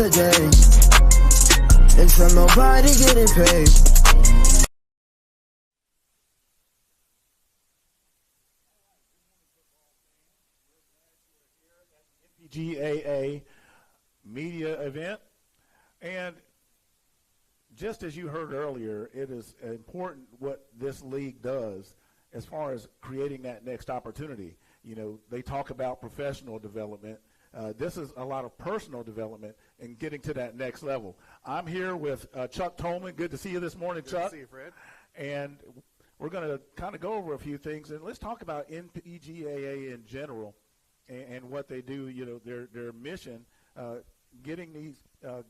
another day. Except nobody getting paid. NPGAA media event, and just as you heard earlier, it is important what this league does as far as creating that next opportunity. You know, they talk about professional development. This is a lot of personal development and getting to that next level. I'm here with Chuck Tolman. Good to see you this morning, Chuck. Good to see you, Fred. And we're going to kind of go over a few things, and let's talk about NPGAA in general and what they do. You know, their mission, getting these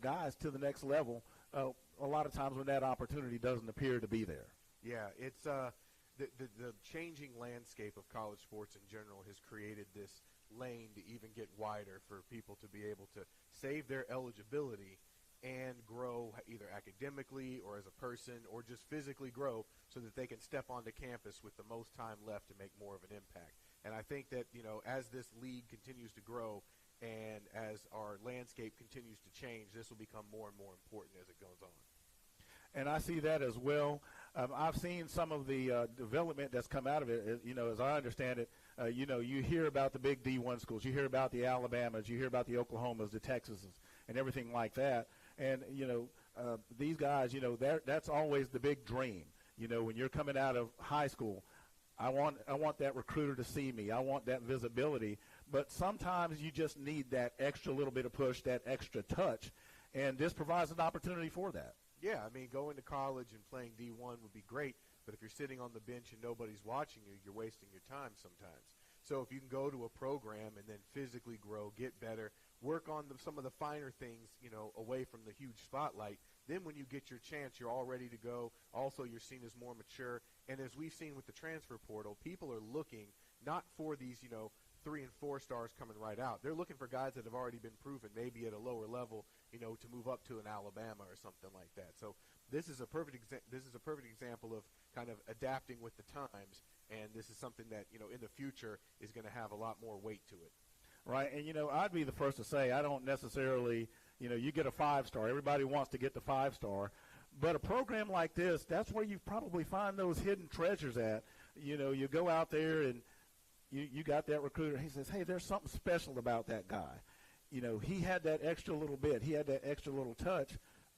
guys to the next level. A lot of times when that opportunity doesn't appear to be there. Yeah, it's the changing landscape of college sports in general has created this lane to even get wider for people to be able to save their eligibility and grow either academically or as a person or just physically grow so that they can step onto campus with the most time left to make more of an impact. And I think that, you know, as this league continues to grow and as our landscape continues to change, this will become more and more important as it goes on. And I see that as well. I've seen some of the development that's come out of it. You know, as I understand it, you know, you hear about the big D1 schools. You hear about the Alabamas. You hear about the Oklahomas, the Texases, and everything like that. And, you know, these guys, you know, that's always the big dream. You know, when you're coming out of high school, I want that recruiter to see me. I want that visibility. But sometimes you just need that extra little bit of push, that extra touch, and this provides an opportunity for that. Yeah, I mean, going to college and playing D1 would be great, but if you're sitting on the bench and nobody's watching you, you're wasting your time sometimes. So if you can go to a program and then physically grow, get better, work on some of the finer things, you know, away from the huge spotlight, then when you get your chance, you're all ready to go. Also, you're seen as more mature. And as we've seen with the transfer portal, people are looking not for these, you know, 3 and 4 stars coming right out. They're looking for guys that have already been proven, maybe at a lower level, you know, to move up to an Alabama or something like that. So this is a perfect example of kind of adapting with the times, and this is something that, you know, in the future is going to have a lot more weight to it. Right, and, you know, I'd be the first to say I don't necessarily, you know, you get a 5-star. Everybody wants to get the 5-star. But a program like this, that's where you probably find those hidden treasures at. You know, you go out there and you got that recruiter. He says, hey, there's something special about that guy. You know, he had that extra little bit. He had that extra little touch,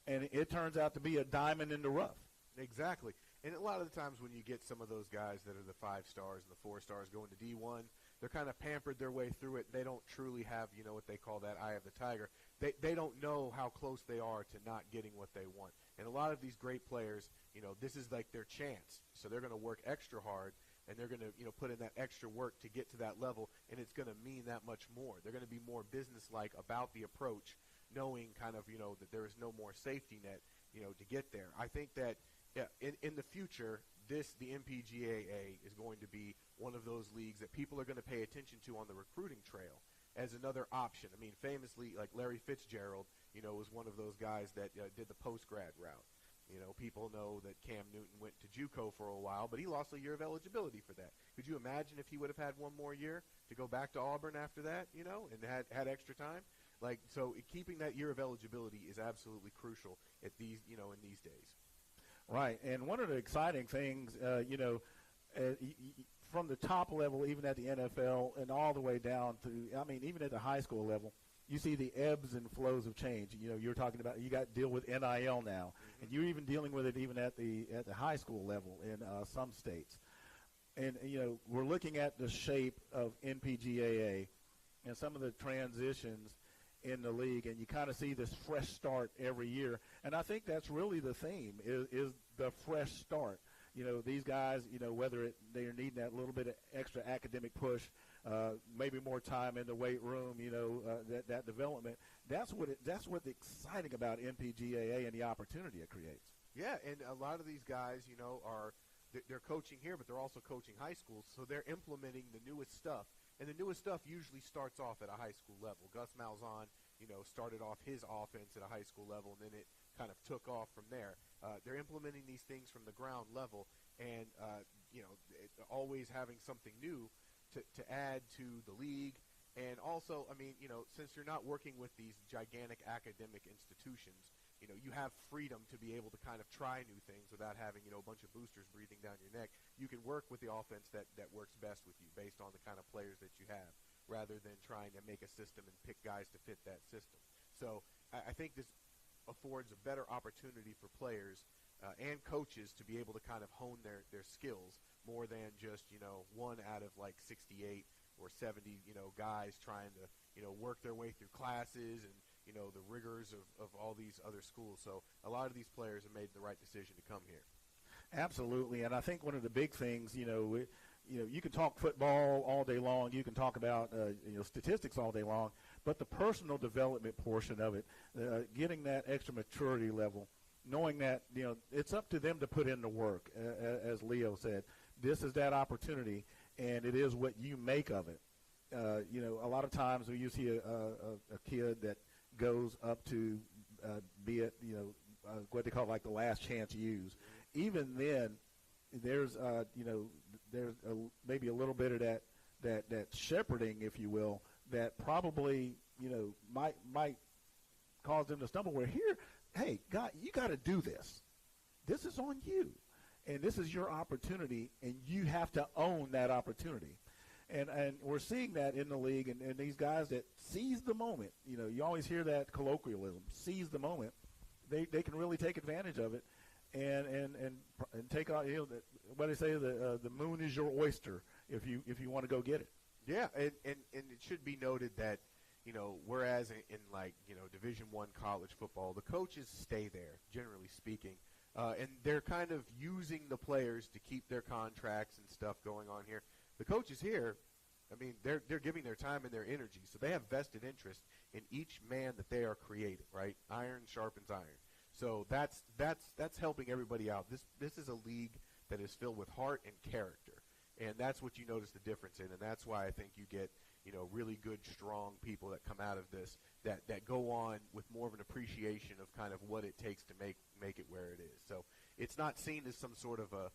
and it turns out to be a diamond in the rough. Exactly. And a lot of the times when you get some of those guys that are the 5 stars and the 4 stars going to D1, they're kind of pampered their way through it. They don't truly have, you know, what they call that eye of the tiger. They don't know how close they are to not getting what they want. And a lot of these great players, you know, this is like their chance. So they're going to work extra hard, and they're going to, you know, put in that extra work to get to that level, and it's going to mean that much more. They're going to be more businesslike about the approach, knowing kind of, you know, that there is no more safety net, you know, to get there. I think that, yeah, in the future, the NPGAA is going to be one of those leagues that people are going to pay attention to on the recruiting trail as another option. I mean, famously, like Larry Fitzgerald, you know, was one of those guys that did the post-grad route. You know, people know that Cam Newton went to JUCO for a while, but he lost a year of eligibility for that. Could you imagine if he would have had one more year to go back to Auburn after that, you know, and had extra time? Like, so keeping that year of eligibility is absolutely crucial at these, you know, in these days. Right, and one of the exciting things, you know, from the top level, even at the NFL, and all the way down to, I mean, even at the high school level, you see the ebbs and flows of change. You know, you're talking about you got to deal with NIL now, and you're even dealing with it even at the high school level in some states. And you know, we're looking at the shape of NPGAA and some of the transitions in the league, and you kind of see this fresh start every year. And I think that's really the theme is the fresh start. You know, these guys, you know, whether they're needing that little bit of extra academic push, maybe more time in the weight room, you know, that development. That's what's exciting about NPGAA and the opportunity it creates. Yeah, and a lot of these guys, you know, they're coaching here, but they're also coaching high schools, so they're implementing the newest stuff. And the newest stuff usually starts off at a high school level. Gus Malzahn, you know, started off his offense at a high school level, and then it kind of took off from there. They're implementing these things from the ground level, and, you know, always having something new to add to the league And also, I mean, since you're not working with these gigantic academic institutions, you have freedom to be able to kind of try new things without having, a bunch of boosters breathing down your neck. You can work with the offense that works best with you based on the kind of players that you have, rather than trying to make a system and pick guys to fit that system. So I think this affords a better opportunity for players and coaches to be able to kind of hone their skills more than just, one out of like 68 or 70, guys trying to, work their way through classes and, the rigors of all these other schools. So a lot of these players have made the right decision to come here. Absolutely, and I think one of the big things, you can talk football all day long, you can talk about statistics all day long, but the personal development portion of it, getting that extra maturity level, knowing that it's up to them to put in the work, as Leo said. This is that opportunity, and it is what you make of it. A lot of times when you see a kid that goes up to be at what they call like the last chance use, even then there's maybe a little bit of that shepherding, if you will, that probably might cause them to stumble. Where here, hey, God, you got to do this. This is on you, and this is your opportunity, and you have to own that opportunity. And we're seeing that in the league, and these guys that seize the moment. You always hear that colloquialism, seize the moment. They can really take advantage of it, and take out. What they say, the moon is your oyster if you want to go get it. Yeah, and it should be noted that whereas in like Division I college football, the coaches stay there generally speaking, and they're kind of using the players to keep their contracts and stuff going on here. The coaches here, I mean, they're giving their time and their energy, so they have vested interest in each man that they are creating, right? Iron sharpens iron. So that's helping everybody out. This is a league that is filled with heart and character, and that's what you notice the difference in, and that's why I think you get really good, strong people that come out of this that go on with more of an appreciation of kind of what it takes to make it where it is. So it's not seen as some sort of a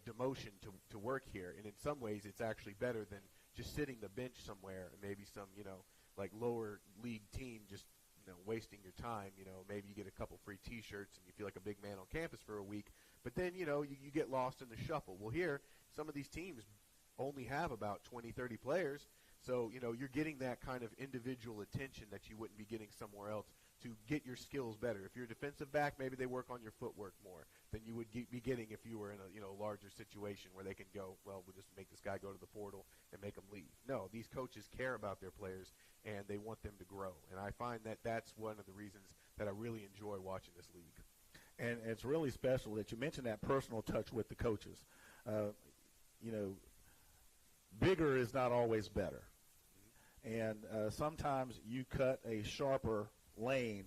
demotion to work here, and in some ways it's actually better than just sitting the bench somewhere and maybe some like lower league team just wasting your time. Maybe you get a couple free T-shirts and you feel like a big man on campus for a week, but then you get lost in the shuffle. Well, here some of these teams only have about 20-30 players, so you're getting that kind of individual attention that you wouldn't be getting somewhere else to get your skills better. If you're a defensive back, maybe they work on your footwork more than you would be getting if you were in a larger situation where they can go, well, we'll just make this guy go to the portal and make him leave. No, these coaches care about their players, and they want them to grow. And I find that that's one of the reasons that I really enjoy watching this league. And it's really special that you mentioned that personal touch with the coaches. Bigger is not always better. And sometimes you cut a sharper lane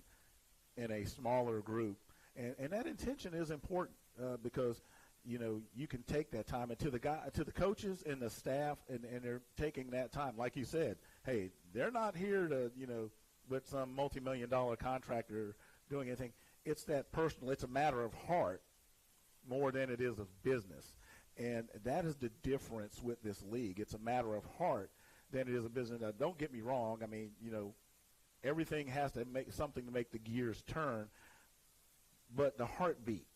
in a smaller group, and that intention is important because you can take that time, and to the coaches and the staff, and they're taking that time. Like you said, hey, they're not here to with some multi-million-dollar contractor doing anything. It's that personal. It's a matter of heart more than it is of business, and that is the difference with this league. It's a matter of heart than it is a business. Now, don't get me wrong. I mean, everything has to make something to make the gears turn. But the heartbeat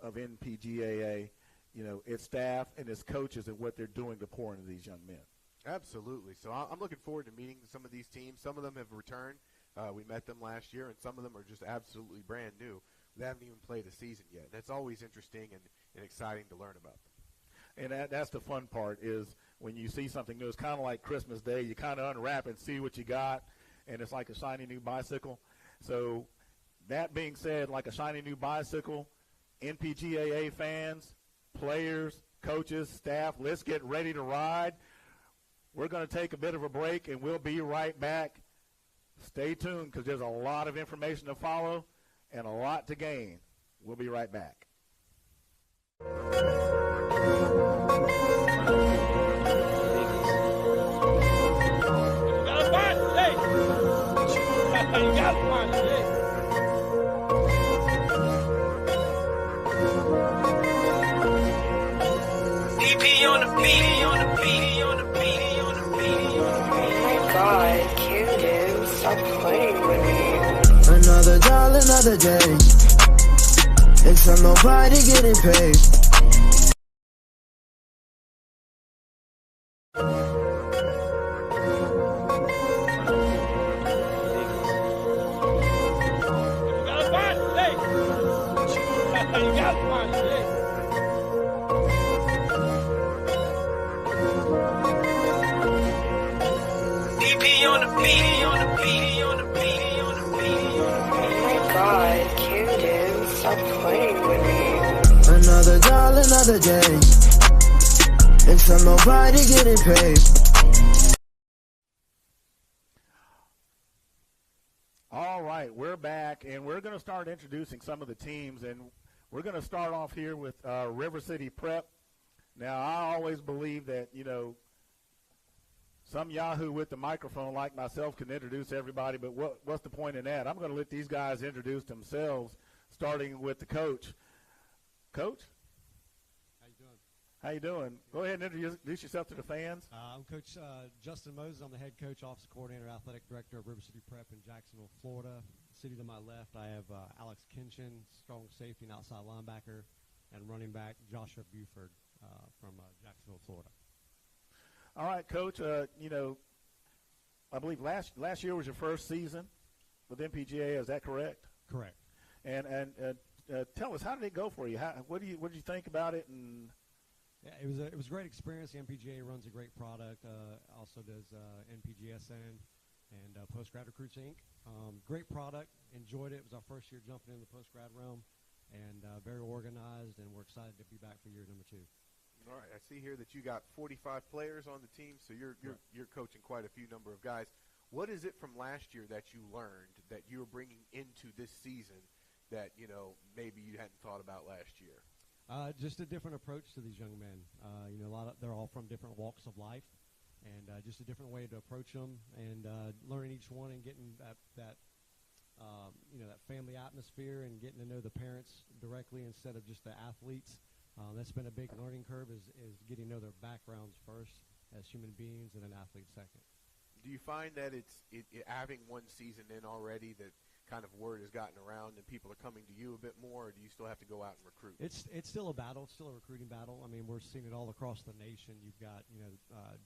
of NPGAA, its staff and its coaches and what they're doing to pour into these young men. Absolutely. So I'm looking forward to meeting some of these teams. Some of them have returned. We met them last year, and some of them are just absolutely brand new. They haven't even played a season yet. And it's always interesting and exciting to learn about them. And that's the fun part is when you see something new. It's kind of like Christmas Day. You kind of unwrap and see what you got, and it's like a shiny new bicycle. So that being said, like a shiny new bicycle, NPGAA fans, players, coaches, staff, let's get ready to ride. We're going to take a bit of a break, and we'll be right back. Stay tuned because there's a lot of information to follow and a lot to gain. We'll be right back. DP on the beat, on the beat, on the beat, on the beat. stop playing with me. Another dollar, another day. It's on nobody getting paid. Another dollar, another day. It's on nobody getting paid. All right, we're back, and we're going to start introducing some of the teams, and we're going to start off here with River City Prep. Now, I always believe that, some yahoo with the microphone like myself can introduce everybody, but what's the point in that? I'm going to let these guys introduce themselves, starting with the coach. Coach? How you doing? Go ahead and introduce yourself to the fans. I'm Coach Justin Moses. I'm the head coach, office coordinator, athletic director of River City Prep in Jacksonville, Florida. City to my left, I have Alex Kinchin, strong safety and outside linebacker, and running back Joshua Buford from Jacksonville, Florida. All right, Coach. I believe last year was your first season with NPGAA. Is that correct? Correct. And tell us, how did it go for you? What did you think about it? And yeah, it was a great experience. The NPGAA runs a great product. Also does NPGSN and Postgrad Recruits Inc. Great product. Enjoyed it. It was our first year jumping in the postgrad realm, and very organized. And we're excited to be back for year number 2. All right, I see here that you got 45 players on the team, so you're coaching quite a few number of guys. What is it from last year that you learned that you're bringing into this season that maybe you hadn't thought about last year? Just a different approach to these young men. They're all from different walks of life, and just a different way to approach them, and learning each one and getting that family atmosphere and getting to know the parents directly instead of just the athletes. That's been a big learning curve is getting to know their backgrounds first as human beings and an athlete second. Do you find that it's having one season in already that kind of word has gotten around and people are coming to you a bit more, or do you still have to go out and recruit? It's still a battle. It's still a recruiting battle. I mean, we're seeing it all across the nation. You've got,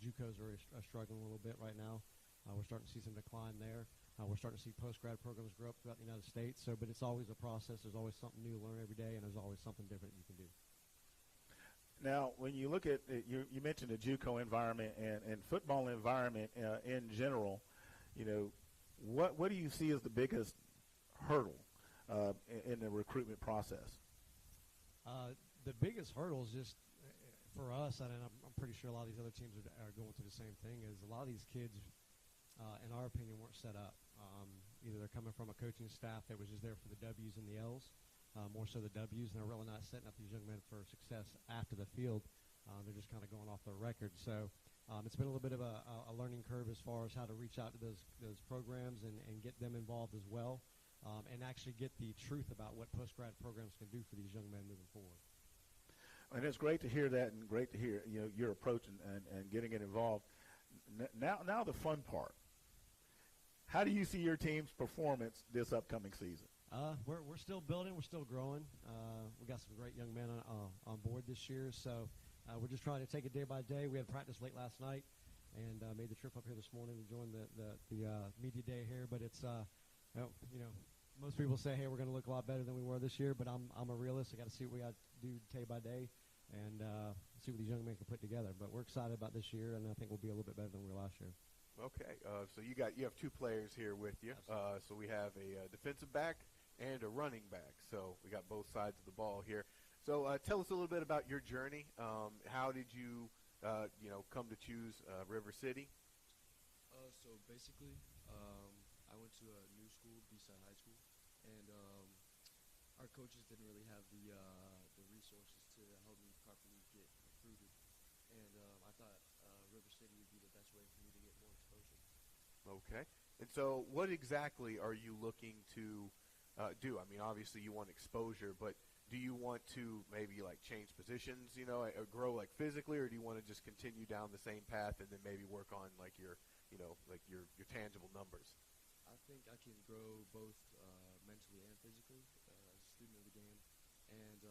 JUCOs are struggling a little bit right now. We're starting to see some decline there. We're starting to see post-grad programs grow up throughout the United States. But it's always a process. There's always something new to learn every day, and there's always something different you can do. now, when you look at you mentioned the JUCO environment and football environment in general, what do you see as the biggest hurdle in the recruitment process? The biggest hurdle is just for us, and I'm pretty sure a lot of these other teams are going through the same thing, is a lot of these kids, in our opinion, weren't set up. Either they're coming from a coaching staff that was just there for the W's and the L's, more so the W's, and they're really not setting up these young men for success after the field. They're just kind of going off their record. So it's been a little bit of a learning curve as far as how to reach out to those programs and get them involved as well, and actually get the truth about what post-grad programs can do for these young men moving forward. And it's great to hear that, and great to hear your approach and getting it involved. Now the fun part. How do you see your team's performance this upcoming season? We're still building. We're still growing. We got some great young men on board this year, so we're just trying to take it day by day. We had practice late last night and made the trip up here this morning to join the media day here. But it's most people say, hey, we're going to look a lot better than we were this year. But I'm a realist. I got to see what we got to do day by day and see what these young men can put together. But we're excited about this year, and I think we'll be a little bit better than we were last year. Okay, so you have two players here with you. So we have a defensive back and a running back. So we got both sides of the ball here. So tell us a little bit about your journey. How did you, come to choose River City? So basically, I went to a new school, B-Side High School, and our coaches didn't really have the resources to help me properly get recruited. And I thought River City would be the best way for me to get more exposure. Okay. And so what exactly are you looking to do? I mean, obviously you want exposure, but do you want to maybe change positions, grow physically, or do you want to just continue down the same path and then maybe work on your tangible numbers? I think I can grow both mentally and physically as a student of the game, and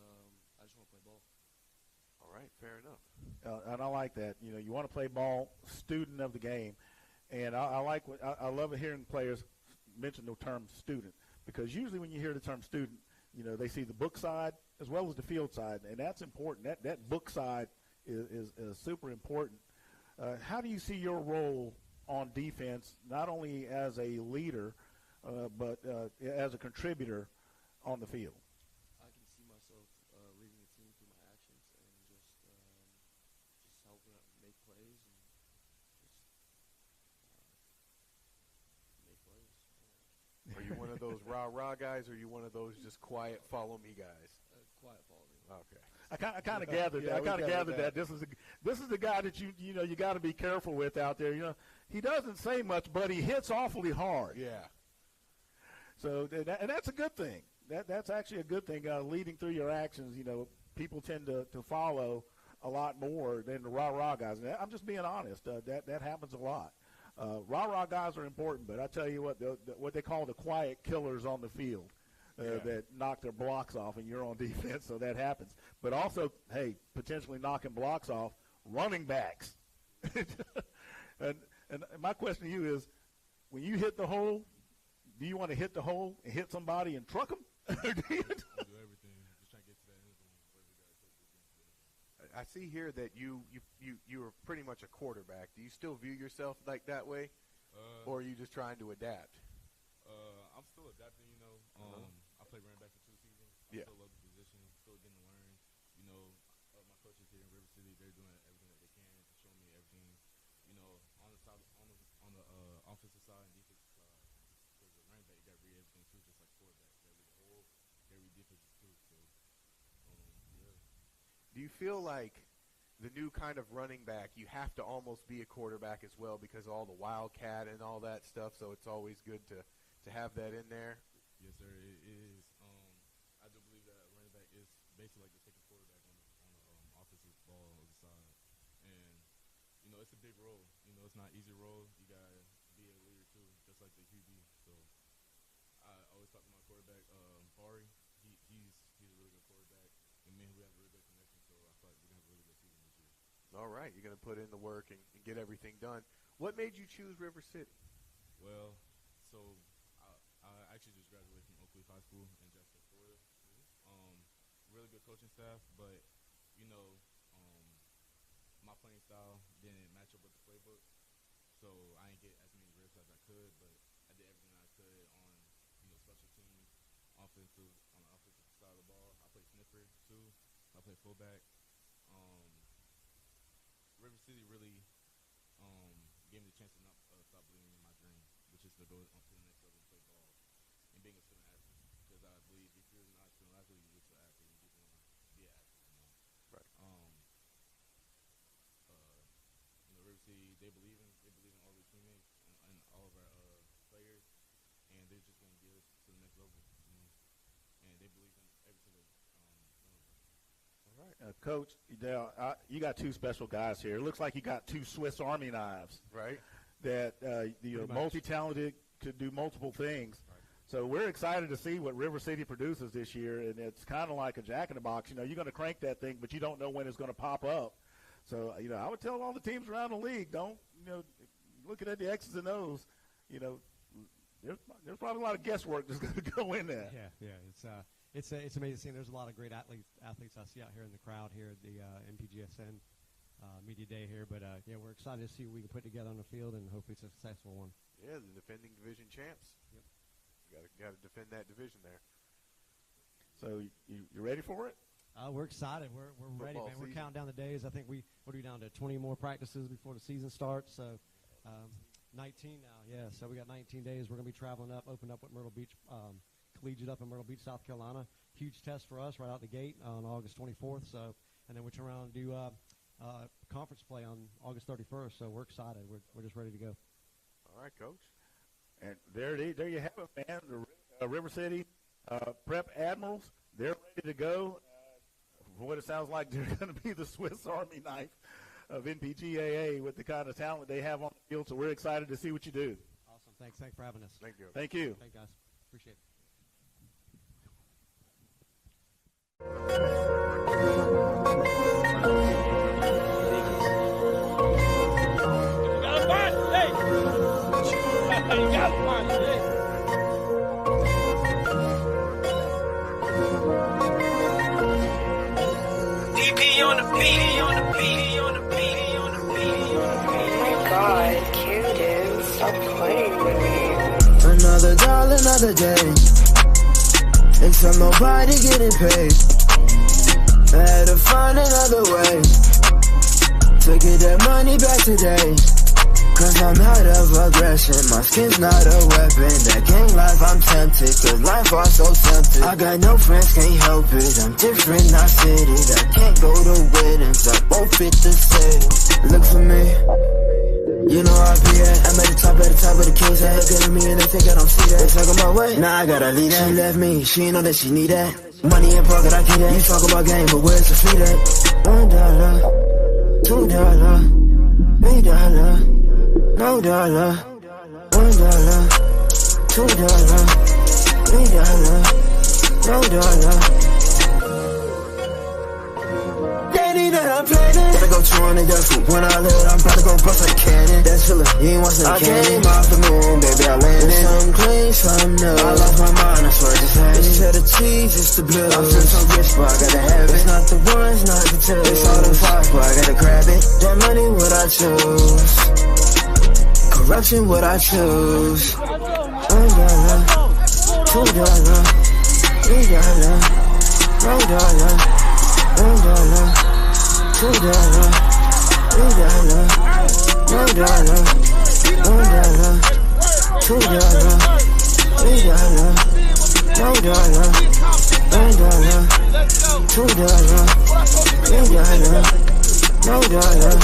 I just want to play ball. All right, fair enough. And I like that. You know, you want to play ball, student of the game. And I like what I love hearing players mention the term student, because usually when you hear the term student, you know, they see the book side as well as the field side, and that's important. That book side is super important. How do you see your role on defense, not only as a leader, but as a contributor on the field? I can see myself leading the team through my actions and just helping out make plays and just make plays. Are you one of those rah-rah guys, or are you one of those just quiet, follow-me guys? Quiet follow me. Okay. I kind of gathered. Yeah, I we kind of gathered gathered that this is the guy that you know you got to be careful with out there. You know, he doesn't say much, but he hits awfully hard. Yeah. So and that's a good thing. That's actually a good thing. Leading through your actions, you know, people tend to follow a lot more than the rah-rah guys. And I'm just being honest. That happens a lot. Rah-rah guys are important, but I tell you what, what they call the quiet killers on the field. That knock their blocks off, and you're on defense, so that happens. But also, hey, potentially knocking blocks off, running backs. and my question to you is, when you hit the hole, do you want to hit the hole and hit somebody and truck them? Do everything. Just trying to get to that end zone. I see here that you are pretty much a quarterback. Do you still view yourself like that way, or are you just trying to adapt? I'm still adapting, you know. I played running back for 2 seasons. I still love the position. Still getting to learn. You know, my coaches here in River City, they're doing everything that they can to show me everything. You know, on the offensive side and defensive side. Because the running back, you got to read everything too, just like quarterback. You got to read the whole, you got to read defenses too. So, yeah. Do you feel like the new kind of running back, you have to almost be a quarterback as well because of all the wildcat and all that stuff, so it's always good to have that in there? Yes, sir. It is. I do believe that running back is basically like the second quarterback on the offensive ball on the side. And, you know, it's a big role. You know, it's not an easy role. You got to be a leader, too, just like the QB. So I always talk to my quarterback, Bari. He's a really good quarterback. And me and we have a really good connection, so I feel like we're going to have a really good season this year. All right. You're going to put in the work and get everything done. What made you choose River City? Well, so I actually just graduated from Oak Cliff High School in Jasper, Florida. Really good coaching staff, but, you know, my playing style didn't match up with the playbook, so I didn't get as many reps as I could, but I did everything I could on, you know, special teams, on the offensive side of the ball. I played sniffer, too. I played fullback. River City really gave me the chance to not stop believing in my dream, which is to go on to the next level and play ball and being a student athlete. Because I believe if you're not a student athlete, you're just an athlete. You just want to be an athlete, you know. Right. You know, River City, they believe in all their teammates and all of our players, and they're just going to get us to the next level, you know. And they believe in every single one of us. All right. Coach, you got two special guys here. It looks like you got two Swiss Army knives. Right. That you're multi-talented, could do multiple things. Right. So we're excited to see what River City produces this year, and it's kind of like a jack-in-the-box. You know, you're going to crank that thing, but you don't know when it's going to pop up. So, you know, I would tell all the teams around the league, don't, you know, looking at the X's and O's, you know, there's probably a lot of guesswork that's going to go in there. Yeah. It's amazing seeing. There's a lot of great athletes I see out here in the crowd here at the NPGSN Media Day here. But, yeah, we're excited to see what we can put together on the field, and hopefully it's a successful one. Yeah, the defending division champs. Yep. You got to defend that division there. So you ready for it? We're excited. We're ready, man. We're counting down the days. I think what are we down to 20 more practices before the season starts. So 19 now, yeah. So we got 19 days. We're going to be traveling up, open up with Myrtle Beach, Collegiate up in Myrtle Beach, South Carolina. Huge test for us right out the gate on August 24th. So, and then we turn around and do conference play on August 31st. So we're excited. We're just ready to go. All right, Coach. And there you have it, man. The River City Prep Admirals, they're ready to go. From what it sounds like, they're going to be the Swiss Army knife of NPGAA with the kind of talent they have on the field. So we're excited to see what you do. Awesome. Thanks for having us. Thank you. Thank you. Thank you, guys. Appreciate it. Another dollar, another day. Except nobody getting paid. I had to find another way to get that money back today. Cause I'm out of aggression, my skin's not a weapon. That gang life I'm tempted, cause life was so tempting. I got no friends, can't help it, I'm different, not fitted. I can't go to weddings, I won't fit the city. Look for me, you know I be I'm at the top of the king's head. Looking at me and they think I don't see that. They talking about what? Nah, I gotta leave that. She left me, she ain't know that she need that. Money in pocket, I get that. You talk about game, but where's the fee at? $1, $2, $3. No dollar, $1, $2, $3, no dollar. Daddy that I'm planning. Gotta go 200 that food. When I live, I'm about to go bust like a cannon. That's filler, you ain't want some cannon. I came off the moon, baby, I landed. Some clean, some new. I lost my mind, I swear just had it. It's cheddar cheese, it's the blue. I'm feeling so rich, but I gotta have it. It's not the one, it's not the two. It's all the five, but I gotta grab it. That money, what I choose. Corruption, what I choose. $1, $2, $3, no dollar. $1, $2, $3, no dollar. $1, $2, $3, no dollar. $1, $2, $3, no dollar.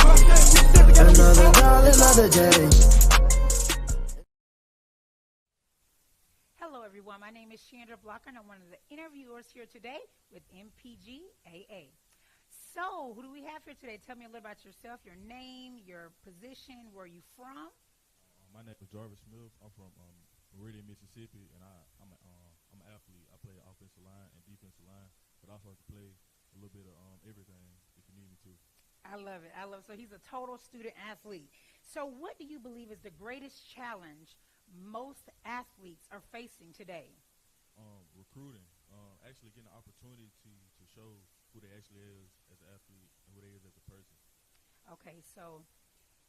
Another dollar, another day. Hello, everyone. My name is Chandra Blocker, and I'm one of the interviewers here today with NPGAA. So, who do we have here today? Tell me a little about yourself, your name, your position, where are you from? My name is Jarvis Smith. I'm from Meridian, Mississippi, and I'm an athlete. I play offensive line and defensive line, but I also like to play a little bit of everything if you need me to. I love it. So he's a total student athlete. So what do you believe is the greatest challenge most athletes are facing today? Recruiting. Actually getting an opportunity to show who they actually is as an athlete and who they is as a person. Okay, so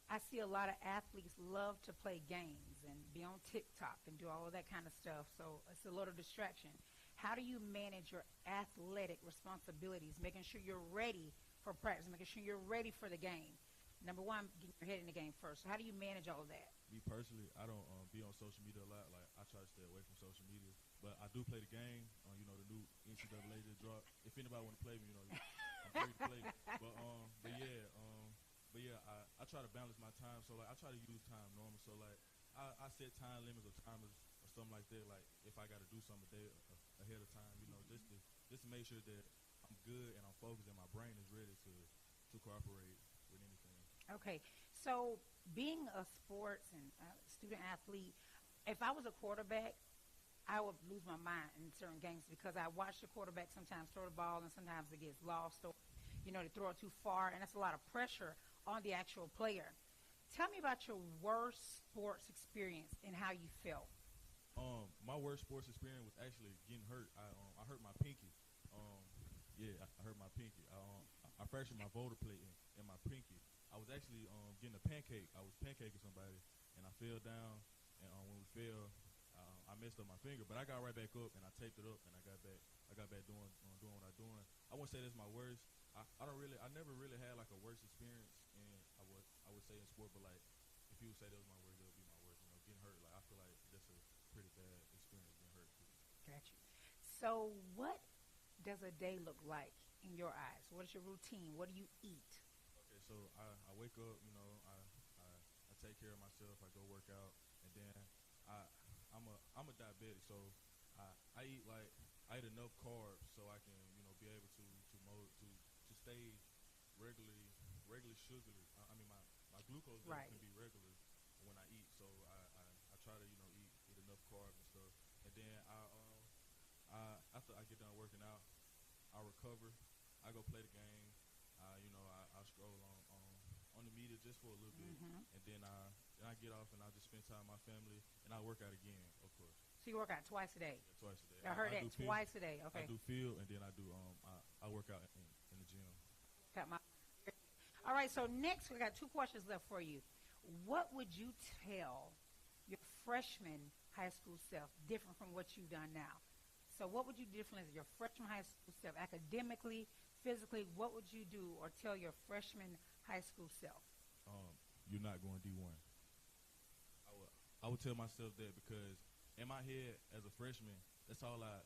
I see a lot of athletes love to play games and be on TikTok and do all of that kind of stuff, so it's a little distraction. How do you manage your athletic responsibilities, making sure you're ready for practice, making sure you're ready for the game? Number one, getting your head in the game first. So how do you manage all of that? Me personally, I don't be on social media a lot. Like, I try to stay away from social media. But I do play the game. You know, the new NCAA just dropped. If anybody want to play me, you know, I'm free to play. But yeah, I try to balance my time. So, like, I try to use time normal. So, like, I set time limits or timers or something like that. Like, if I got to do something a day ahead of time, you know, just to make sure that I'm good and I'm focused and my brain is ready to cooperate with anything. Okay, so being a sports and student athlete, if I was a quarterback, I would lose my mind in certain games because I watch the quarterback sometimes throw the ball and sometimes it gets lost or, you know, they throw it too far, and that's a lot of pressure on the actual player. Tell me about your worst sports experience and how you felt. My worst sports experience was actually getting hurt. I hurt my pinky. I hurt my pinky. I fractured my voter plate in my pinky. I was actually getting a pancake. I was pancaking somebody, and I fell down. And when we fell, I messed up my finger. But I got right back up, and I taped it up, and I got back doing what I'm doing. I wouldn't say that's my worst. I never really had like a worst experience, and I would say in sport. But like, if you would say that was my worst, that would be my worst. You know, getting hurt. Like, I feel like that's a pretty bad experience, getting hurt too. Got you. So what does a day look like in your eyes? What is your routine? What do you eat? Okay, so I wake up, you know, I take care of myself. I go work out, and then I'm a diabetic, so I eat enough carbs so I can, you know, be able to stay regularly sugary. I mean my glucose level Right. can be regular when I eat, so I try try to eat enough carbs and stuff. And then after I get done working out, I recover. I go play the game. I scroll on the media just for a little bit, and then I get off and I just spend time with my family, and I work out again, of course. So you work out twice a day? Yeah, twice a day. I heard that, twice a day. Okay. I do field, and then I do I work out in the gym. All right, so next we got 2 questions left for you. What would you tell your freshman high school self different from what you've done now? So what would you do differently as your freshman high school self, academically, physically? What would you do or tell your freshman high school self? You're not going D1. I would tell myself that because in my head as a freshman, that's all I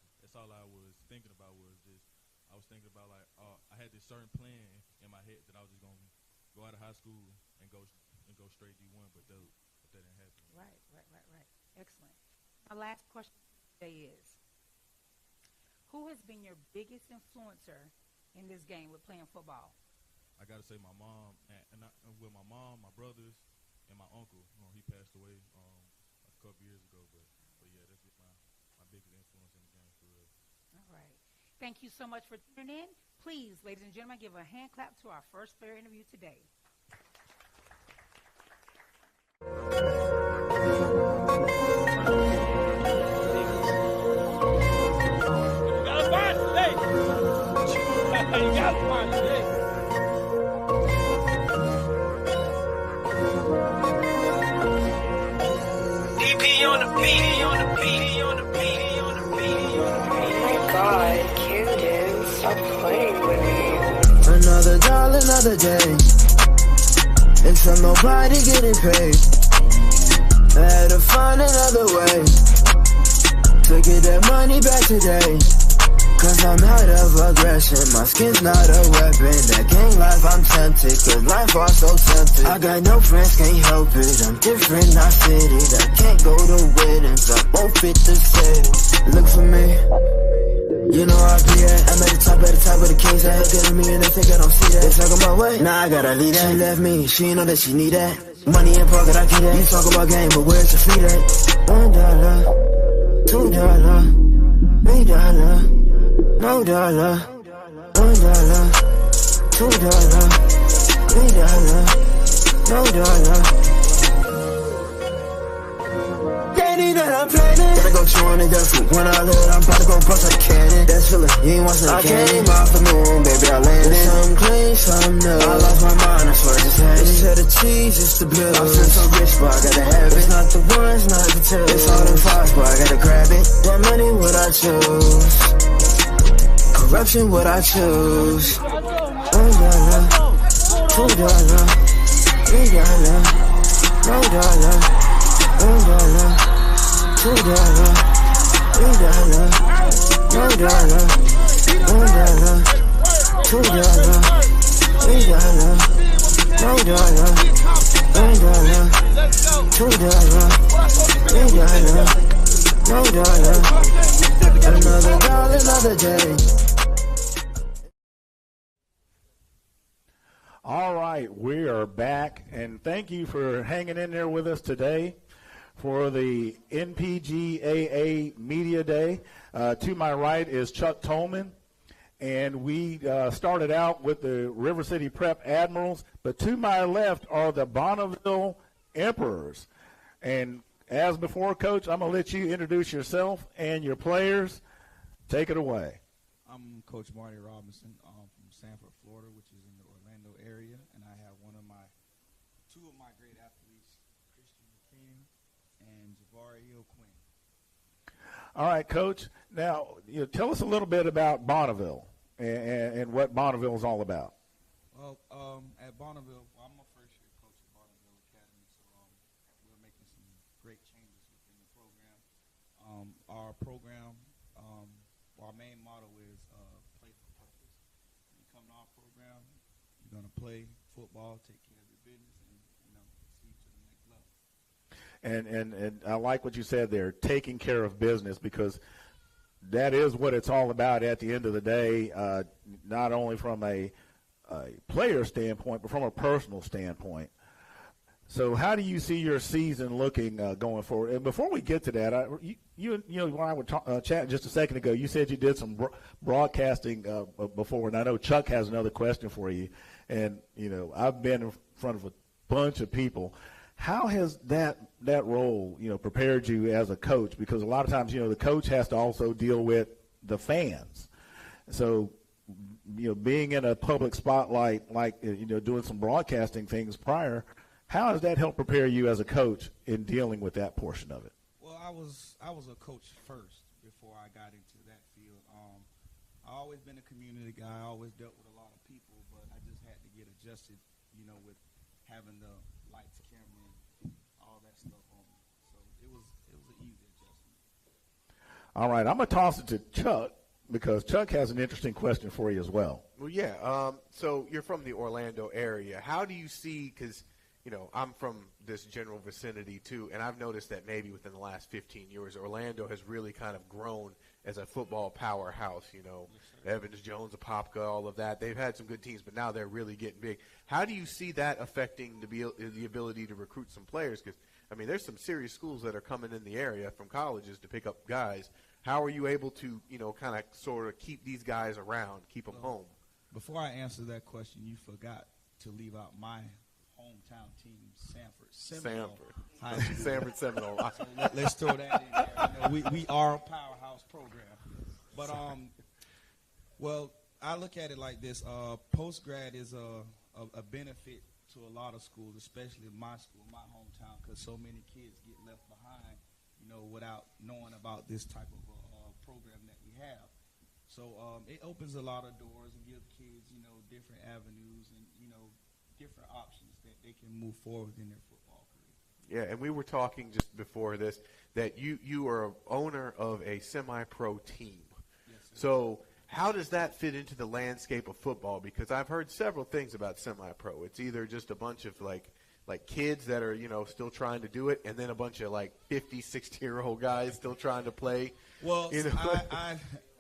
was thinking about was just I was thinking about I had this certain plan in my head that I was just gonna go out of high school and go straight D1, but that didn't happen. Right. Excellent. My last question today is, who has been your biggest influencer in this game with playing football? I gotta say my mom, and with my mom, my brothers, and my uncle. He passed away a couple years ago, but yeah, that's just my biggest influence in the game for real. All right. Thank you so much for tuning in. Please, ladies and gentlemen, give a hand clap to our first player interview today. You got to find today. DP on the beat, on the beat, on the beat, on the beat. Oh my God, Camden, stop playing with me. Another dollar, another day. And from nobody getting paid. I had to find another way to get that money back today. Cause I'm out of aggression, my skin's not a weapon. That gang life I'm tempted, cause life was so tempting. I got no friends, can't help it, I'm different, not fitted. I can't go to weddings, I won't fit the setting. Look for me, you know I be I'm at the top of the king's head. Getting me and they think I don't see that. They talking about what? Nah, I gotta leave that. She left me, she ain't know that she need that. Money in pocket, I get that. You talk about game, but where's your feet at? $1, $2, $3. No dollar, $1, $2, $3, no dollar. Daddy that I'm planning. Gotta go chewing the death food. When I live, I'm about to go bust a cannon. That's feeling, you ain't want some candy. I came off the moon, baby, I landed. Some clean, some new. I lost my mind, I swear just had it. Instead of cheese, it's the blue. I'm still so rich, but I gotta have it. It's not the ones, not the two. It's all them fives, but I gotta grab it. That money, what I choose. Corruption, what I choose. $1, $2, $3, no dollar. $1, $2, $3, no dollar. $1, $2, $3, no dollar. $1, $2, $3, no dollar. Another dollar, another day. All right, we are back, and thank you for hanging in there with us today for the NPGAA Media Day. To my right is Chuck Tolman, and we started out with the River City Prep Admirals, but to my left are the Bonneville Emperors. And as before, Coach, I'm going to let you introduce yourself and your players. Take it away. I'm Coach Marty Robinson from Sanford, Florida, which is in the Orlando area, and I have two of my great athletes, Christian McKean and Jabari Quinn. All right, Coach. Now, tell us a little bit about Bonneville and what Bonneville is all about. Well, at Bonneville, I'm a first-year coach at Bonneville Academy, so we're making some great changes within the program. Our program, our main motto is play for purpose. When you come to our program, you're going to play football, take care of your business, and see to the next level. And I like what you said there, taking care of business, because that is what it's all about at the end of the day, not only from a player standpoint, but from a personal standpoint. So how do you see your season looking going forward? And before we get to that, you know, when I was chatting just a second ago, you said you did some broadcasting before, and I know Chuck has another question for you. And, you know, I've been in front of a bunch of people. How has that role, you know, prepared you as a coach? Because a lot of times, you know, the coach has to also deal with the fans. So, you know, being in a public spotlight, like, you know, doing some broadcasting things prior, how does that help prepare you as a coach in dealing with that portion of it? Well, I was a coach first before I got into that field. I always been a community guy. I always dealt with a lot of people, but I just had to get adjusted, you know, with having the lights, camera, and all that stuff on me. So it was an easy adjustment. All right, I'm gonna toss it to Chuck because Chuck has an interesting question for you as well. Well, yeah. So you're from the Orlando area. How do you see? Because you know, I'm from this general vicinity too, and I've noticed that maybe within the last 15 years, Orlando has really kind of grown as a football powerhouse. You know, Evans, Jones, Apopka, all of that. They've had some good teams, but now they're really getting big. How do you see that affecting the ability to recruit some players? Because, I mean, there's some serious schools that are coming in the area from colleges to pick up guys. How are you able to, you know, kind of sort of keep these guys around, keep them home? Before I answer that question, you forgot to leave out my hometown team, Sanford Seminole High School. Sanford Seminole. So let's throw that in there. You know, we are a powerhouse program. But, well, I look at it like this. Post-grad is a benefit to a lot of schools, especially my school, my hometown, because so many kids get left behind, you know, without knowing about this type of program that we have. So it opens a lot of doors and gives kids, you know, different avenues and, you know, different options that they can move forward in their football career. Yeah, and we were talking just before this that you are an owner of a semi-pro team. Yes, sir. So how does that fit into the landscape of football? Because I've heard several things about semi-pro. It's either just a bunch of like kids that are, you know, still trying to do it, and then a bunch of like 50, 60-year-old guys still trying to play. Well, you know?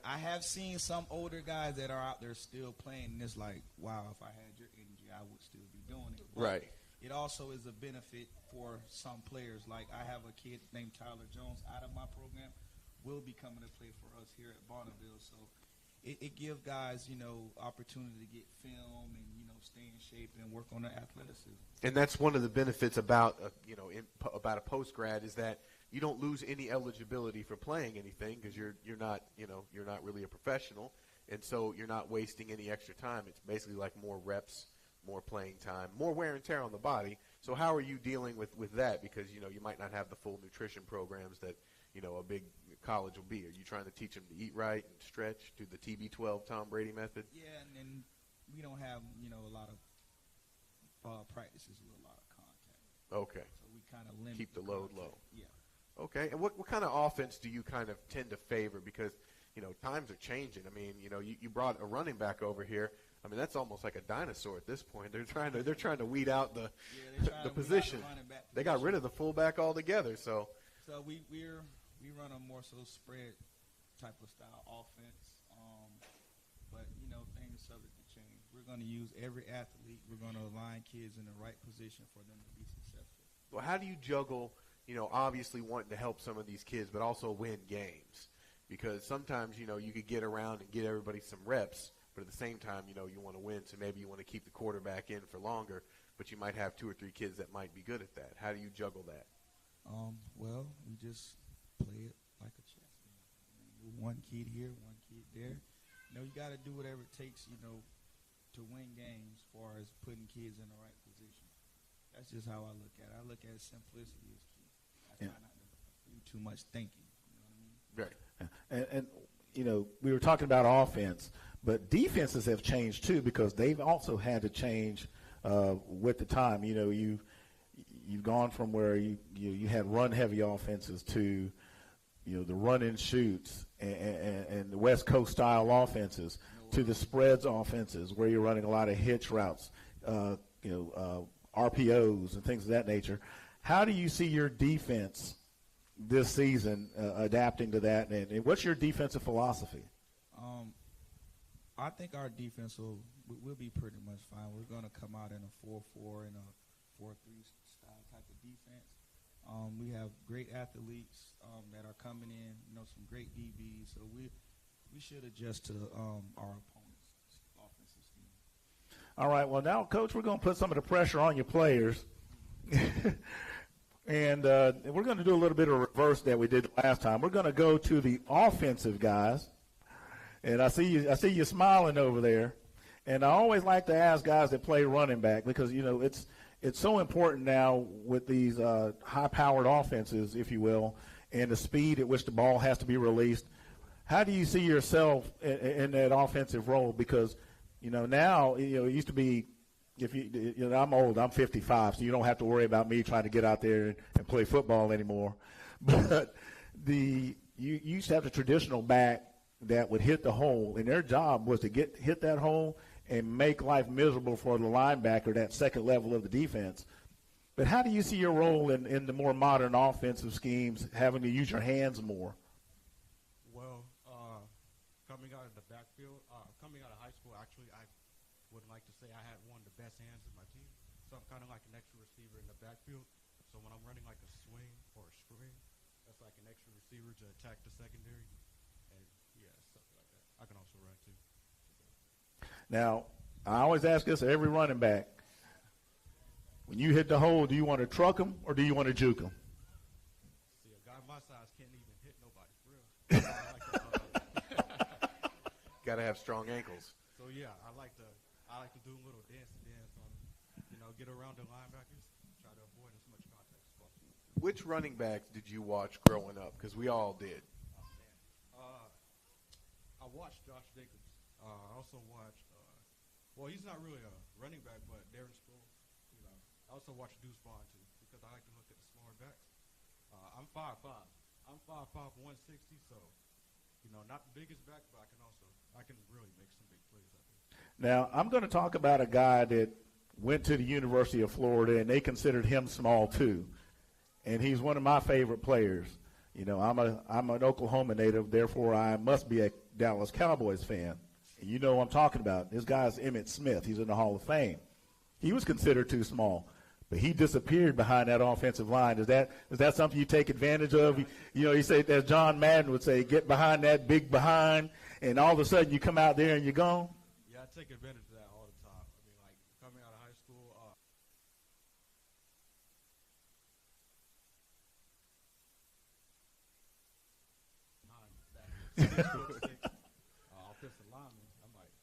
I have seen some older guys that are out there still playing, and it's like, wow, if I had your energy, I would still be doing it. But right. It also is a benefit for some players. Like I have a kid named Tyler Jones out of my program, will be coming to play for us here at Bonneville. So it gives guys, you know, opportunity to get film and, you know, stay in shape and work on their athleticism. And that's one of the benefits about, you know, about a post-grad is that you don't lose any eligibility for playing anything because you're not, you know, you're not really a professional, and so you're not wasting any extra time. It's basically like more reps, more playing time, more wear and tear on the body. So how are you dealing with that? Because, you know, you might not have the full nutrition programs that, you know, a big college will be. Are you trying to teach them to eat right and stretch, do the TB12 Tom Brady method? Yeah, and we don't have, you know, a lot of practices with a lot of contact. Okay. So we kind of limit keep the load contact. low. Yeah. Okay, and what kind of offense do you kind of tend to favor? Because, you know, times are changing. I mean, you know, you brought a running back over here. I mean, that's almost like a dinosaur at this point. They're trying to weed out the position. They got rid of the fullback altogether. So we run a more so spread type of style offense. But you know, things are subject to change. We're going to use every athlete. We're going to align kids in the right position for them to be successful. Well, how do you juggle, you know, obviously wanting to help some of these kids, but also win games? Because sometimes, you know, you could get around and get everybody some reps, but at the same time, you know, you want to win, so maybe you want to keep the quarterback in for longer, but you might have 2 or 3 kids that might be good at that. How do you juggle that? Well, we just play it like a chess game. One kid here, one kid there. You know, you got to do whatever it takes, you know, to win games as far as putting kids in the right position. That's just how I look at it. I look at simplicity as key. I try not to do too much thinking. You know what I mean? Right. And you know, we were talking about offense, but defenses have changed too because they've also had to change with the time. You know, you've gone from where you had run-heavy offenses to, you know, the run-and-shoots and the West Coast style offenses to the spreads offenses where you're running a lot of hitch routes, RPOs and things of that nature. How do you see your defense this season adapting to that, and what's your defensive philosophy? I think our defense will be pretty much fine. We're going to come out in a 4-4 and a 4-3 style We have great athletes that are coming in. Some great DBs. So we should adjust to our opponent's offensive scheme. All right. Well, now, Coach, we're going to put some of the pressure on your players. And we're going to do a little bit of reverse that we did last time. We're going to go to the offensive guys. And I see you smiling over there. And I always like to ask guys that play running back because, it's so important now with these high-powered offenses, if you will, and the speed at which the ball has to be released. How do you see yourself in that offensive role? Because, now, it used to be, I'm old, I'm 55, so you don't have to worry about me trying to get out there and play football anymore. But you used to have the traditional back that would hit the hole, and their job was to hit that hole and make life miserable for the linebacker, that second level of the defense. But how do you see your role in the more modern offensive schemes, having to use your hands more? Well, coming out of the backfield, coming out of high school, actually, I would like to say I had one of the best hands in my team. So I'm kind of like an extra receiver in the backfield. So when I'm running like a swing or a screen, that's like an extra receiver to attack the secondary. And, yeah, stuff like that. I can also run, too. Now, I always ask this of every running back. When you hit the hole, do you want to truck them or do you want to juke them? See, a guy my size can't even hit nobody, for real. Got to have strong ankles. So, yeah, I like to do a little dance on, get around the linebackers, try to avoid as much contact as possible. Which running backs did you watch growing up? Because we all did. I watched Josh Jacobs. I also watched, he's not really a running back, but Darren Sproles. I also watched Deuce Vaughn, too, because I like to look at the smaller backs. I'm 5'5". I'm 5'5", 160, so, not the biggest back, but I can really make some big plays out there. Now, I'm going to talk about a guy that went to the University of Florida, and they considered him small, too. And he's one of my favorite players. I'm an Oklahoma native, therefore I must be a Dallas Cowboys fan. And you know what I'm talking about. This guy's Emmitt Smith. He's in the Hall of Fame. He was considered too small, but he disappeared behind that offensive line. Is that something you take advantage of? You say, as John Madden would say, get behind that big behind, and all of a sudden you come out there and you're gone? Yeah, I take advantage of that all the time. I mean, like, coming out of high school, offensive lineman, I'm like,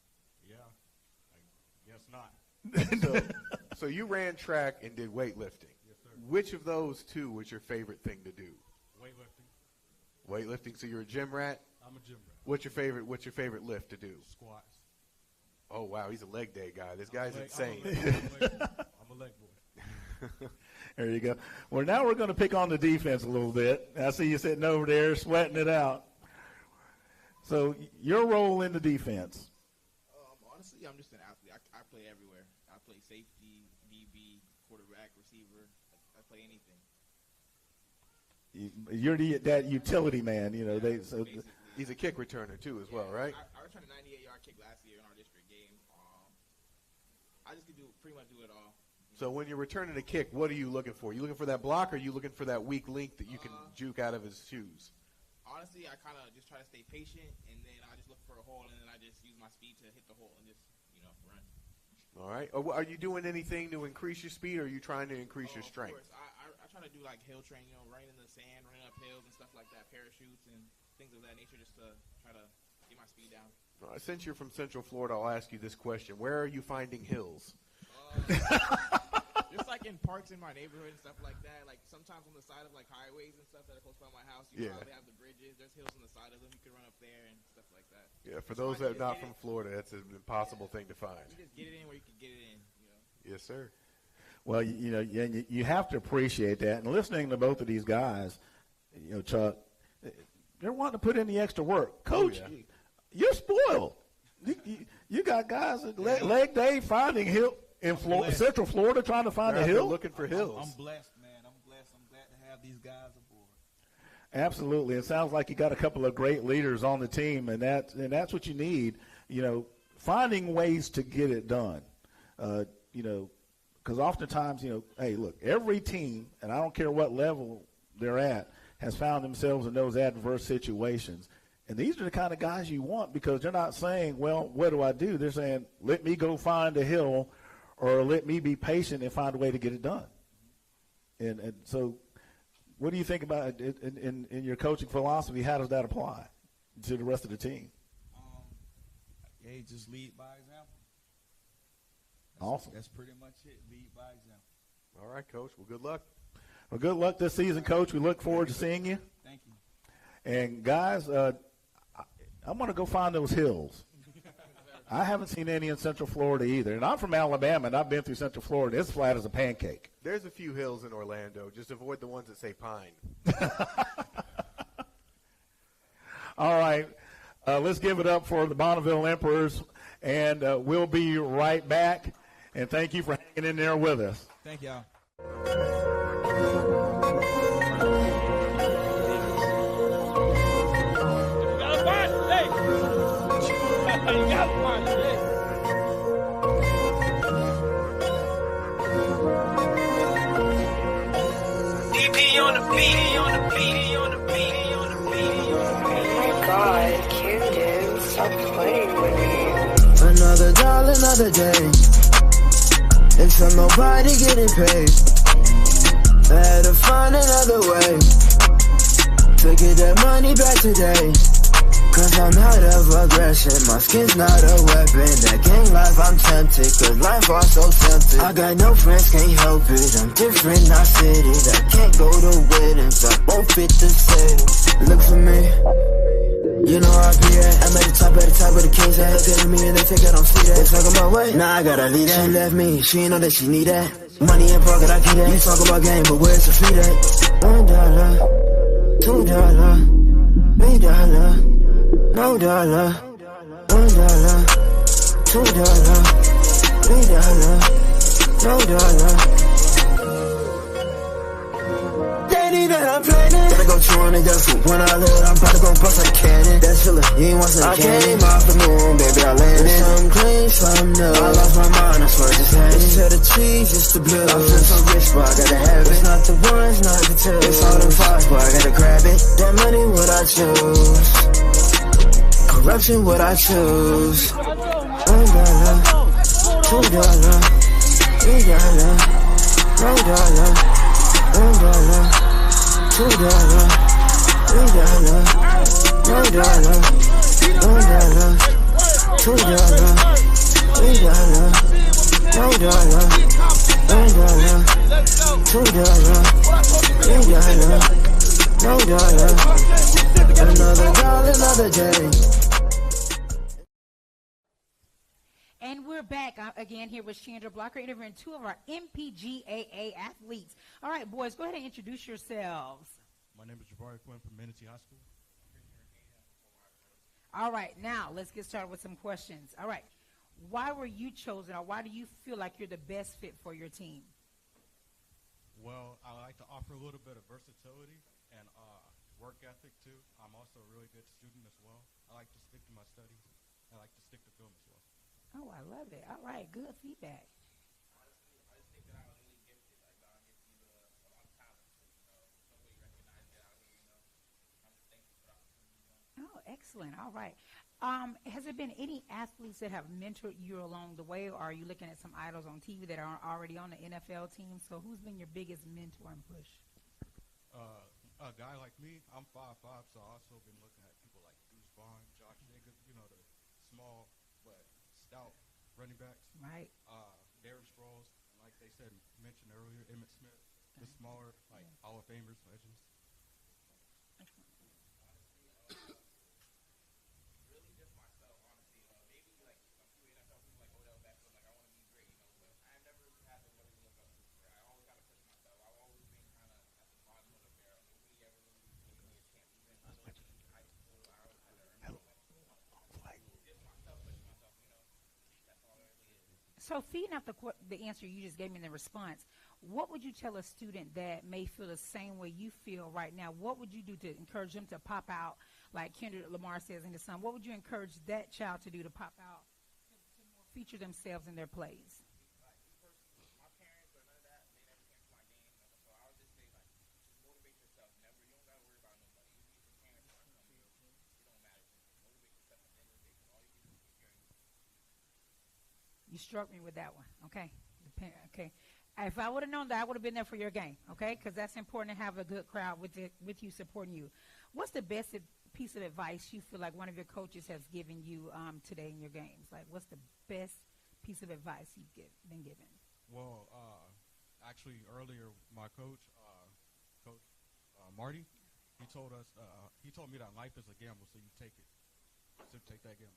yeah, I guess not. So you ran track and did weightlifting. Yes, sir. Which of those two was your favorite thing to do? Weightlifting. Weightlifting. So you're a gym rat? I'm a gym rat. What's your favorite lift to do? Squats. Oh, wow, he's a leg day guy. This guy's insane. I'm a leg boy. There you go. Well, now we're going to pick on the defense a little bit. I see you sitting over there sweating it out. So your role in the defense? Honestly, I'm just an athlete. I play everywhere. I play safety, DB, quarterback, receiver. I play anything. You're that utility man, He's a kick returner too, as well, right? I returned a 98-yard kick last year in our district game. I just could pretty much do it all. So when you're returning a kick, what are you looking for? You looking for that block, or are you looking for that weak link that you can juke out of his shoes? Honestly, I kind of just try to stay patient, and then I just look for a hole, and then I just use my speed to hit the hole and just run. All right. Are you doing anything to increase your speed, or are you trying to increase your strength? Of course. I try to do like hill training, running in the sand, running up hills and stuff like that, parachutes and things of that nature, just to try to get my speed down. Since you're from Central Florida, I'll ask you this question: where are you finding hills? Just like in parks in my neighborhood and stuff like that. Like sometimes on the side of like highways and stuff that are close by my house, you probably have the bridges. There's hills on the side of them. You can run up there and stuff like that. Yeah, for those that are not from Florida, that's an impossible thing to find. You just get it in where you can get it in. Yes, sir. Well, you have to appreciate that. And listening to both of these guys, Chuck, they're wanting to put in the extra work. Coach, you're spoiled. You got guys at leg day finding hill in Central Florida trying to find a hill. Looking for hills. I'm blessed, man. I'm blessed. I'm glad to have these guys aboard. Absolutely. It sounds like you got a couple of great leaders on the team, and that's what you need. Finding ways to get it done. Because oftentimes, hey, look, every team, and I don't care what level they're at has found themselves in those adverse situations. And these are the kind of guys you want, because they're not saying, well, what do I do? They're saying, let me go find a hill, or let me be patient and find a way to get it done. And so what do you think about it in your coaching philosophy? How does that apply to the rest of the team? Yeah, just lead by example. Awesome. That's pretty much it, lead by example. All right, Coach. Well, good luck. Well, good luck this season, Coach. We look forward to seeing you. Thank you. And, guys, I'm going to go find those hills. I haven't seen any in Central Florida either. And I'm from Alabama, and I've been through Central Florida. It's flat as a pancake. There's a few hills in Orlando. Just avoid the ones that say pine. All right. Let's give it up for the Bonneville Emperors, and we'll be right back. And thank you for hanging in there with us. Thank y'all. DP on the beat, on the beat, on the beat, on the beat, on the beat. Oh my god, Camden, stop playing with me. Another dollar, another day. It's from nobody getting paid. I had to find another way to get that money back today. Cause I'm out of aggression, my skin's not a weapon. That gang life I'm tempted, cause life was so tempting. I got no friends, can't help it, I'm different, not cities. I can't go to weddings, I won't fit the city. Look for me, you know I be at. I'm at the top of the king's head. Look at me and they think I don't see that. They talk about what? Nah, I gotta leave that. She left me, she ain't know that she need that. Money in pocket, I get that. You talk about game, but where's the feet at? $1, $2, $3. No dollar, $1, $2, $3, no dollar. They need that I'm planning. Gotta go chewing and just when I live, I'm about to go bust a cannon. That's feeling, you ain't want some candy. I came off the moon, baby, I landed. Some clean, some new. I lost my mind, I swear just had it. Instead of cheese, it's the blue. I feel so rich, but I gotta have it. It's not the ones, not the two. It's all them fives, but I gotta grab it. That money, what I choose. Corruption, what I choose. $1, $2, $3, no dollar. $1, $2, $3, no dollar. $1, $2, $3, no dollar. $1, $2, $3, no dollar. Another dollar, another day. And we're back again here with Chandra Blocker, interviewing two of our NPGAA athletes. All right, boys, go ahead and introduce yourselves. My name is Jabari Quinn from Manatee High School. All right, now let's get started with some questions. All right, why were you chosen, or why do you feel like you're the best fit for your team? Well, I like to offer a little bit of versatility and work ethic, too. I'm also a really good student as well. I like to stick to my studies. I like to stick to film as well. Oh, I love it. All right, good feedback. Honestly, I just think that I was really gifted. Like, God gives me a lot of talent. So, nobody recognized that out here, I'm just thankful for the opportunity, Oh, excellent. All right. Has there been any athletes that have mentored you along the way, or are you looking at some idols on TV that are already on the NFL team? So who's been your biggest mentor and push? A guy like me, I'm 5'5", so I've also been looking at people like Bruce Vaughn, Josh Jacobs, the small but stout running backs. Right. Darren Sproles, like they said, mentioned earlier, Emmitt Smith, the smaller, Hall of Famers, legends. Really just myself, honestly. Maybe like a few NFL people like Odell Beckham, like I want to be great, but I've never really had nobody to look up to. I always got to push myself. I've always been kind of at the bottom of the barrel. Nobody ever really gave me a chance. Even in high school, I always had to earn my way. Just myself, pushing myself, That's all it really is. So feeding off the answer you just gave me in the response, what would you tell a student that may feel the same way you feel right now? What would you do to encourage them to pop out, like Kendrick Lamar says in the song? What would you encourage that child to do to pop out, to more feature themselves in their plays? Like, me personally, my parents or none of that, they never came to my game. So I would just say, just motivate yourself. struck me with that one. Okay. Okay. If I would have known that, I would have been there for your game. Okay, because that's important to have a good crowd with you supporting you. What's the best piece of advice you feel like one of your coaches has given you today in your games? Like, what's the best piece of advice you've been given? Well, actually, earlier, my coach, Coach Marty, he told me that life is a gamble, so you take it. So take that gamble.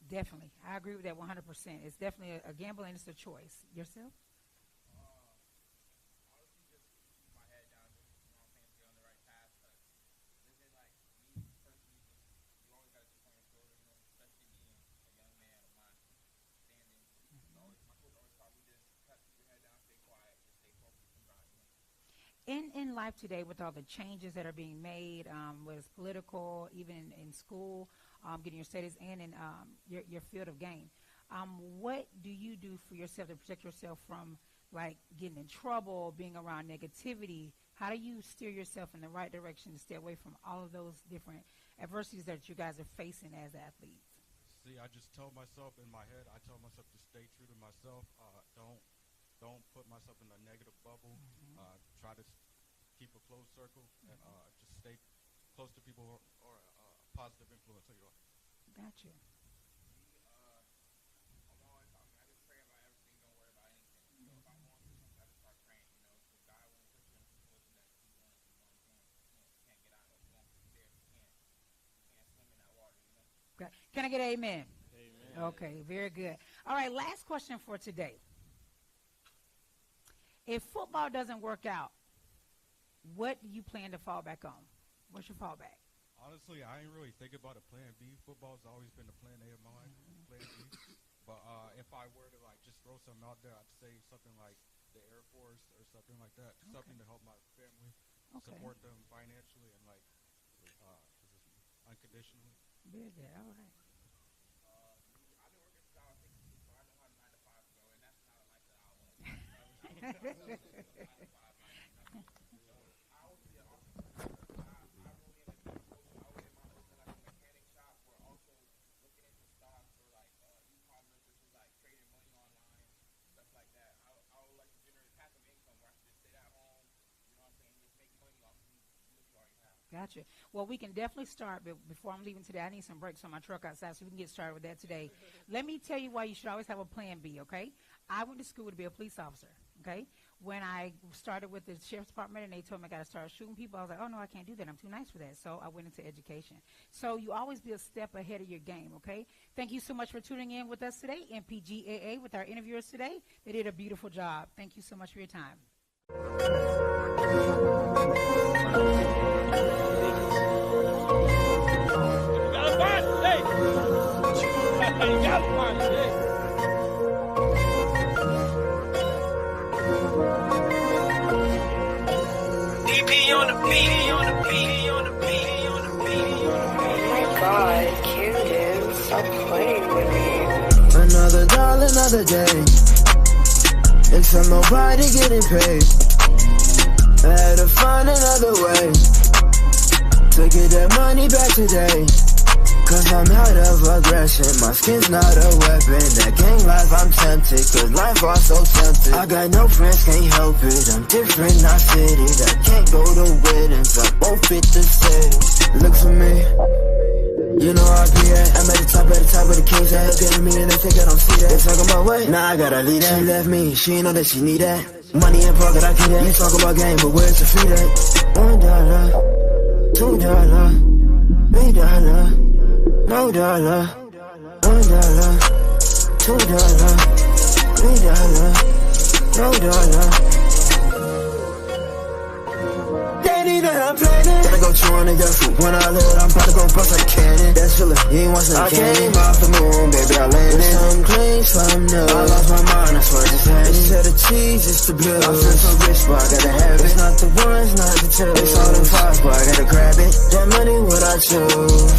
Definitely. I agree with that 100%. It's definitely a gamble, and it's a choice. Yourself? Honestly, just keep my head down, just, you know what I'm saying, stay on the right path. But living like me personally, just, you always got to keep on your shoulders, you know, especially being a young man of my standing. My coach always taught me just keep your head down, stay quiet, just stay focused and grind, you know. In life today, with all the changes that are being made, whether it's political, even in school, getting your studies, and in your field of game, what do you do for yourself to protect yourself from, like, getting in trouble, being around negativity? How do you steer yourself in the right direction to stay away from all of those different adversities that you guys are facing as athletes? See, I just tell myself in my head, I tell myself to stay true to myself. Don't put myself in a negative bubble. Try to keep a closed circle and just stay close to people or positive influence on your life. Gotcha. I'm always talking. I just pray about everything. Don't worry about anything. So if I'm going through something, I just start praying. You know, because God won't put you in a situation that you want. You can't get out of. You won't put you there if you can't. You can't swim in that water. You know. Okay. Can I get an amen? Amen. Okay. Very good. All right. Last question for today. If football doesn't work out, what do you plan to fall back on? What's your fallback? Honestly, I ain't really thinking about a plan B. Football's always been the plan A of mine, plan B. But if I were to, like, just throw something out there, I'd say something like the Air Force or something like that. Okay. Something to help my family, support them financially, and, like, unconditionally. Very good. All right. I've been working since I was 16, so I know how 9 to 5 go, and that's not a life that I want to do. Gotcha. Well, we can definitely start, but before I'm leaving today, I need some brakes on my truck outside so we can get started with that today. Let me tell you why you should always have a plan B, okay? I went to school to be a police officer, okay? When I started with the sheriff's department and they told me I got to start shooting people, I was like, oh, no, I can't do that. I'm too nice for that. So I went into education. So you always be a step ahead of your game, okay? Thank you so much for tuning in with us today, NPGAA, with our interviewers today. They did a beautiful job. Thank you so much for your time. DP on the beat, on the beat, on the beat, on the beat. Oh my God, Camden, stop playing with me. Another dollar, another day. Except nobody getting paid. I had to find another way to get that money back today. Cause I'm out of aggression, my skin's not a weapon. That gang life I'm tempted, cause life was so tempting. I got no friends, can't help it, I'm different, not fitted. I can't go to weddings, I won't fit the city. Look for me, you know I'll be I'm at the top of the king's head. Getting me and they think I don't see that. They talking about what? Nah, I gotta leave that. She left me, she ain't know that she need that. Money in pocket, I get that. You talk about game, but where's the feet at? $1, $2, $3, no dollar, $1, $2, $3, no dollar. They need that I'm planning. Gotta go chew on the gun food. When I live, I'm about to go bust like a cannon. That's feeling, you ain't want some candy. I came off the moon, baby, I landed. Some clean, some new. I lost my mind, I swear just had it. They said the cheese is the blue. I feel so rich, but I gotta have it. It's not the ones, not the two. It's all them fives, but I gotta grab it. That money, what I choose.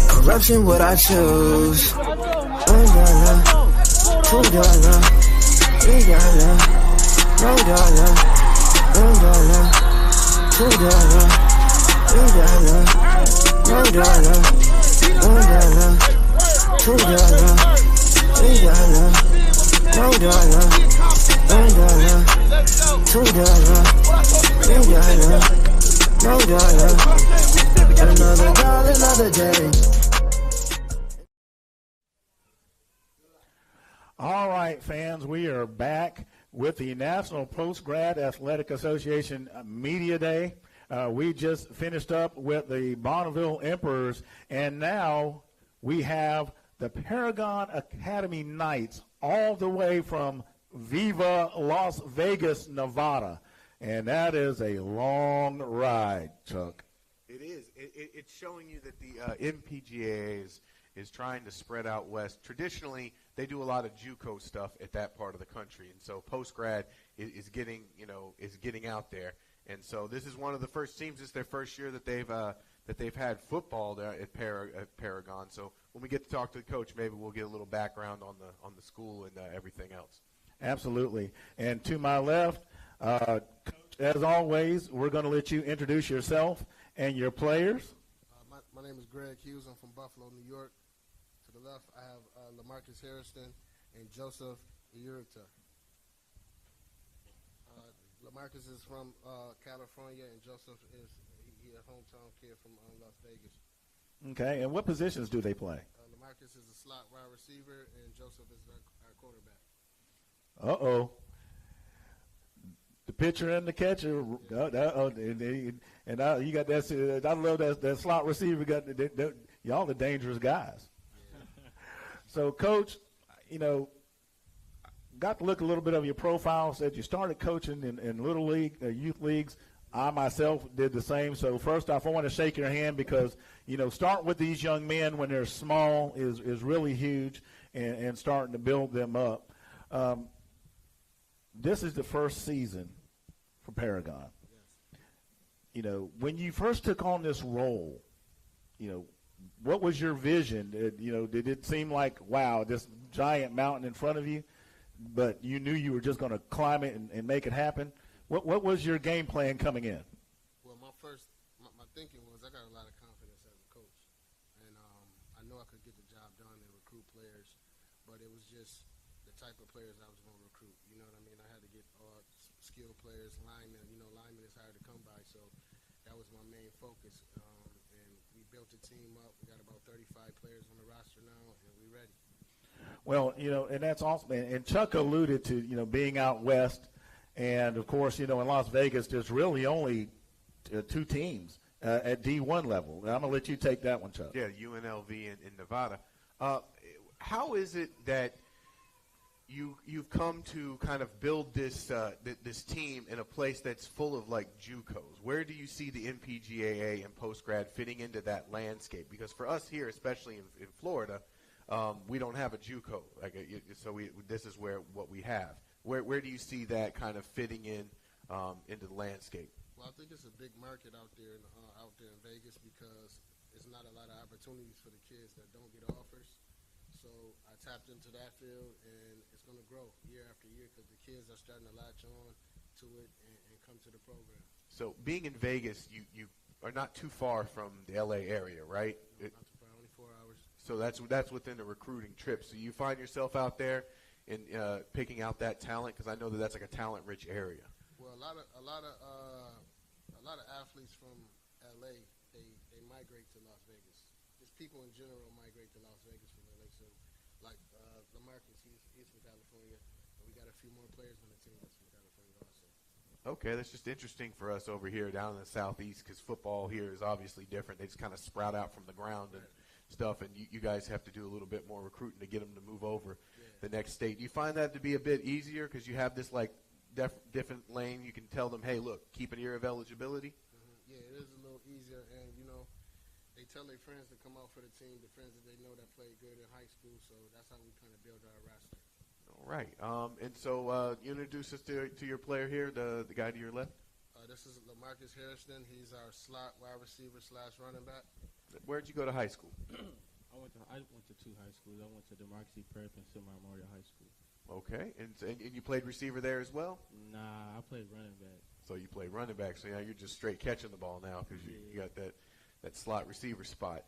Corruption, what I choose. $1, $2, $3, no dollar, $1, $2, $3, no dollar, $1, $2, $3, Another dollar, another day. All right, fans, we are back with the National Post-Grad Athletic Association Media Day. We just finished up with the Bonneville Emperors, and now we have the Paragon Academy Knights all the way from Viva Las Vegas, Nevada. And that is a long ride, Chuck. It is. It's showing you that the NPGAA is trying to spread out west. Traditionally, they do a lot of JUCO stuff at that part of the country, and so post-grad is getting out there. And so this is one of the first teams. It's their first year that they've had football there at Paragon. So when we get to talk to the coach, maybe we'll get a little background on the school and everything else. Absolutely. And to my left, Coach, as always, we're going to let you introduce yourself and your players. My name is Greg Hughes. I'm from Buffalo, New York. To the left, I have LaMarcus Harrison and Joseph Iurita. LaMarcus is from California, and Joseph is a hometown kid from Las Vegas. Okay, and what positions do they play? LaMarcus is a slot wide receiver, and Joseph is our quarterback. Uh-oh. The pitcher and the catcher. And you got that. I love that slot receiver. Y'all the dangerous guys. Yeah. So, Coach, got to look a little bit of your profile. Said you started coaching in Little League, youth leagues. I myself did the same. So first off, I want to shake your hand because, start with these young men when they're small is really huge and starting to build them up. This is the first season for Paragon. Yes. When you first took on this role, what was your vision? Did it seem like, wow, this giant mountain in front of you, but you knew you were just going to climb it and make it happen? What was your game plan coming in? Well, my thinking was I got a lot of confidence as a coach, and I know I could get the job done and recruit players, but it was just the type of players I was going to recruit. You know what I mean? I had to get skilled players, linemen. Linemen is hard to come by, so that was my main focus. And we built the team up. We got about 35 players on the roster now, and we're ready. Well, and that's awesome. And Chuck alluded to, being out west. And, of course, in Las Vegas, there's really only two teams at D1 level. And I'm going to let you take that one, Chuck. Yeah, UNLV in Nevada. How is it that you've come to kind of build this team in a place that's full of, like, JUCOs? Where do you see the NPGAA and post-grad fitting into that landscape? Because for us here, especially in Florida, we don't have a JUCO. This is what we have. Where do you see that kind of fitting into the landscape? Well, I think it's a big market out there in Vegas because there's not a lot of opportunities for the kids that don't get offers. So I tapped into that field, and it's going to grow year after year because the kids are starting to latch on to it and come to the program. So being in Vegas, you are not too far from the L.A. area, right? No, not too far, only 4 hours. So that's within the recruiting trip. So you find yourself out there in picking out that talent, because I know that's like a talent-rich area. Well, a lot of athletes from LA they migrate to Las Vegas. Just people in general migrate to Las Vegas from LA. So, like LaMarcus, he's from California, and we got a few more players on the team that's from California also. Okay, that's just interesting for us over here down in the southeast, because football here is obviously different. They just kind of sprout out from the ground and stuff, and you guys have to do a little bit more recruiting to get them to move over the next state. Do you find that to be a bit easier because you have this different lane? You can tell them, hey, look, keep an ear of eligibility. Mm-hmm. Yeah, it is a little easier, and they tell their friends to come out for the team, the friends that they know that played good in high school. So that's how we kind of build our roster. All right, and so you introduce us to your player here, the guy to your left. This is LaMarcus Harrison. He's our slot wide receiver / running back. Where'd you go to high school? I went to two high schools. I went to Democracy Prep and Silmar Memorial High School. Okay, and you played receiver there as well? Nah, I played running back. So you played running back. So now you're just straight catching the ball now because you got that slot receiver spot.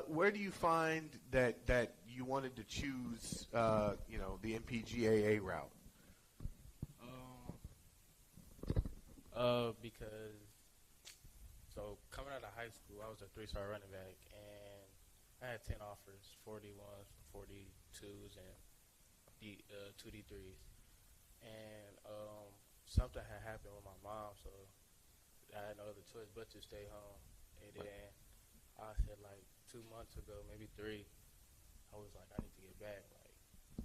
Where do you find that you wanted to choose, the NPGAA route? Because coming out of high school, I was a 3-star running back, and I had 10 offers, 41s, 42s, and 2 D3s. And something had happened with my mom, so I had no other choice but to stay home. And then I said, 2 months ago, maybe 3, I was like, I need to get back.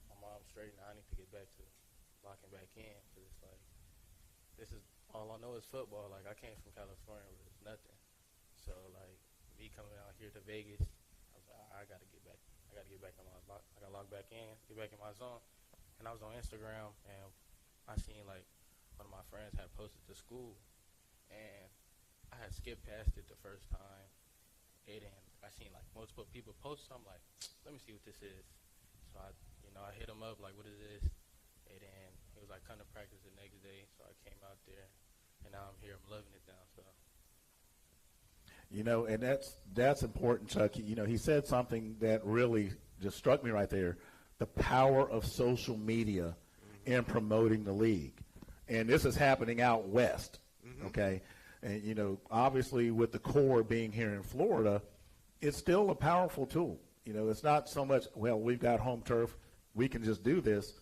My mom's straight now. I need to get back to locking back in, because it's this is all I know is football. I came from California where there's nothing. So, me coming out here to Vegas, I was like, I got to get back. I got to get back in I got to log back in, get back in my zone. And I was on Instagram, and I seen, one of my friends had posted to school, and I had skipped past it the first time. And I seen, multiple people post something, let me see what this is. So, I hit him up, what is this? And then he was come to practice the next day. So I came out there, and now I'm here. I'm loving it now. So. And that's important, Chuck. He said something that really just struck me right there: the power of social media in promoting the league. And this is happening out west, okay? And obviously with the core being here in Florida, it's still a powerful tool. It's not so much, well, we've got home turf, we can just do this.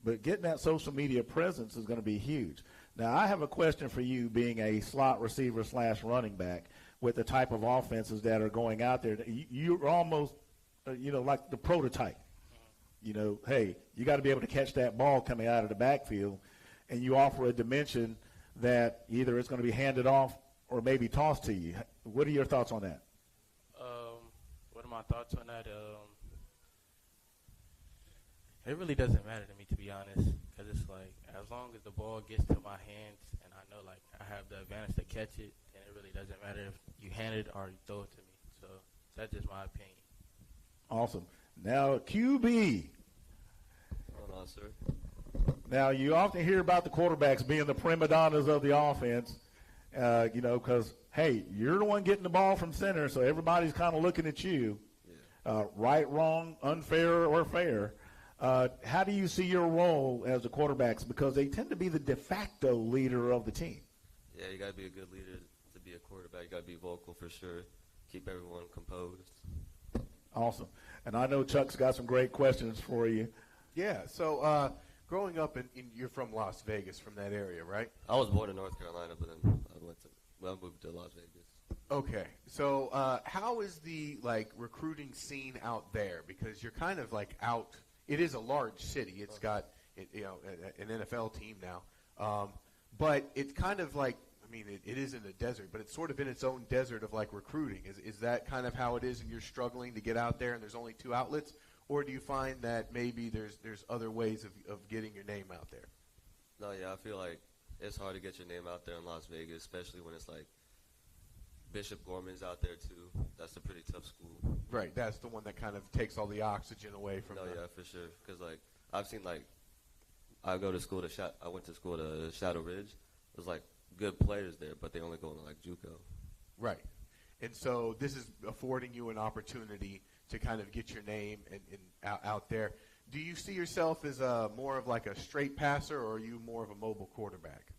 But getting that social media presence is going to be huge. Now, I have a question for you, being a slot receiver / running back, with the type of offenses that are going out there. You're almost, like the prototype. Hey, you got to be able to catch that ball coming out of the backfield, and you offer a dimension that either it's going to be handed off or maybe tossed to you. What are your thoughts on that? What are my thoughts on that? It really doesn't matter to me, to be honest, because it's as long as the ball gets to my hands and I know I have the advantage to catch it, then it really doesn't matter if you hand it or you throw it to me. So that's just my opinion. Awesome. Now, QB. Hold on, sir. Now, you often hear about the quarterbacks being the prima donnas of the offense, because, hey, you're the one getting the ball from center, so everybody's kind of looking at you. Yeah. Right, wrong, unfair, or fair. How do you see your role as the quarterbacks? Because they tend to be the de facto leader of the team. Yeah, you got to be a good leader to be a quarterback. You got to be vocal for sure. Keep everyone composed. Awesome. And I know Chuck's got some great questions for you. Yeah, so growing up, you're from Las Vegas, from that area, right? I was born in North Carolina, but then I moved to Las Vegas. Okay, so how is the recruiting scene out there? Because you're kind of out. It is a large city. It's got an NFL team now, but it's kind of it is in the desert, but it's sort of in its own desert of recruiting. Is that kind of how it is, and you're struggling to get out there, and there's only 2 outlets, or do you find that maybe there's other ways of getting your name out there? No, yeah, I feel like it's hard to get your name out there in Las Vegas, especially when it's Bishop Gorman's out there too. That's a pretty tough school. Right, that's the one that kind of takes all the oxygen away from. No, yeah, for sure. Because I've seen I went to school to Shadow Ridge. There's good players there, but they only go into JUCO. Right, and so this is affording you an opportunity to kind of get your name and out there. Do you see yourself as more of a straight passer, or are you more of a mobile quarterback?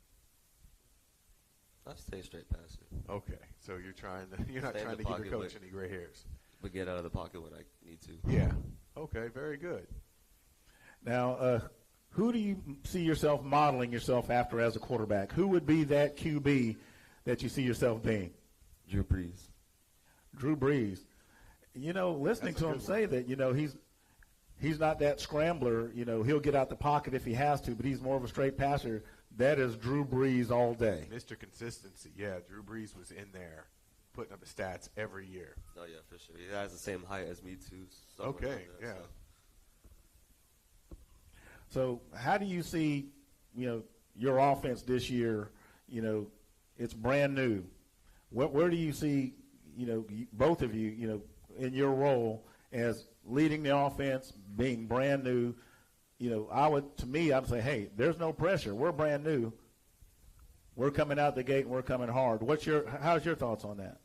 I stay straight passer. Okay, so you're not trying to give your coach any gray hairs. But get out of the pocket when I need to. Yeah. Okay, very good. Now, who do you see yourself modeling yourself after as a quarterback? Who would be that QB that you see yourself being? Drew Brees. Drew Brees. Listening to him say that, he's not that scrambler. He'll get out the pocket if he has to, but he's more of a straight passer. That is Drew Brees all day. Mr. Consistency. Yeah, Drew Brees was in there putting up the stats every year. Oh, yeah, for sure. He has the same height as me, too. Okay, yeah. So how do you see, your offense this year? It's brand new. Where do you see, both of you, in your role as leading the offense, being brand new? I'd say, hey, there's no pressure. We're brand new. We're coming out the gate and we're coming hard. How's your thoughts on that?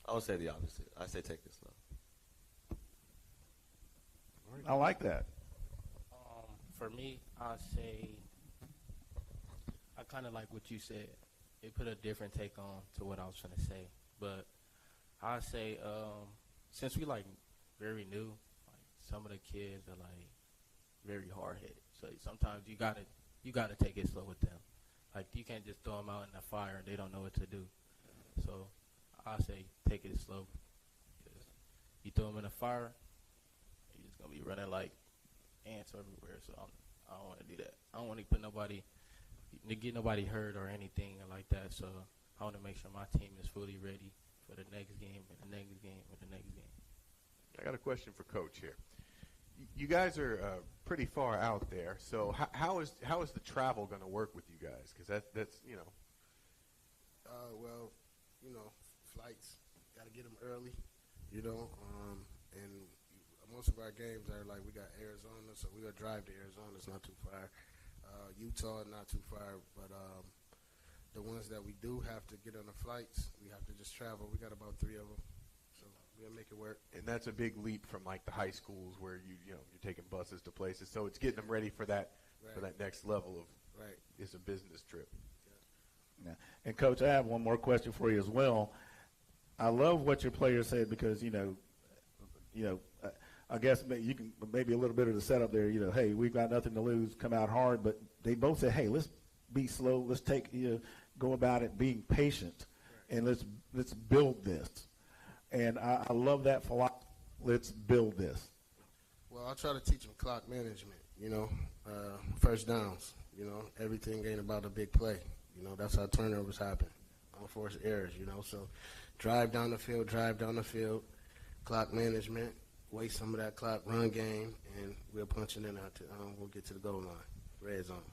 I would say the opposite. I say take it slow. I like that. For me, I'd say I kind of like what you said. It put a different take on to what I was trying to say. But I'd say since we, like, very new, like, some of the kids are, like, very hard-headed. So sometimes you gotta take it slow with them. Like, you can't just throw them out in the fire and they don't know what to do. So I say take it slow. Because you throw them in the fire, you're just going to be running like ants everywhere. So I don't want to do that. I don't want to get nobody hurt or anything like that. So I want to make sure my team is fully ready for the next game and the next game and the next game. I got a question for Coach here. You guys are pretty far out there, so how is the travel going to work with you guys? Because that's you know. Well, you know, flights got to get them early, you know, and most of our games are like we got Arizona, so we got to drive to Arizona. It's not too far. Utah, not too far, but the ones that we do have to get on the flights, we have to just travel. We got about 3 of them. We'll make it work. And that's a big leap from like the high schools where you're taking buses to places. So it's getting them ready for that next level of it's a business trip. Yeah. And Coach, I have one more question for you as well. I love what your players said because I guess you can maybe a little bit of the setup there. Hey, we've got nothing to lose. Come out hard. But they both said, hey, let's be slow. Let's go about it being patient, and let's build this. And I love that philosophy. Let's build this. Well, I'll try to teach them clock management, first downs. Everything ain't about a big play. That's how turnovers happen, unforced errors, So drive down the field, clock management, waste some of that clock, run game, and we'll punch it in we'll get to the goal line, red zone.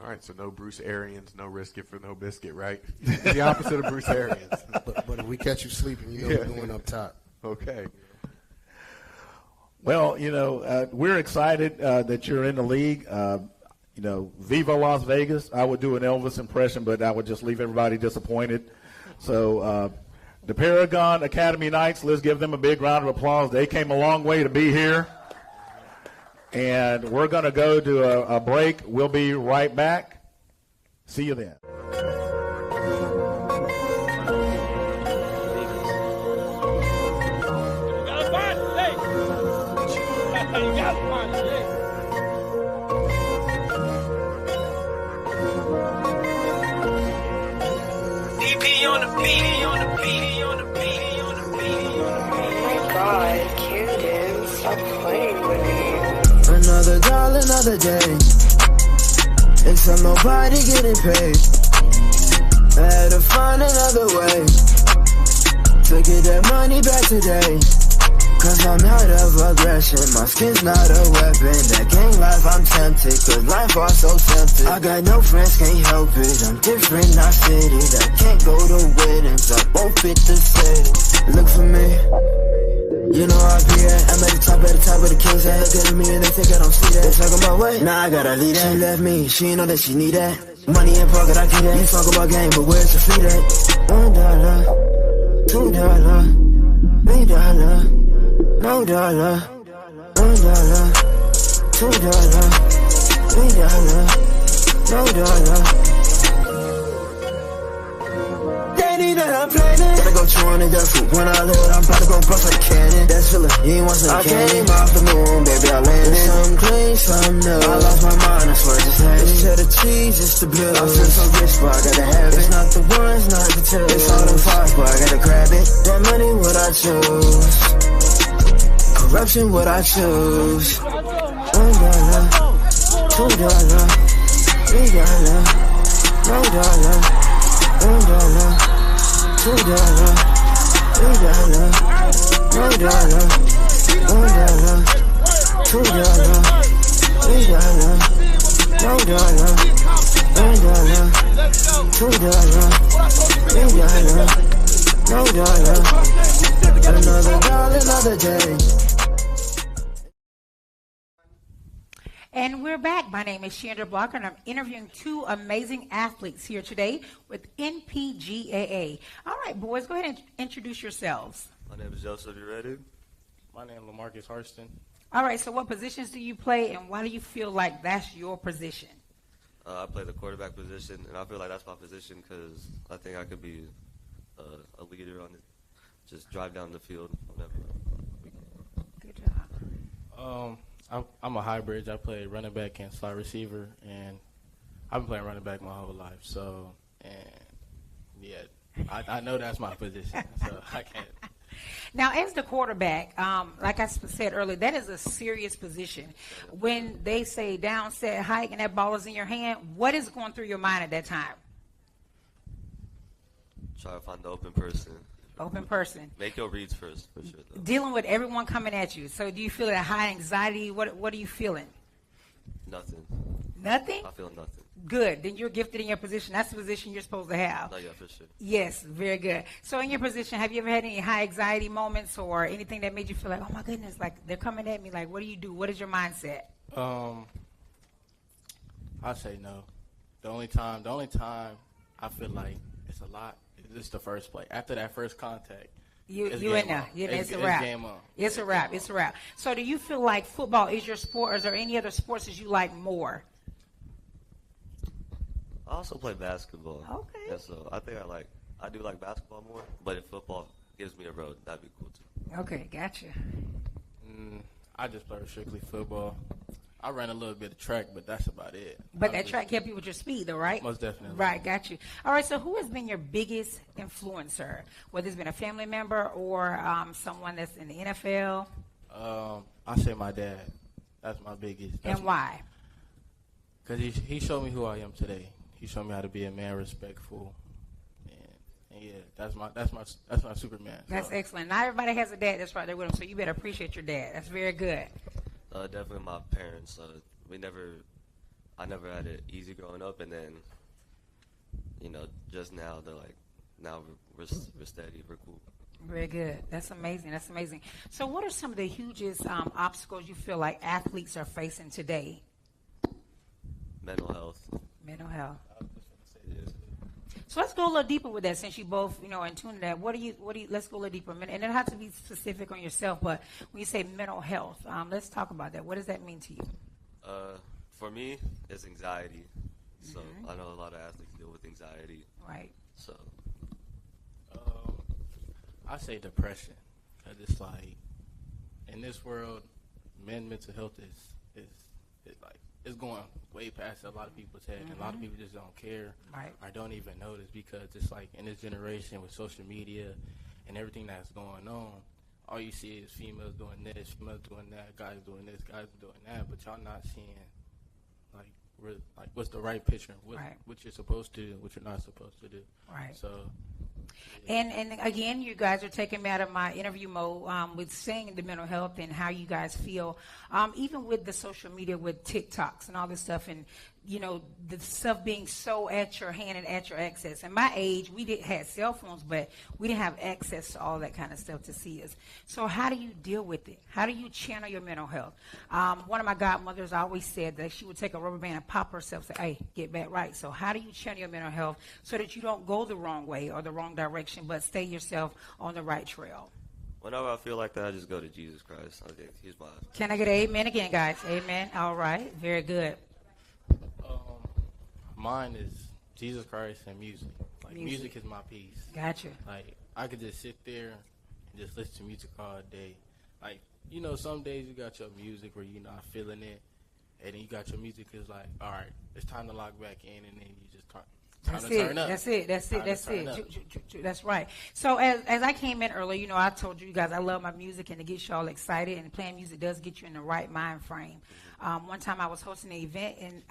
All right, so no Bruce Arians, no risk it for no biscuit, right? The opposite of Bruce Arians. But if we catch you sleeping, we're going up top. Okay. Well, we're excited that you're in the league. Viva Las Vegas. I would do an Elvis impression, but I would just leave everybody disappointed. So the Paragon Academy Knights, let's give them a big round of applause. They came a long way to be here. And we're going to go to a break. We'll be right back. See you then. DP on the beat, on the beat, on the beat, on the beat. Oh my God, Camden, stop playing with me. Another dollar, another day. Except nobody getting paid. I had to find another way to get that money back today. Cause I'm out of aggression, my skin's not a weapon. That gang life I'm tempted, cause life was so tempted. I got no friends, can't help it, I'm different, not fitted. I can't go to weddings, I won't fit the city. Look for me, you know I be at, I'm at the top of the king's head. Look at me and they think I don't see that. They talk about what? Nah, I gotta leave that. She left me, she ain't know that she need that. Money in pocket, I get that. You talk about game, but where's the feet at? $1, $2, $3. No dollar, $1, $2, $3, no dollar. They need that I'm planning. Gotta go chew on the death food. When I live, I'm about to go bust like a cannon. That's feeling, you ain't want some candy. I came off the moon, baby, I landed. Some clean, some new. I lost my mind, I swear, just had it. It's cheddar cheese, it's the blue. I feel so rich, but I gotta have it. It's not the ones, not the two. It's all them fives, but I gotta grab it. That money, what I choose. Corruption, what I choose. $1, $2, $3, no dollar. $1, $2, $3, no dollar. $1, $2, $3, no dollar. $1, $2, $3, no dollar. Another dollar, another day. And And we're back. My name is Chandra Blocker, and I'm interviewing two amazing athletes here today with NPGAA. All right, boys, go ahead and introduce yourselves. My name is Joseph. You ready? My name is LaMarcus Harston. All right, so what positions do you play, and why do you feel like that's your position? I play the quarterback position, and I feel like that's my position because I think I could be a leader on it. Just drive down the field whenever. Good job. I'm a hybrid. I play running back and slot receiver, and I've been playing running back my whole life. So, and yeah, I know that's my position, so I can't. Now, as the quarterback, like I said earlier, that is a serious position. When they say down, set, hike, and that ball is in your hand, what is going through your mind at that time? Try to find the open person. Open person. Make your reads first, for sure. Though. Dealing with everyone coming at you. So do you feel that high anxiety? What are you feeling? Nothing. Nothing? I feel nothing. Good. Then you're gifted in your position. That's the position you're supposed to have. No, yeah, for sure. Yes, very good. So in your position, have you ever had any high anxiety moments or anything that made you feel like, oh my goodness, like they're coming at me? Like, what do you do? What is your mindset? I say no. The only time I feel like it's a lot is just the first play. After that first contact, you in there. It's a wrap. It's game on. It's a wrap. It's a wrap. So do you feel like football is your sport, or is there any other sports that you like more? I also play basketball. Okay. Yeah, so I think I do like basketball more, but if football gives me a road, that'd be cool too. Okay, gotcha. I just play strictly football. I ran a little bit of track, but that's about it. But that track kept you with your speed, though, right? Most definitely. Right, got you. All right, so who has been your biggest influencer? Whether it's been a family member or someone that's in the NFL? I say my dad. That's my biggest. And why? Because he showed me who I am today. He showed me how to be a man, respectful, and yeah, that's my Superman. That's so. Excellent. Not everybody has a dad that's right there with them, so you better appreciate your dad. That's very good. Definitely my parents. I never had it easy growing up, and then, just now they're like, now we're steady, we're cool. Very good. That's amazing. That's amazing. So, what are some of the hugest obstacles you feel like athletes are facing today? Mental health. Mental health. So let's go a little deeper with that, since you both, in tune to that. What do you? Let's go a little deeper, and it doesn't have to be specific on yourself. But when you say mental health, let's talk about that. What does that mean to you? For me, it's anxiety. So I know a lot of athletes deal with anxiety. Right. So. I say depression, cause it's like, in this world, mental health is like, it's going way past a lot of people's head, and a lot of people just don't care, right, or don't even notice, because it's like in this generation with social media and everything that's going on, all you see is females doing this, females doing that, guys doing this, guys doing that, but y'all not seeing like what's the right picture, what you're supposed to do, what you're not supposed to do. Right. So. And again, you guys are taking me out of my interview mode with saying the mental health and how you guys feel, even with the social media, with TikToks and all this stuff, and the stuff being so at your hand and at your access. In my age, we had cell phones, but we didn't have access to all that kind of stuff to see us. So how do you deal with it? How do you channel your mental health? One of my godmothers always said that she would take a rubber band and pop herself and say, hey, get back right. So how do you channel your mental health so that you don't go the wrong way or the wrong direction, but stay yourself on the right trail? Whenever I feel like that, I just go to Jesus Christ. I think he's my... Can I get an amen again, guys? Amen. All right. Very good. Mine is Jesus Christ and music. Like, music is my peace. Gotcha. Like, I could just sit there and just listen to music all day. Like, some days you got your music where you're not feeling it, and then you got your music is like, all right, it's time to log back in, and then you just turn up. That's it. That's right. So as I came in earlier, I told you guys I love my music, and it gets y'all excited, and playing music does get you in the right mind frame. One time I was hosting an event, and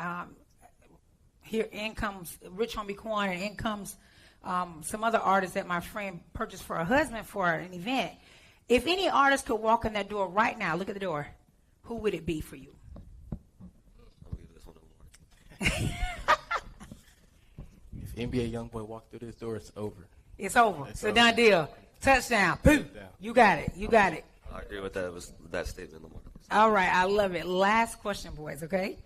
here in comes Rich Homie Quan, and in comes some other artists that my friend purchased for her husband for an event. If any artist could walk in that door right now, look at the door, who would it be for you? I'll give this one a word. If NBA YoungBoy walked through this door, it's over. It's over. It's a done deal. Touchdown. Boom. You got it. You got it. I agree with that statement, Lamar. All right, I love it. Last question, boys, okay?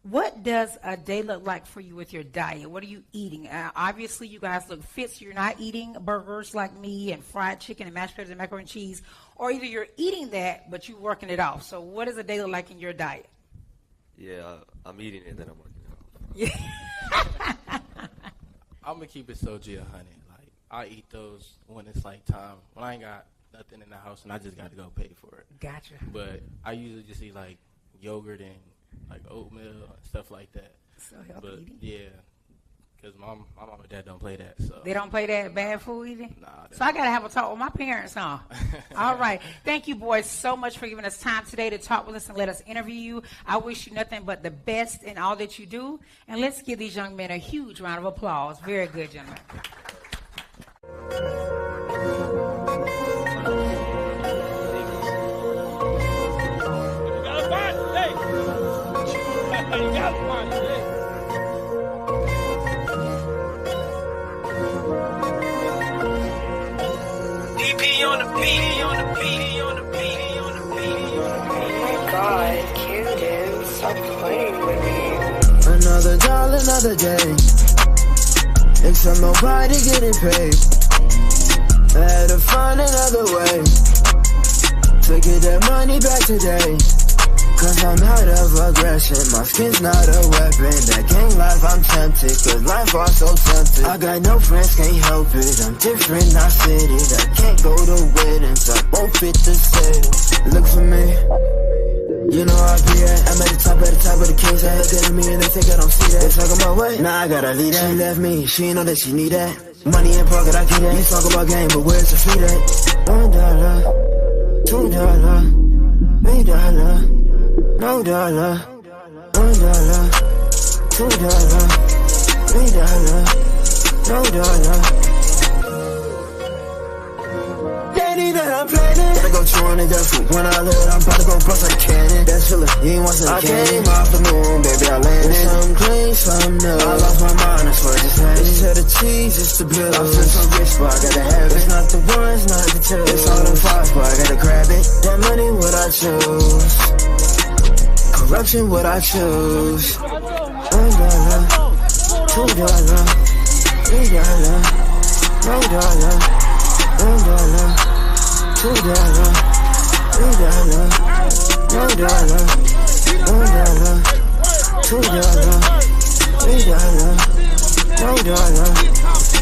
What does a day look like for you with your diet? What are you eating? Obviously, you guys look fit, so you're not eating burgers like me and fried chicken and mashed potatoes and macaroni and cheese, or either you're eating that, but you're working it off. So what does a day look like in your diet? Yeah, I'm eating it, then I'm working it off. Yeah. I'm gonna keep it so G100. Like I eat those when it's like time when I ain't got nothing in the house and I just got to go pay for it. Gotcha. But I usually just eat like yogurt and like oatmeal and stuff like that. So healthy eating. Yeah, because my mom and dad don't play that. So They don't play that bad food eating? Nah. So I got to have a talk with my parents, huh? All right. Thank you, boys, so much for giving us time today to talk with us and let us interview you. I wish you nothing but the best in all that you do. And let's give these young men a huge round of applause. Very good, gentlemen. You got to find it. DP on the beat, on the beat, on the beat, on the beat. Oh my God, Camden, stop playing with me. Another dollar, another day. Except nobody getting paid. I had to find another way to get that money back today. Cause I'm out of aggression, my skin's not a weapon. That gang life I'm tempted, cause life was so tempted. I got no friends, can't help it, I'm different, not fitted. I can't go to weddings, I won't fit the setting. Look for me, you know I be I'm at the top of the king's head. Getting me and they think I don't see that. They talking about what? Nah, I gotta leave that. She left me, she know that she need that. Money in pocket, I get it. You talk about game, but where's the feet at? $1, $2, $3. No dollar, $1, $2, $3, no dollar. Daddy that I'm planning, gotta go chew on the death food. When I live, I'm about to go bust like a cannon. That's feeling, you ain't want some I came off the moon, baby, I landed. Some clean, some new. I lost my mind, that's what just happened. It's to the cheese, it's the bills. I feel so rich, but I gotta have it. It's not the ones, not the two. It's all them fives, but I gotta grab it. That money, what I choose. Corruption, what I choose. $1, $2, $3, no dollar. $1, $2, $3, no dollar. $1, $2, $3, no dollar.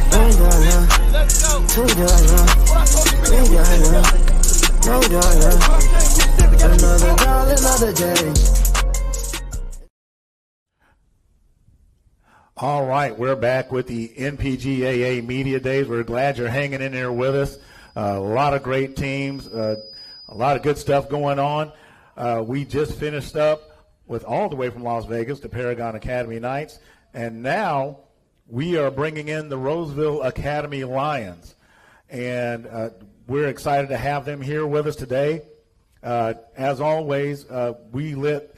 $1, $2, $3, no dollar. Another dollar, another day. All right, we're back with the NPGAA Media Days. We're glad you're hanging in there with us. A lot of great teams, a lot of good stuff going on. We just finished up with all the way from Las Vegas, the Paragon Academy Knights, and now we are bringing in the Roseville Academy Lions. And we're excited to have them here with us today. As always, we let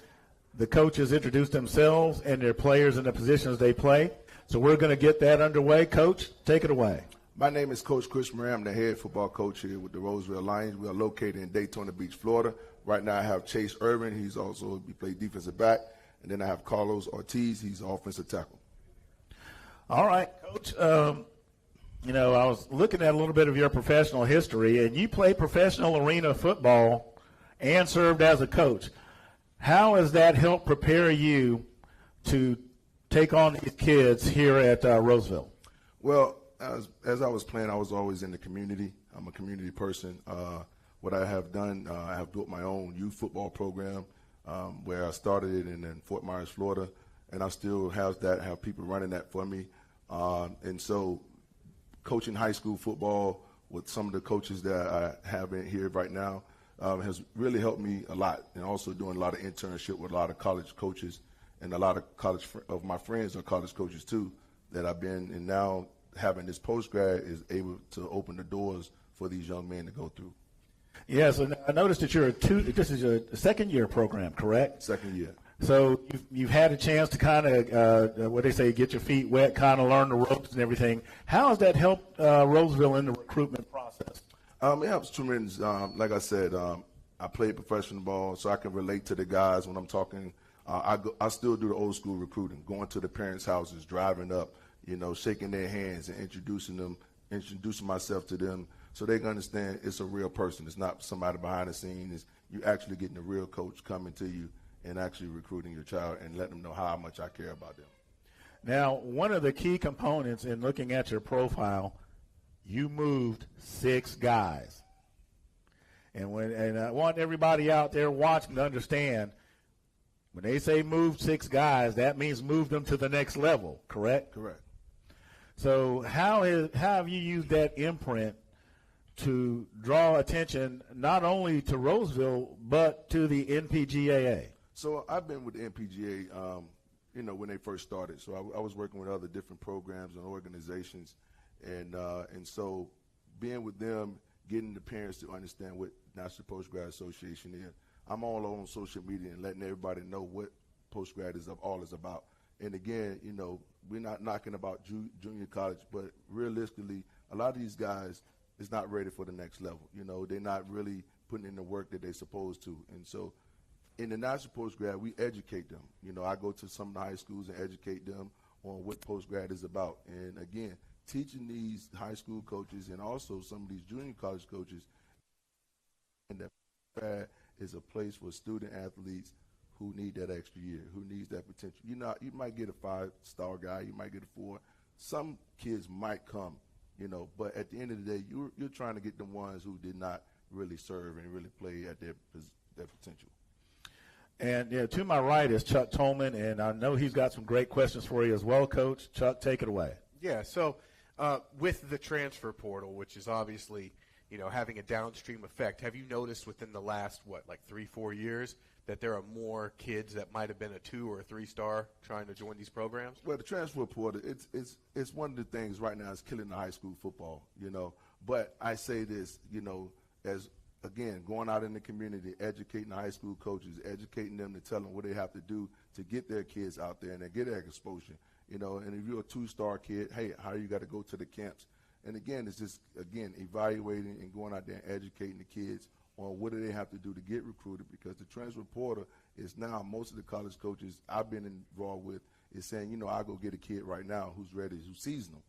the coaches introduce themselves and their players and the positions they play. So we're going to get that underway. Coach, take it away. My name is Coach Chris Moran. I'm the head football coach here with the Roseville Lions. We are located in Daytona Beach, Florida. Right now I have Chase Irvin. He plays defensive back. And then I have Carlos Ortiz. He's offensive tackle. All right, Coach. I was looking at a little bit of your professional history, and you played professional arena football and served as a coach. How has that helped prepare you to take on these kids here at Roseville? Well, as I was playing, I was always in the community. I'm a community person. What I have done, I have built my own youth football program where I started it in Fort Myers, Florida, and I still have people running that for me. And so coaching high school football with some of the coaches that I have in here right now has really helped me a lot, and also doing a lot of internship with a lot of college coaches, and a lot of my friends are college coaches too that I've been, and now having this post-grad is able to open the doors for these young men to go through. Yeah, so I noticed that this is a second-year program, correct? Second year. So you've had a chance to kind of, what they say, get your feet wet, kind of learn the ropes and everything. How has that helped Roseville in the recruitment process? It helps tremendous. Like I said, I played professional ball, so I can relate to the guys when I'm talking. I still do the old school recruiting, going to the parents' houses, driving up, shaking their hands and introducing myself to them so they can understand it's a real person. It's not somebody behind the scenes. You actually getting a real coach coming to you and actually recruiting your child and letting them know how much I care about them. Now, one of the key components in looking at your profile, you moved 6 guys. And I want everybody out there watching to understand, when they say move 6 guys, that means move them to the next level, correct? Correct. So how have you used that imprint to draw attention not only to Roseville but to the NPGAA? So I've been with the NPGAA, when they first started. So I was working with other different programs and organizations, and so being with them, getting the parents to understand what National Postgrad Association is. I'm all on social media and letting everybody know what postgrad is all is about. And again, we're not knocking about junior college, but realistically, a lot of these guys is not ready for the next level. They're not really putting in the work that they're supposed to. And so in the National Postgrad, we educate them. I go to some of the high schools and educate them on what postgrad is about. And again, teaching these high school coaches and also some of these junior college coaches, and that postgrad is a place for student athletes who need that extra year, who needs that potential. You might get a 5-star guy, you might get a 4. Some kids might come, but at the end of the day, you're trying to get the ones who did not really serve and really play at their potential. And to my right is Chuck Tolman, and I know he's got some great questions for you as well, Coach. Chuck, take it away. Yeah, so with the transfer portal, which is obviously, having a downstream effect, have you noticed within the last, 3-4 years that there are more kids that might have been a 2 or a 3-star trying to join these programs? Well, the transfer portal, it's one of the things right now is killing the high school football, But I say this, as again, going out in the community, educating the high school coaches, educating them to tell them what they have to do to get their kids out there and they get that exposure. And if you're a 2-star kid, hey, how you got to go to the camps? And again, it's just, evaluating and going out there and educating the kids on what do they have to do to get recruited, because the transfer portal is now, most of the college coaches I've been involved with is saying, I'll go get a kid right now who's ready, who's seasonal.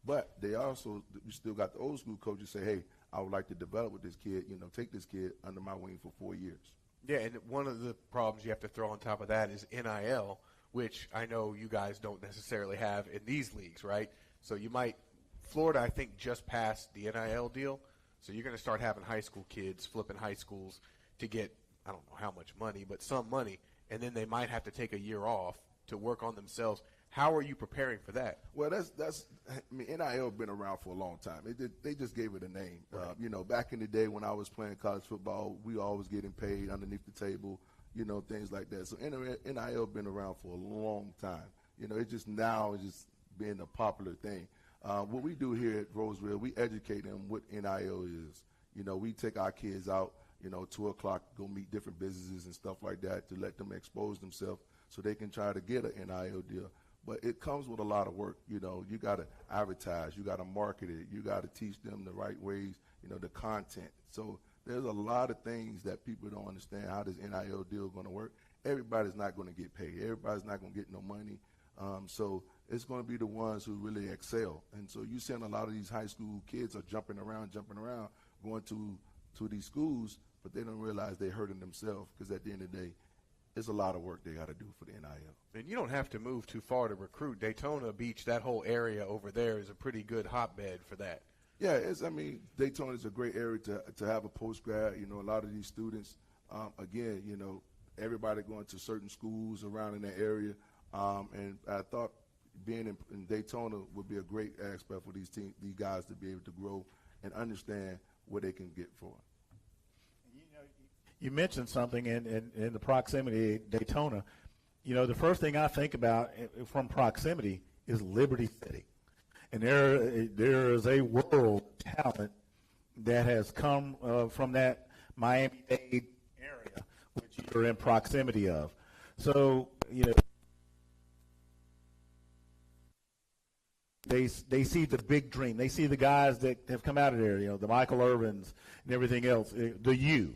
But we still got the old school coaches say, hey, I would like to develop with this kid, take this kid under my wing for 4 years. Yeah, and one of the problems you have to throw on top of that is NIL, which I know you guys don't necessarily have in these leagues, right? So Florida, I think, just passed the NIL deal. So you're going to start having high school kids flipping high schools to get, I don't know how much money, but some money, and then they might have to take a year off to work on themselves. How are you preparing for that? Well, NIL been around for a long time. They just gave it a name. Right. Back in the day when I was playing college football, we always getting paid underneath the table, things like that. So NIL been around for a long time. It just now is just being a popular thing. What we do here at Roseville, we educate them what NIL is. We take our kids out, 2 o'clock, go meet different businesses and stuff like that to let them expose themselves so they can try to get an NIL deal. But it comes with a lot of work. You got to advertise, you got to market it, you got to teach them the right ways, the content. So there's a lot of things that people don't understand how this NIL deal is going to work. Everybody's not going to get paid. Everybody's not going to get no money. So it's going to be the ones who really excel. And so you're seeing a lot of these high school kids are jumping around, going to these schools, but they don't realize they're hurting themselves, because at the end of the day, it's a lot of work they got to do for the NIL. And you don't have to move too far to recruit. Daytona Beach, that whole area over there, is a pretty good hotbed for that. Yeah, Daytona is a great area to have a post-grad. A lot of these students, everybody going to certain schools around in that area. And I thought being in Daytona would be a great aspect for these guys to be able to grow and understand what they can get for it. You mentioned something in the proximity of Daytona. The first thing I think about from proximity is Liberty City. And there is a world of talent that has come from that Miami-Dade area, which you're in proximity of. So, they see the big dream. They see the guys that have come out of there, the Michael Irvins and everything else, the U.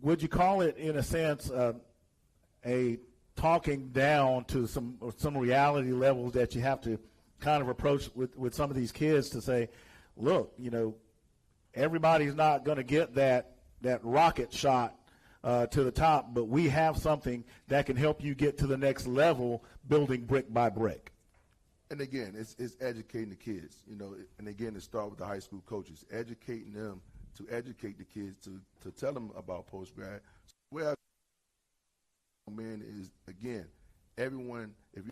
Would you call it, in a sense, a talking down to some reality levels that you have to kind of approach with some of these kids to say, look, everybody's not going to get that rocket shot to the top, but we have something that can help you get to the next level, building brick by brick. And again, it's educating the kids, and again, it starts with the high school coaches, educating them to educate the kids, to tell them about post-grad. Where man is, again, everyone, if you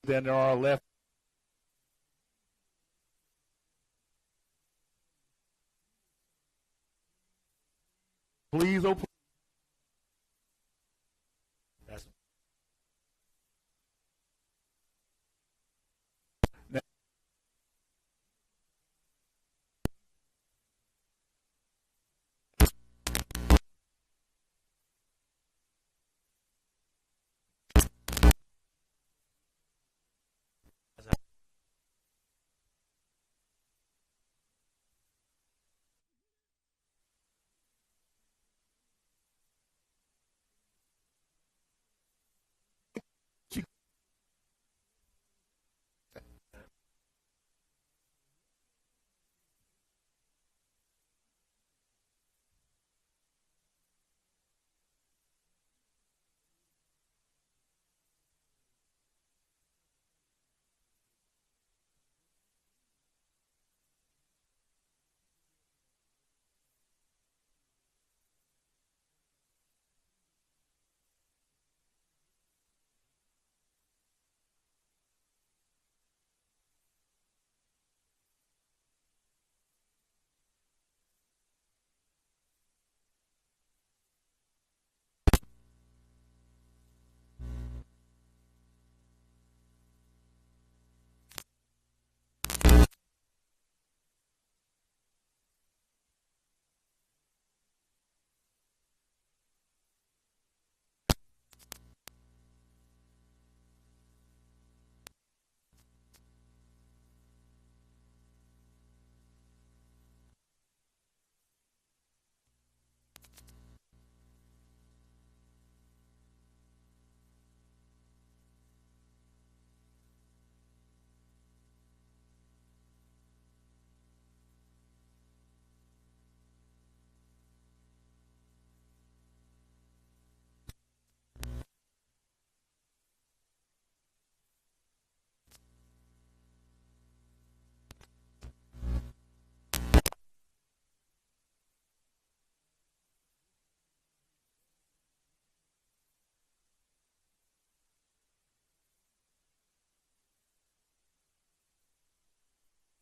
then there are left. Please, oh, please. That's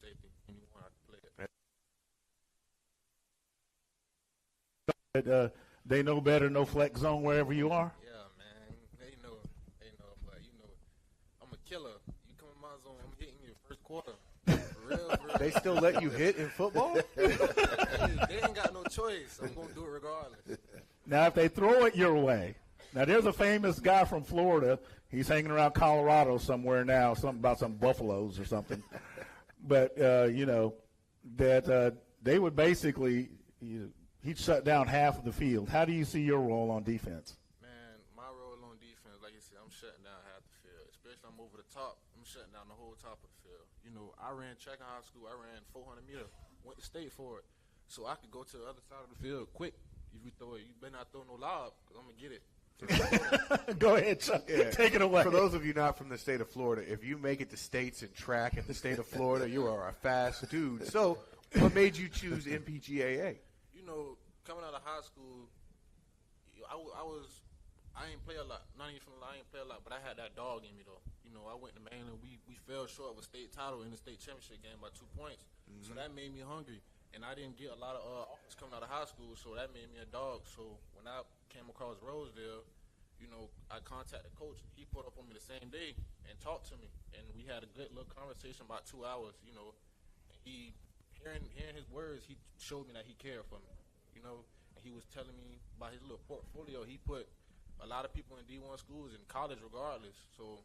safety when you want to play it. They know better, no flex zone wherever you are. Yeah, man. They know. Like, I'm a killer. You come in my zone, I'm hitting you first quarter. For They still let you hit in football? They ain't got no choice. I'm going to do it regardless. Now, if they throw it your way, now there's a famous guy from Florida. He's hanging around Colorado somewhere now, something about some buffaloes or something. But, that they would basically he'd shut down half of the field. How do you see your role on defense? Man, my role on defense, like you said, I'm shutting down half the field. Especially I'm over the top. I'm shutting down the whole top of the field. I ran track in high school. I ran 400 meters. Went to state for it. So I could go to the other side of the field quick. If you throw it, you better not throw no lob because I'm going to get it. Go ahead, Chuck. Yeah. Take it away. For those of you not from the state of Florida, if you make it to states in track in the state of Florida, you are a fast dude. So what made you choose NPGAA? Coming out of high school, I ain't play a lot. Not even from the line, I ain't play a lot, but I had that dog in me, though. I went to Maine, and we fell short of a state title in the state championship game by 2 points. Mm-hmm. So that made me hungry. And I didn't get a lot of offers coming out of high school, so that made me a dog. So when I came across Roseville, I contacted the coach. He put up on me the same day and talked to me. And we had a good little conversation about 2 hours, And he, hearing his words, he showed me that he cared for me, And he was telling me about his little portfolio. He put a lot of people in D1 schools in college regardless. So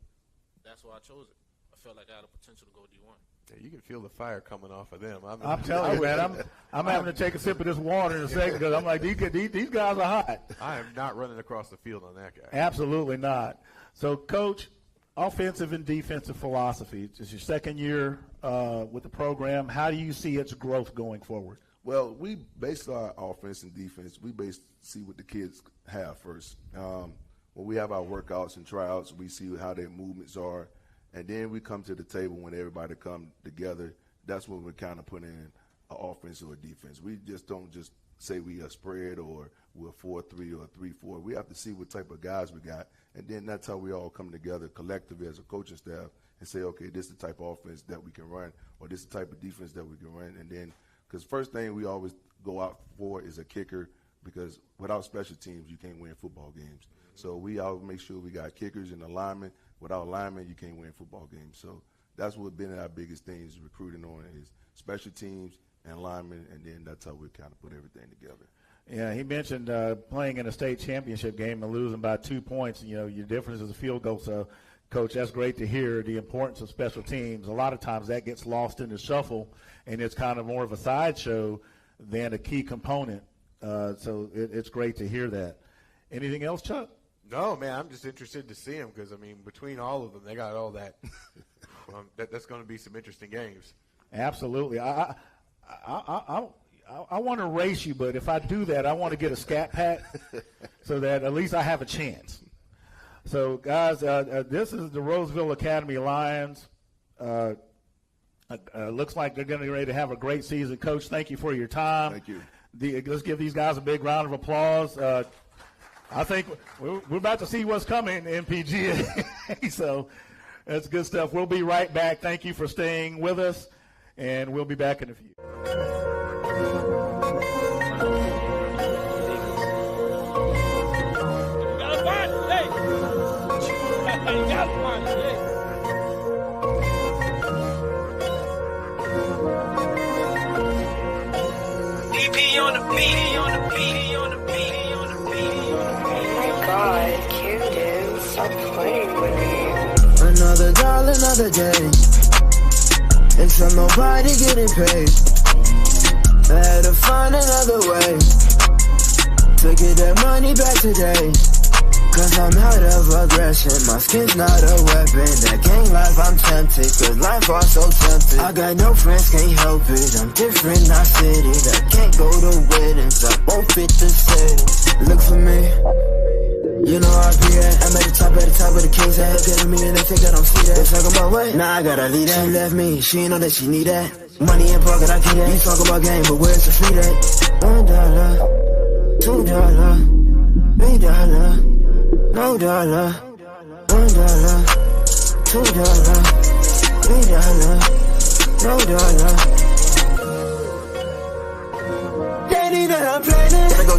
that's why I chose it. I felt like I had a potential to go D1. Yeah, you can feel the fire coming off of them. I'm telling you, man. I'm having to take a sip of this water in a second because I'm like, these guys are hot. I am not running across the field on that guy. Absolutely not. So, Coach, offensive and defensive philosophy. It's your second year with the program. How do you see its growth going forward? Well, we base our offense and defense. We see what the kids have first. When we have our workouts and tryouts, we see how their movements are. And then we come to the table when everybody come together. That's when we kind of put in an offense or a defense. We just don't just say we are spread or we're 4-3 or 3-4. We have to see what type of guys we got. And then that's how we all come together collectively as a coaching staff and say, okay, this is the type of offense that we can run or this is the type of defense that we can run. And then because first thing we always go out for is a kicker because without special teams, you can't win football games. So we always make sure we got kickers and alignment. Without linemen, you can't win football games. So that's what's been our biggest things recruiting on is special teams and linemen, and then that's how we kind of put everything together. Yeah, he mentioned playing in a state championship game and losing by 2 points. Your difference is a field goal. So, Coach, that's great to hear the importance of special teams. A lot of times that gets lost in the shuffle, and it's kind of more of a sideshow than a key component. So it's great to hear that. Anything else, Chuck? No, man, I'm just interested to see them because, between all of them, they got all that. That's going to be some interesting games. Absolutely. I want to race you, but if I do that, I want to get a scat pack so that at least I have a chance. So, guys, this is the Roseville Academy Lions. Looks like they're going to be ready to have a great season. Coach, thank you for your time. Thank you. Let's give these guys a big round of applause. I think we're about to see what's coming in NPGAA. So that's good stuff. We'll be right back. Thank you for staying with us, and we'll be back in a few. DP on the beat, on the beat, on the beat, on the beat. God, Camden, stop playing with me. Another dollar, another day. Except nobody getting paid. I had to find another way to get that money back today. Cause I'm out of aggression, my skin's not a weapon. That gang life I'm tempted, cause life was so tempting. I got no friends, can't help it, I'm different, not city. That can't go to weddings, I won't fit the city. Look for me, you know I be at. I'm at the top of the king's head. Getting me and they think I don't see that. They talking about what? Nah, I gotta leave that. She left me, she ain't know that she need that. Money in pocket, I get that. You talk about game, but where's the fee at? $1, $2, $3. No dollar, $1, $2, $3, no dollar. Daddy that I'm planning. Gotta go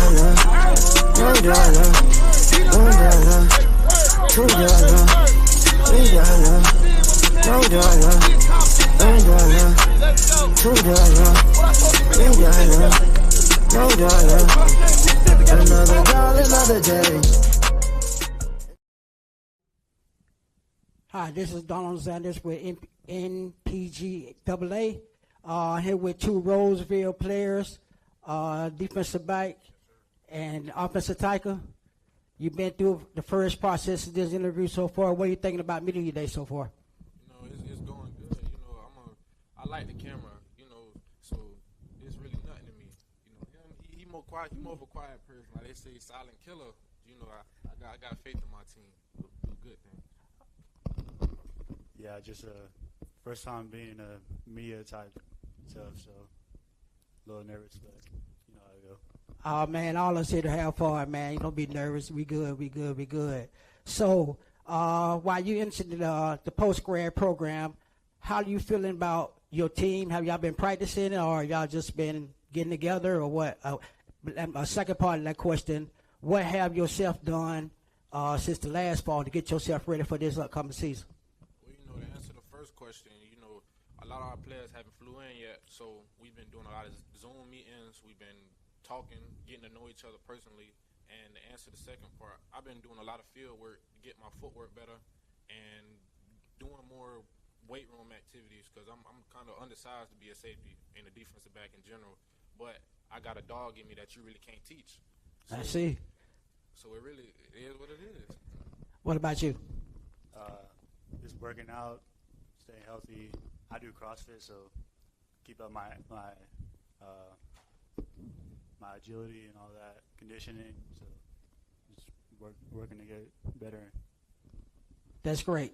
Another dollar, another day. Hi, this is Donald Sanders with NPGAA. Here with two Roseville players, defensive back and offensive tackle. You've been through the first process of this interview so far. What are you thinking about Media Day so far? It's going good. I like the camera. So it's really nothing to me. He more quiet. He more of a quiet person. Like they say, silent killer. I got faith in my team. Do good things. Yeah, just first time being in a media type stuff, so a little nervous, but you know how it go. Oh man, all us here to have fun, man. You don't be nervous. We good. So while you entered the post-grad program, how are you feeling about your team? Have y'all been practicing, or y'all just been getting together, or what? A second part of that question: what have yourself done since the last fall to get yourself ready for this upcoming season? Well, to answer the first question, a lot of our players haven't flew in yet, so we've been doing a lot of Zoom meetings. We've been talking, getting to know each other personally. And to answer the second part, I've been doing a lot of field work to get my footwork better and doing more weight room activities because I'm kind of undersized to be a safety and a defensive back in general. But I got a dog in me that you really can't teach. So, I see. So it is what it is. What about you? Just working out, staying healthy. I do CrossFit, so keep up my agility and all that, conditioning. So just working to get better. That's great.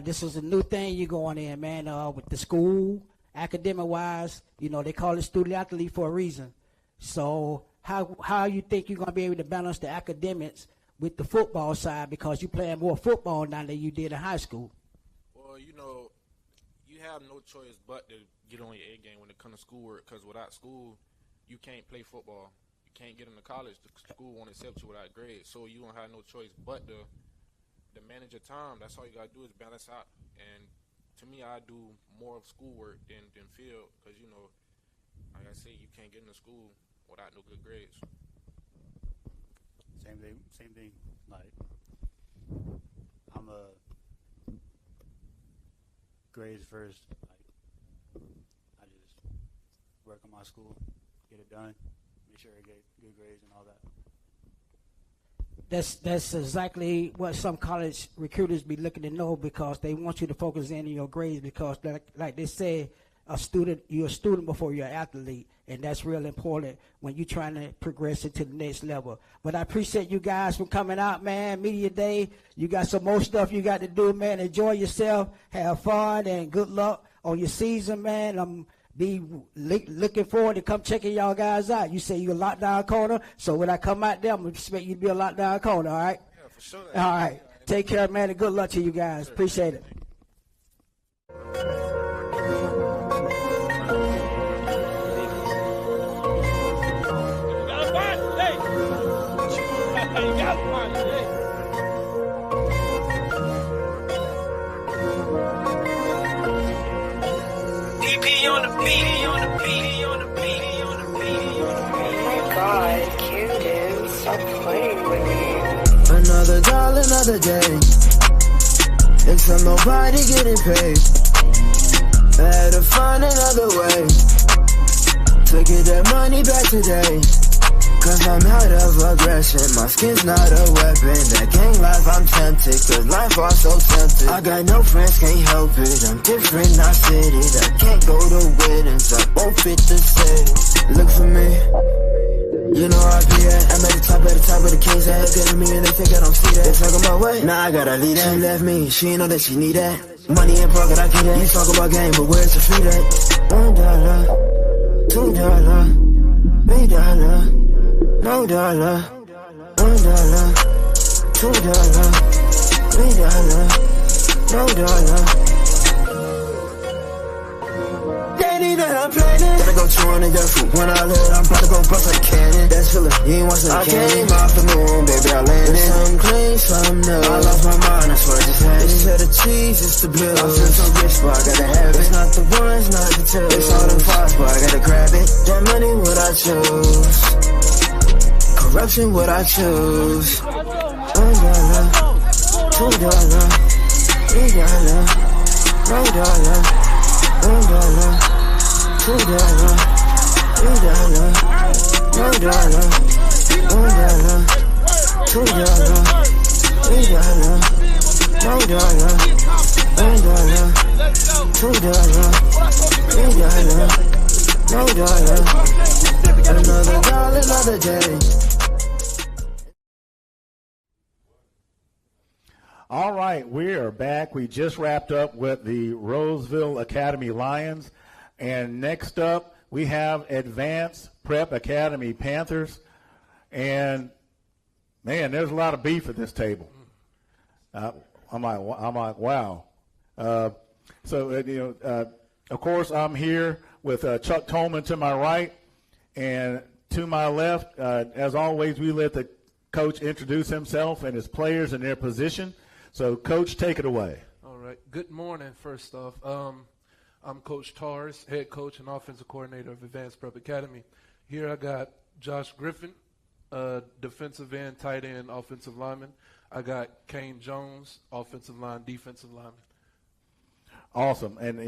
This is a new thing you're going in, man, with the school, academic-wise. They call it student athlete for a reason. So how you think you're going to be able to balance the academics with the football side, because you're playing more football now than you did in high school? Well, you have no choice but to get on your A game when it comes to schoolwork, because without school, you can't play football. You can't get into college. The school won't accept you without grades, so you don't have no choice but to manage your time. That's all you got to do is balance out. And to me, I do more of schoolwork than field, because, like I say, you can't get into school without no good grades. Same thing. Like, I'm a grades first. Like, I just work on my school, get it done, make sure I get good grades and all that. That's exactly what some college recruiters be looking to know, because they want you to focus in on your grades, because like they say, you're a student before you're an athlete, and that's real important when you're trying to progress into the next level. But I appreciate you guys for coming out, man. Media Day, you got some more stuff you got to do, man. Enjoy yourself, have fun, and good luck on your season, man. I'm looking forward to come checking y'all guys out. You say you're a lockdown corner, so when I come out there, I'm going to expect you to be a lockdown corner, all right? Yeah, for sure. All right. Take care, man, and good luck to you guys. Sure. Appreciate it. Another dollar, another day. It's from nobody getting paid. I had to find another way to get that money back today. Cause I'm out of aggression, my skin's not a weapon. That gang life I'm tempted, cause life was so tempted. I got no friends, can't help it, I'm different, not fitted. I can't go to weddings, I won't fit the setting. Look for me, with me and they think I don't see that. They talk about what? Nah, I gotta leave that. She left me, she ain't know that she need that. Money in pocket, I get that. You talk about game, but where's the feet at? $1, $2, $3, no dollar. $1, $2, $3, no dollar. That I'm planning. Gotta go chewing and get food. When I live, I'm about to go bust a cannon. That's feeling, you ain't watching the cannon. I came off the moon, baby, I landed. Something clean, something new. I lost my mind, I swear I just had it. They said the cheese, it's the blue. I feel so rich, but I gotta have it. It's not the ones, not the two. It's all them fives, but I gotta grab it. That money, what I choose. Corruption, what I choose. $1, $2, $3, no dollar. $1, $2, $3, no dollar. $1, $2, $3, no dollar. $1, $2, $3, no dollar. Another dollar, another day. All right, we are back. We just wrapped up with the Roseville Academy Lions. And next up, we have Advanced Prep Academy Panthers. And, man, there's a lot of beef at this table. I'm like, wow. Of course, I'm here with Chuck Tolman to my right. And to my left, as always, we let the coach introduce himself and his players and their position. So, Coach, take it away. All right. Good morning, first off. I'm Coach Tars, head coach and offensive coordinator of Advanced Prep Academy. Here I got Josh Griffin, defensive end, tight end, offensive lineman. I got Kane Jones, offensive line, defensive lineman. Awesome. And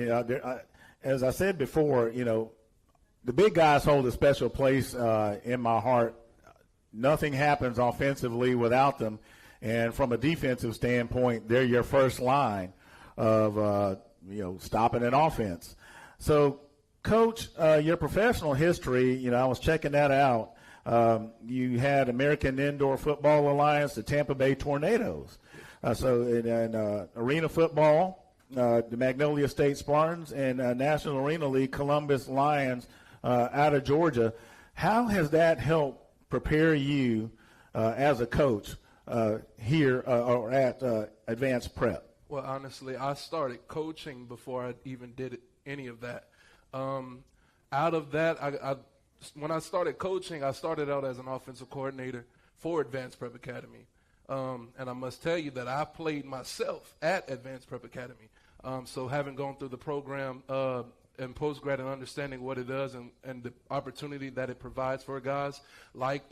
as I said before, the big guys hold a special place in my heart. Nothing happens offensively without them. And from a defensive standpoint, they're your first line of stopping an offense. So, Coach, your professional history, I was checking that out. You had American Indoor Football Alliance, the Tampa Bay Tornadoes. In arena football, the Magnolia State Spartans, and National Arena League Columbus Lions out of Georgia. How has that helped prepare you as a coach here or at Advanced Prep? Well, honestly, I started coaching before I even did any of that. Out of that, when I started coaching, I started out as an offensive coordinator for Advanced Prep Academy. And I must tell you that I played myself at Advanced Prep Academy. So having gone through the program and postgrad and understanding what it does and the opportunity that it provides for guys like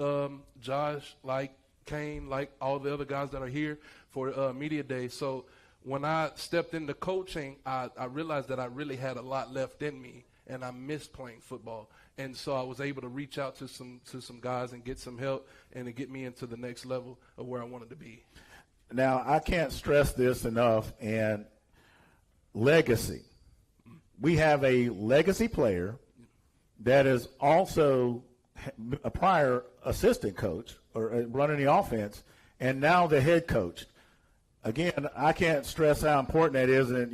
Josh, like Kane, like all the other guys that are here for Media Day. So when I stepped into coaching, I realized that I really had a lot left in me, and I missed playing football. And so I was able to reach out to some guys and get some help and to get me into the next level of where I wanted to be. Now, I can't stress this enough, and legacy. We have a legacy player that is also a prior assistant coach or running the offense, and now the head coach. Again, I can't stress how important that is, and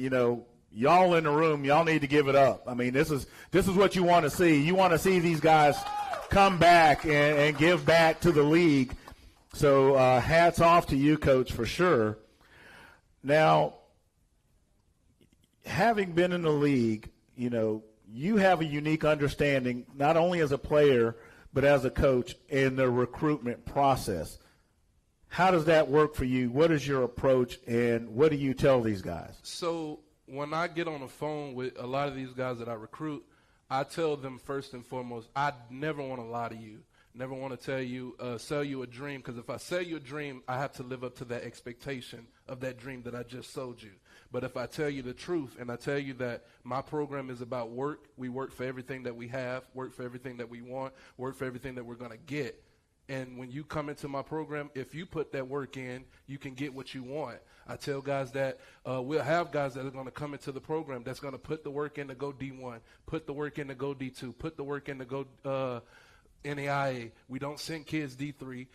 y'all in the room, y'all need to give it up. I mean, this is what you want to see. You want to see these guys come back and give back to the league. So hats off to you, Coach, for sure. Now, having been in the league, you have a unique understanding, not only as a player, but as a coach in the recruitment process. How does that work for you? What is your approach, and what do you tell these guys? So when I get on the phone with a lot of these guys that I recruit, I tell them first and foremost, I never want to lie to you. Never want to tell you, sell you a dream, because if I sell you a dream, I have to live up to that expectation of that dream that I just sold you. But if I tell you the truth and I tell you that my program is about work, we work for everything that we have, work for everything that we want, work for everything that we're going to get. And when you come into my program, if you put that work in, you can get what you want. I tell guys that we'll have guys that are going to come into the program that's going to put the work in to go D1, put the work in to go D2, put the work in to go NAIA. We don't send kids D3.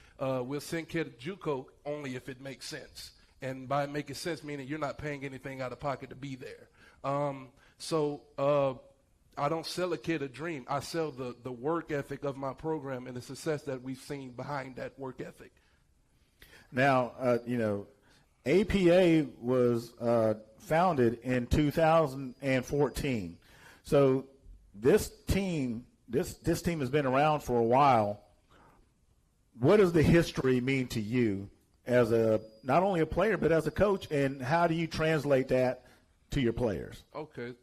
We'll send kids JUCO only if it makes sense. And by making sense, meaning you're not paying anything out of pocket to be there. I don't sell a kid a dream. I sell the work ethic of my program and the success that we've seen behind that work ethic. Now, APA was founded in 2014. So this team has been around for a while. What does the history mean to you as not only a player but as a coach, and how do you translate that to your players? Okay,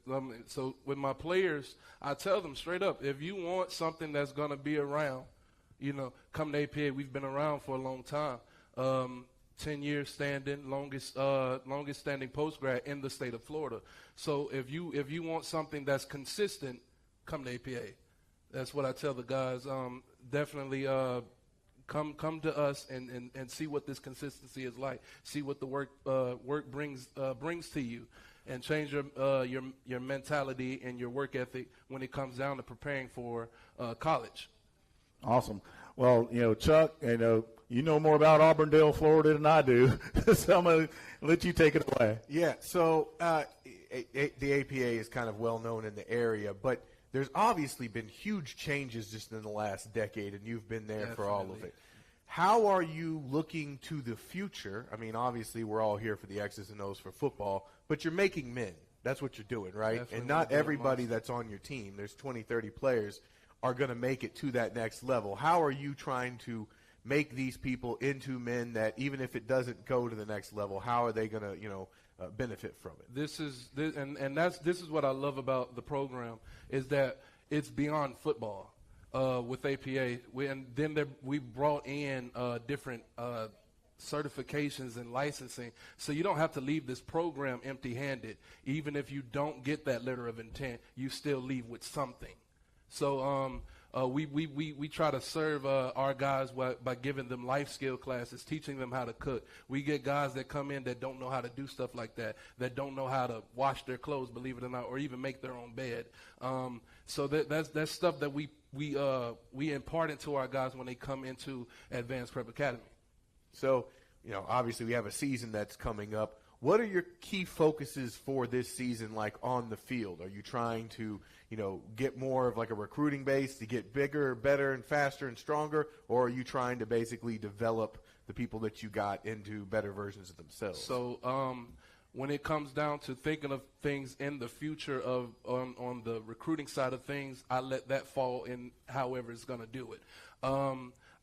so with my players, I tell them straight up, if you want something that's going to be around, come to APA. We've been around for a long time. 10 years standing, longest standing post-grad in the state of Florida. So if you want something that's consistent, come to APA. That's what I tell the guys. Definitely come to us and see what this consistency is like. See what the work brings to you, and change your mentality and your work ethic when it comes down to preparing for college. Awesome. Well, Chuck, you know more about Auburndale, Florida than I do, so I'm going to let you take it away. Yeah, so the APA is kind of well known in the area, but there's obviously been huge changes just in the last decade, and you've been there for all of it. How are you looking to the future? I mean, obviously we're all here for the X's and O's for football, but you're making men. That's what you're doing, right? Definitely. And not everybody that's on your team, there's 20, 30 players, are going to make it to that next level. How are you trying to make these people into men that even if it doesn't go to the next level, how are they going to, benefit from it? This is what I love about the program, is that it's beyond football. With APA, we brought in different certifications and licensing, so you don't have to leave this program empty-handed. Even if you don't get that letter of intent, you still leave with something. So we try to serve our guys by giving them life skill classes, teaching them how to cook. We get guys that come in that don't know how to do stuff like that don't know how to wash their clothes, believe it or not, or even make their own bed. So that's stuff that we impart into our guys when they come into Advanced Prep Academy. So, obviously we have a season that's coming up. What are your key focuses for this season, like on the field? Are you trying to, get more of like a recruiting base to get bigger, better, and faster and stronger, or are you trying to basically develop the people that you got into better versions of themselves? So, when it comes down to thinking of things in the future on the recruiting side of things, I let that fall in however it's going to do it.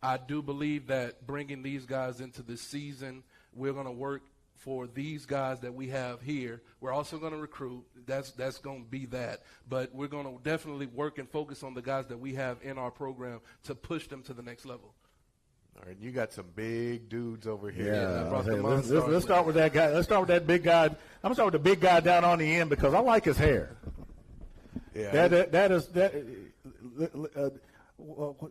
I do believe that bringing these guys into this season, we're going to work for these guys that we have here. We're also going to recruit. That's going to be that. But we're going to definitely work and focus on the guys that we have in our program to push them to the next level. All right, you got some big dudes over here. Yeah, let's start with that guy. Let's start with that big guy. I'm gonna start with the big guy down on the end because I like his hair. Yeah,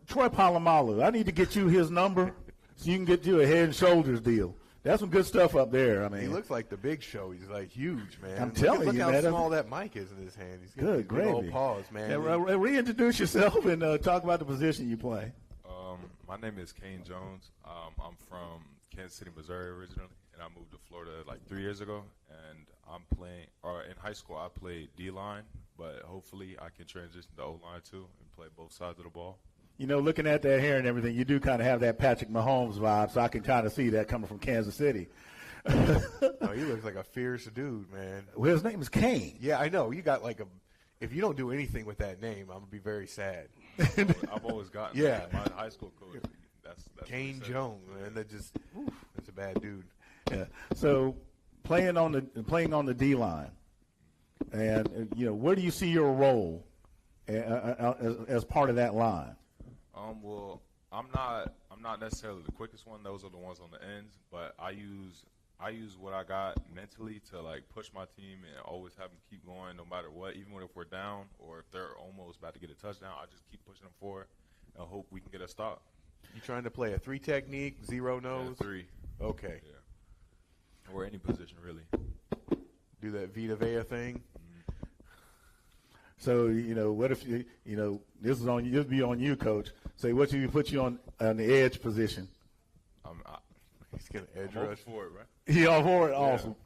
Troy Polamalu. I need to get you his number so you can get you a Head and Shoulders deal. That's some good stuff up there. I mean, he looks like the Big Show. He's like huge, man. I'm telling you, man. Look how small that mic is in his hand. He's got good, great. Old paws, man. Yeah, reintroduce yourself and talk about the position you play. My name is Kane Jones. I'm from Kansas City, Missouri originally, and I moved to Florida like 3 years ago. And I'm playing, or in high school I played D-line, but hopefully I can transition to O-line too and play both sides of the ball. Looking at that hair and everything, you do kind of have that Patrick Mahomes vibe, so I can kind of see that coming from Kansas City. Oh, he looks like a fierce dude, man. Well, his name is Kane. Yeah, I know. You got like a – if you don't do anything with that name, I'm going to be very sad. I've always gotten that. My high school coach, that's Kane Jones, man. That's a bad dude. Yeah. So playing on the D-line, and, where do you see your role as part of that line? Well, I'm not necessarily the quickest one. Those are the ones on the ends, but I use what I got mentally to like push my team and always have them keep going no matter what. Even if we're down or if they're almost about to get a touchdown, I just keep pushing them forward and hope we can get a stop. You trying to play a 3 technique, 0 nose? Yeah, 3. Okay. Yeah. Or any position really. Do that Vita Vea thing. So, what if this is on you? This be on you, Coach. Say, what if you put you on the edge position? He's gonna edge I'm all rush for it, right? He all for it, Yeah. awesome.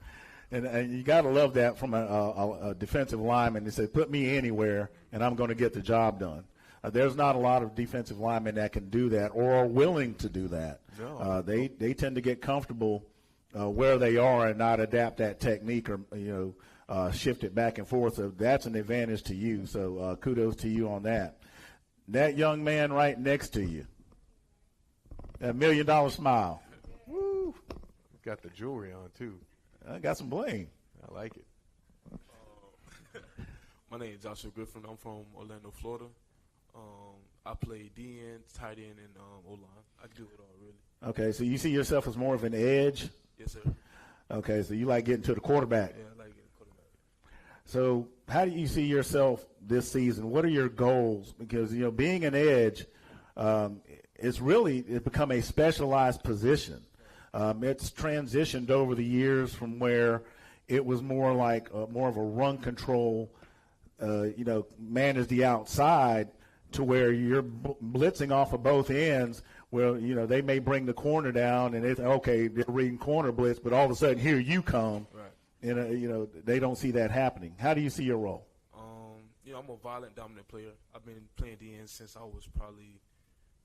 And you got to love that from a defensive lineman. They say, put me anywhere, and I'm going to get the job done. There's not a lot of defensive linemen that can do that or are willing to do that. No. They tend to get comfortable where they are and not adapt that technique or shift it back and forth. So that's an advantage to you. So kudos to you on that. That young man right next to you, that $1 million smile. Woo! Got the jewelry on too. I got some bling. I like it. My name is Joshua Griffin. I'm from Orlando, Florida. I play DN, tight end, and O-line. I can do it all, really. Okay, so you see yourself as more of an edge? Yes, sir. Okay, so you like getting to the quarterback. Yeah, I like getting quarterback. So how do you see yourself this season? What are your goals? Because, being an edge, it's become a specialized position. It's transitioned over the years from where it was more like more of a run control, man is the outside, to where you're blitzing off of both ends, where, they may bring the corner down and it's, okay, they're reading corner blitz, but all of a sudden here you come. Right. And, they don't see that happening. How do you see your role? I'm a violent, dominant player. I've been playing DN since I was probably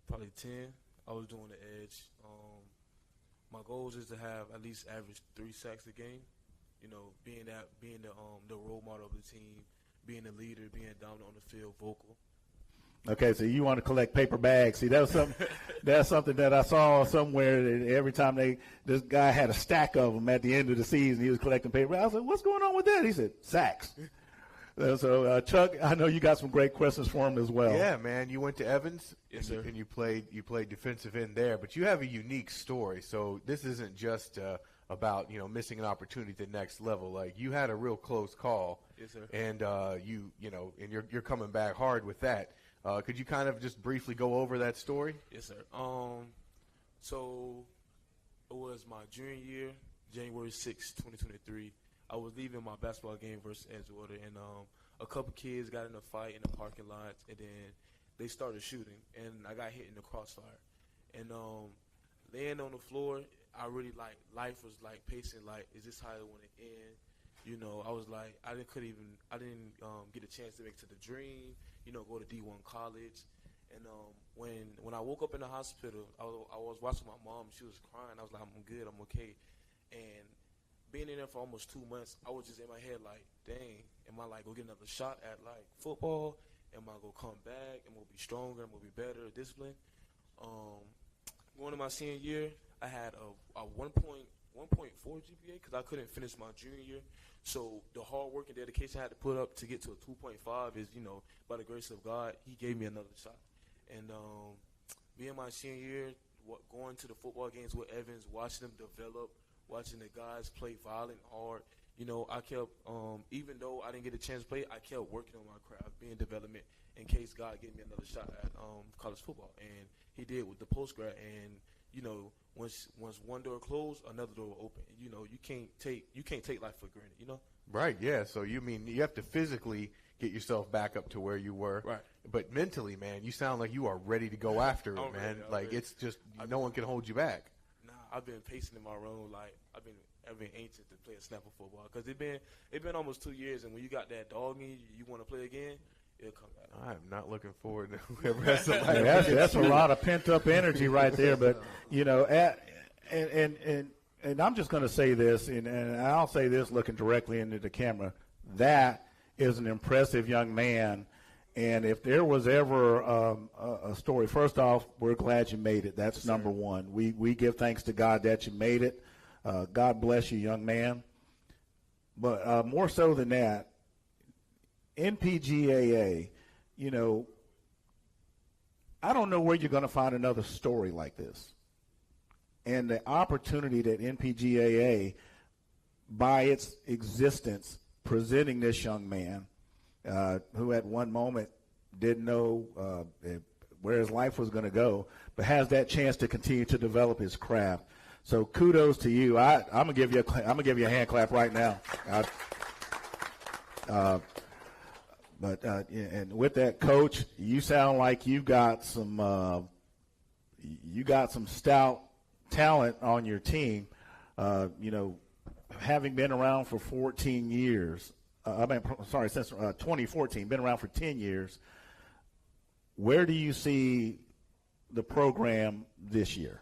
10. I was doing the edge. My goals is to have at least average 3 sacks a game. Being the role model of the team, being the leader, being dominant on the field, vocal. Okay, so you want to collect paper bags. See, that's something that I saw somewhere. That every time this guy had a stack of them at the end of the season, he was collecting paper. I was like, what's going on with that? He said, sacks. So, Chuck, I know you got some great questions for him as well. Yeah, man. You went to Evans, yes, sir. And you played defensive end there, but you have a unique story. So this isn't just about missing an opportunity at the next level. Like, you had a real close call. Yes, sir. And and you're coming back hard with that. Could you kind of just briefly go over that story? Yes, sir. So it was my junior year, January 6, 2023. I was leaving my basketball game versus Edgewater, and a couple kids got in a fight in the parking lot, and then they started shooting, and I got hit in the crossfire. And laying on the floor, I really life was pacing. Is this how it want to end? I was like, I didn't get a chance to make it to the dream. Go to D1 college. And when I woke up in the hospital, I was watching my mom. She was crying. I was like, I'm good. I'm okay. And being in there for almost 2 months, I was just in my head dang, am I go get another shot at football? Am I gonna come back? Am I gonna be stronger? Am I gonna be better? Discipline. Going to my senior year, I had a 1.4 GPA because I couldn't finish my junior year. So the hard work and dedication I had to put up to get to a 2.5 is, by the grace of God, He gave me another shot. And being my senior year, going to the football games with Evans, watching them develop, watching the guys play violent, hard. I kept, even though I didn't get a chance to play, I kept working on my craft, being development, in case God gave me another shot at college football. And He did with the post-grad. And, once one door closed, another door will open. You can't take life for granted, Right, yeah. So you have to physically get yourself back up to where you were. Right. But mentally, man, you sound like you are ready to go after it, man. It's just no one can hold you back. Nah, I've been pacing in my room. I've been anxious to play a snap of football because it been almost 2 years, and when you got that dog in you want to play again, it'll come back. I'm not looking forward to whoever has somebody. That's a lot of pent up energy right there. But and I'm just going to say this, and I'll say this looking directly into the camera. That is an impressive young man. And if there was ever a story, first off, we're glad you made it. That's number one. We give thanks to God that you made it. God bless you, young man. But more so than that, NPGAA, I don't know where you're going to find another story like this. And the opportunity that NPGAA, by its existence, presenting this young man, who at one moment didn't know where his life was going to go, but has that chance to continue to develop his craft. So kudos to you. I'm gonna give you a hand clap right now. But and with that, Coach, you sound like you got some stout talent on your team. Having been around for 14 years, since 2014, been around for 10 years. Where do you see the program this year?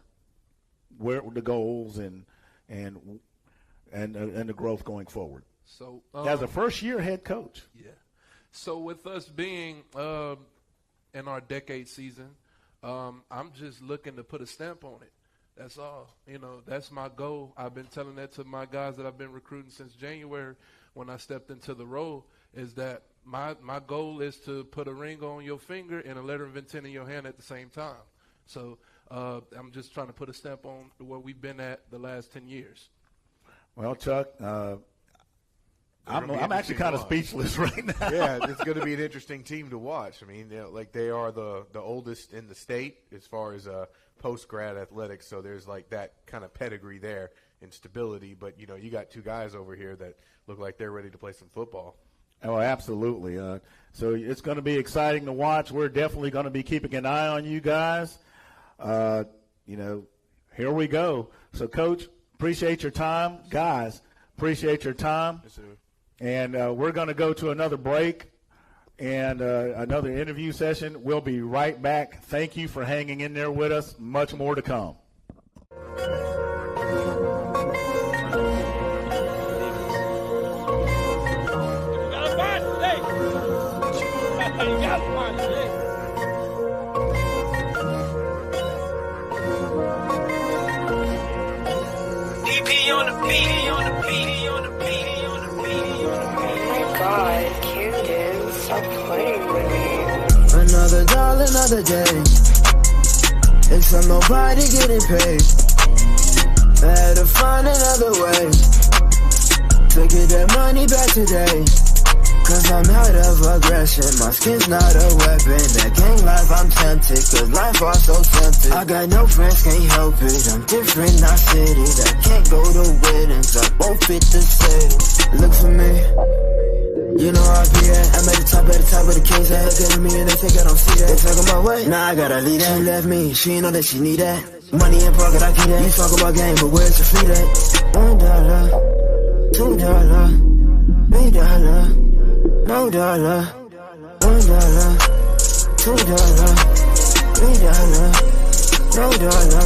Where the goals and the growth going forward? So as a first-year head coach. Yeah. So with us being in our decade season, I'm just looking to put a stamp on it. That's all. That's my goal. I've been telling that to my guys that I've been recruiting since January when I stepped into the role, is that my goal is to put a ring on your finger and a letter of intent in your hand at the same time. So I'm just trying to put a stamp on where we've been at the last 10 years. Well, Chuck, I'm actually kind of speechless right now. Yeah, it's going to be an interesting team to watch. I mean, they are the oldest in the state as far as post-grad athletics, so there's like that kind of pedigree there and stability. But, you got two guys over here that look like they're ready to play some football. Oh, absolutely. So it's going to be exciting to watch. We're definitely going to be keeping an eye on you guys. Here we go. So, Coach, appreciate your time. Guys, appreciate your time. Yes, sir. And we're going to go to another break and another interview session. We'll be right back. Thank you for hanging in there with us. Much more to come. DP on the beat, on the beat, on the beat, on the beat, on the beat. Oh my God, Camden, stop playing with me. Another dollar, another day. Except nobody getting paid. I had to find another way to get that money back today. Cause I'm out of aggression, my skin's not a weapon. That gang life I'm tempted, cause life was so tempting. I got no friends, can't help it, I'm different, not city. That can't go to weddings, I won't fit the city. Look for me, you know I be at. I'm at the top of the king's head. Look at me and they think I don't see that. They talking my way, nah I gotta leave that. She left me, she ain't know that she need that. Money in pocket, I keep that. You talk about game, but where's your feet at? $1, $2, $3. No dollar, $1, $2, $3, no dollar.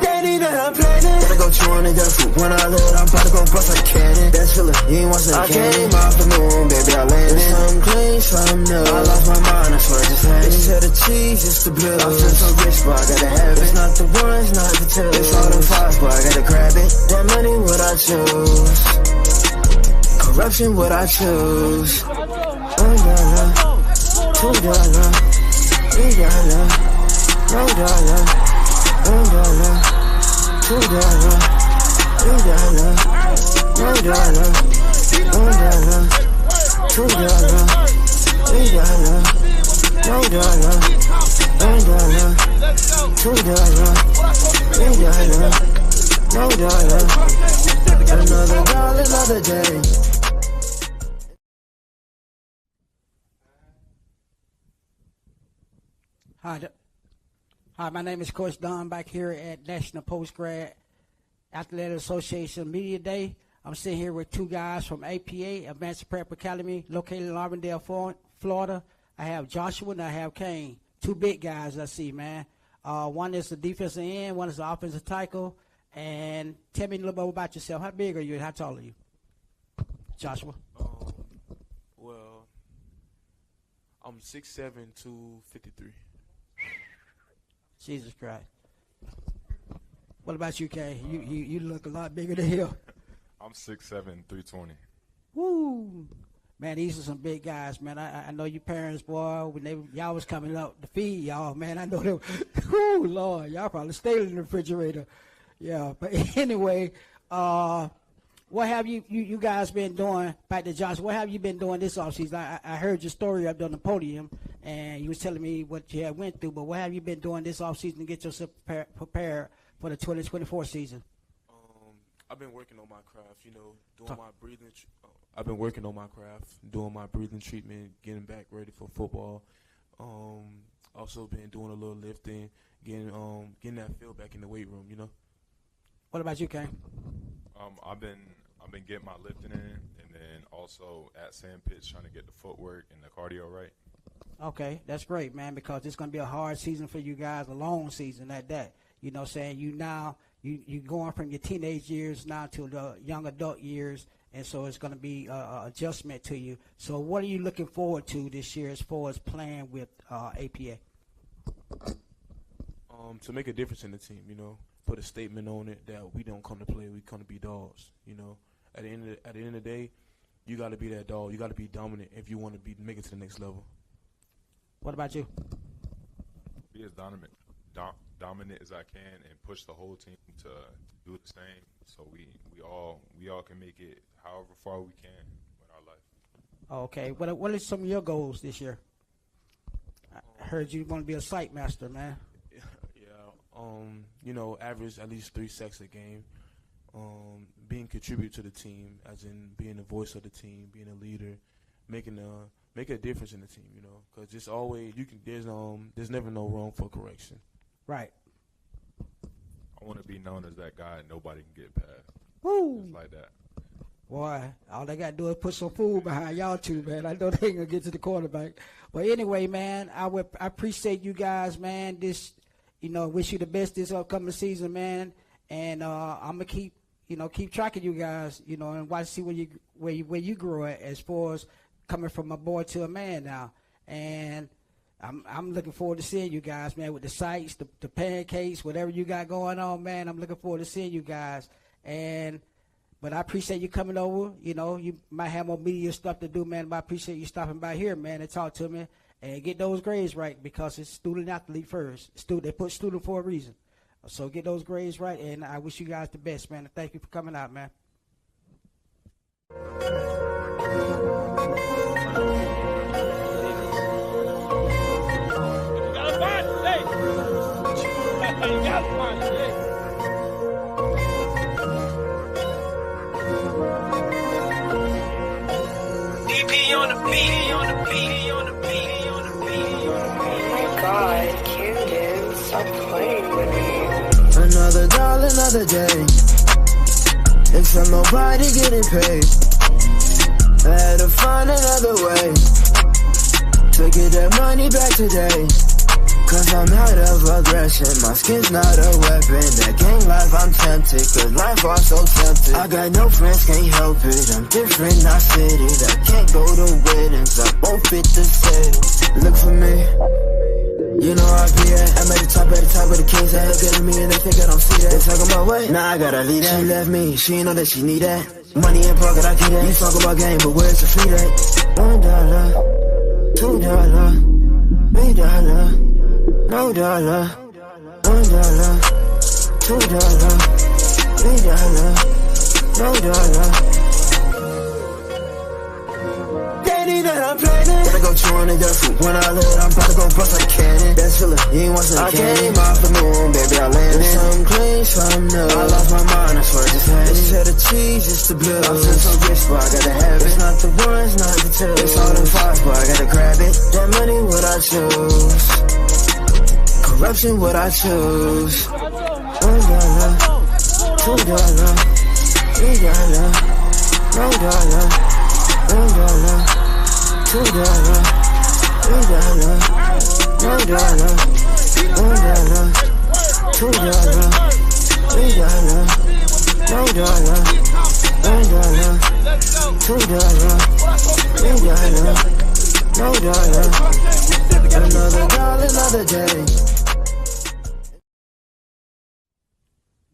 Daddy that I'm planning. Gotta go chewing and get food. When I live, I'm about to go bust like a cannon. That's feeling, you ain't want some cannon. I came off the moon, baby, I landed. Some clean, some new. I lost my mind, I swear just had it. Instead of cheese, it's the blue. I'm feeling so rich, but I gotta have it. It's not the one, it's not the two. It's all them fives, but I gotta grab it. That money, what I choose. Corruption, what I choose. $1, $2, $3, no dollar. $1, $2, $3, no dollar. $1, $2, $3, no dollar. $1, $2, $3, no dollar. Another dollar, another day. Hi, my name is Coach Don back here at National Postgrad Athletic Association Media Day. I'm sitting here with two guys from APA, Advanced Prep Academy, located in Auburndale, Florida. I have Joshua and I have Kane. Two big guys I see, man. One is the defensive end, one is the offensive tackle. And tell me a little bit about yourself. How big are you and how tall are you? Joshua? Well, I'm 6'7", 253. Jesus Christ. What about you, Kay? You look a lot bigger than him. I'm 6'7", 320. Woo. Man, these are some big guys, man. I know your parents, boy, when y'all was coming up to feed y'all, man. I know them. Whoo, Lord, y'all probably stayed in the refrigerator. Yeah, but anyway, what have you guys been doing, back to Josh, what have you been doing this offseason? I heard your story up on the podium, and you was telling me what you had went through, but what have you been doing this offseason to get yourself prepared for the 2024 season? I've been working on my craft, doing my breathing I've been working on my craft, doing my breathing treatment, getting back ready for football. Also been doing a little lifting, getting that feel back in the weight room. What about you, Kane? I've been getting my lifting in, and then also at Sandpits trying to get the footwork and the cardio right. Okay, that's great, man, because it's going to be a hard season for you guys, a long season at that. You know what I'm saying? You going from your teenage years now to the young adult years, and so it's going to be an adjustment to you. So what are you looking forward to this year as far as playing with APA? To make a difference in the team, put a statement on it that we don't come to play, we come to be dogs. At the end of the day, you got to be that dog. You got to be dominant if you want to make it to the next level. What about you? Be as dominant as I can and push the whole team to do the same, so we all can make it however far we can with our life. Okay. What are some of your goals this year? I heard you want to be a sight master, man. Average at least 3 sacks a game. Being contribute to the team, as in being the voice of the team, being a leader, making a difference in the team. Because it's always there's never no room for correction. Right. I want to be known as that guy nobody can get past. Woo! Just like that. Boy, all they got to do is put some food behind y'all two, man. I know they ain't going to get to the quarterback. But anyway, man, I appreciate you guys, man. Wish you the best this upcoming season, man. And I'm going to keep tracking you guys, and watch see where you grow at as far as coming from a boy to a man now. And I'm looking forward to seeing you guys, man, with the sights, the pancakes, whatever you got going on, man. I'm looking forward to seeing you guys. But I appreciate you coming over. You might have more media stuff to do, man, but I appreciate you stopping by here, man, and talk to me and get those grades right, because it's student athlete first. They put student for a reason. So get those grades right, and I wish you guys the best, man. And thank you for coming out, man. DP on the beat, on the beat, on the beat, on the beat. Oh my God, Camden, stop playing with me. Another dollar, another day. Except nobody getting paid. I had to find another way to get that money back today. Cause I'm out of aggression, my skin's not a weapon. That gang life I'm tempted, cause life was so tempting. I got no friends, can't help it, I'm different, not fitted. I can't go to weddings, I won't fit the setting. Look for me, you know I be at. I'm at the top of the king's head. Look at me and they think I don't see that. They talking about what? Nah, I gotta leave that. She left me, she ain't know that she need that. Money in pocket, I get that. You talk about game, but where's the fee at? $1, $2, $3. No dollar, $1, $2, $3, no dollar. Daddy that I'm planning. Gotta go chewing the dirt fruit. When I live, I'm about to go bust like a cannon. That's feeling, you ain't want some I came off the moon, baby, I landed. Some clean, some new. I lost my mind, I swear just had it. It's cheddar cheese, it's the blue. I feel so rich, but I gotta have it. It's not the ones, not the two. It's all them fives, but I gotta grab it. That money, what I choose. Corruption, what I choose. $1, $2, $3, no dollar. $1, $2, $3, no dollar. $1, $2, $3, no dollar. $1, $2, $3, no dollar. Another dollar, another day.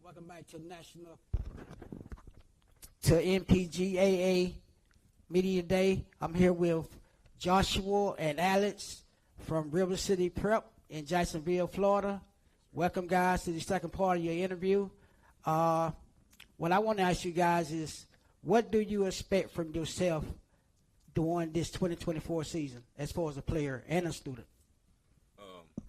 Welcome back to NPGAA Media Day. I'm here with Joshua and Alex from River City Prep in Jacksonville, Florida. Welcome, guys, to the second part of your interview. What I want to ask you guys is, what do you expect from yourself during this 2024 season as far as a player and a student?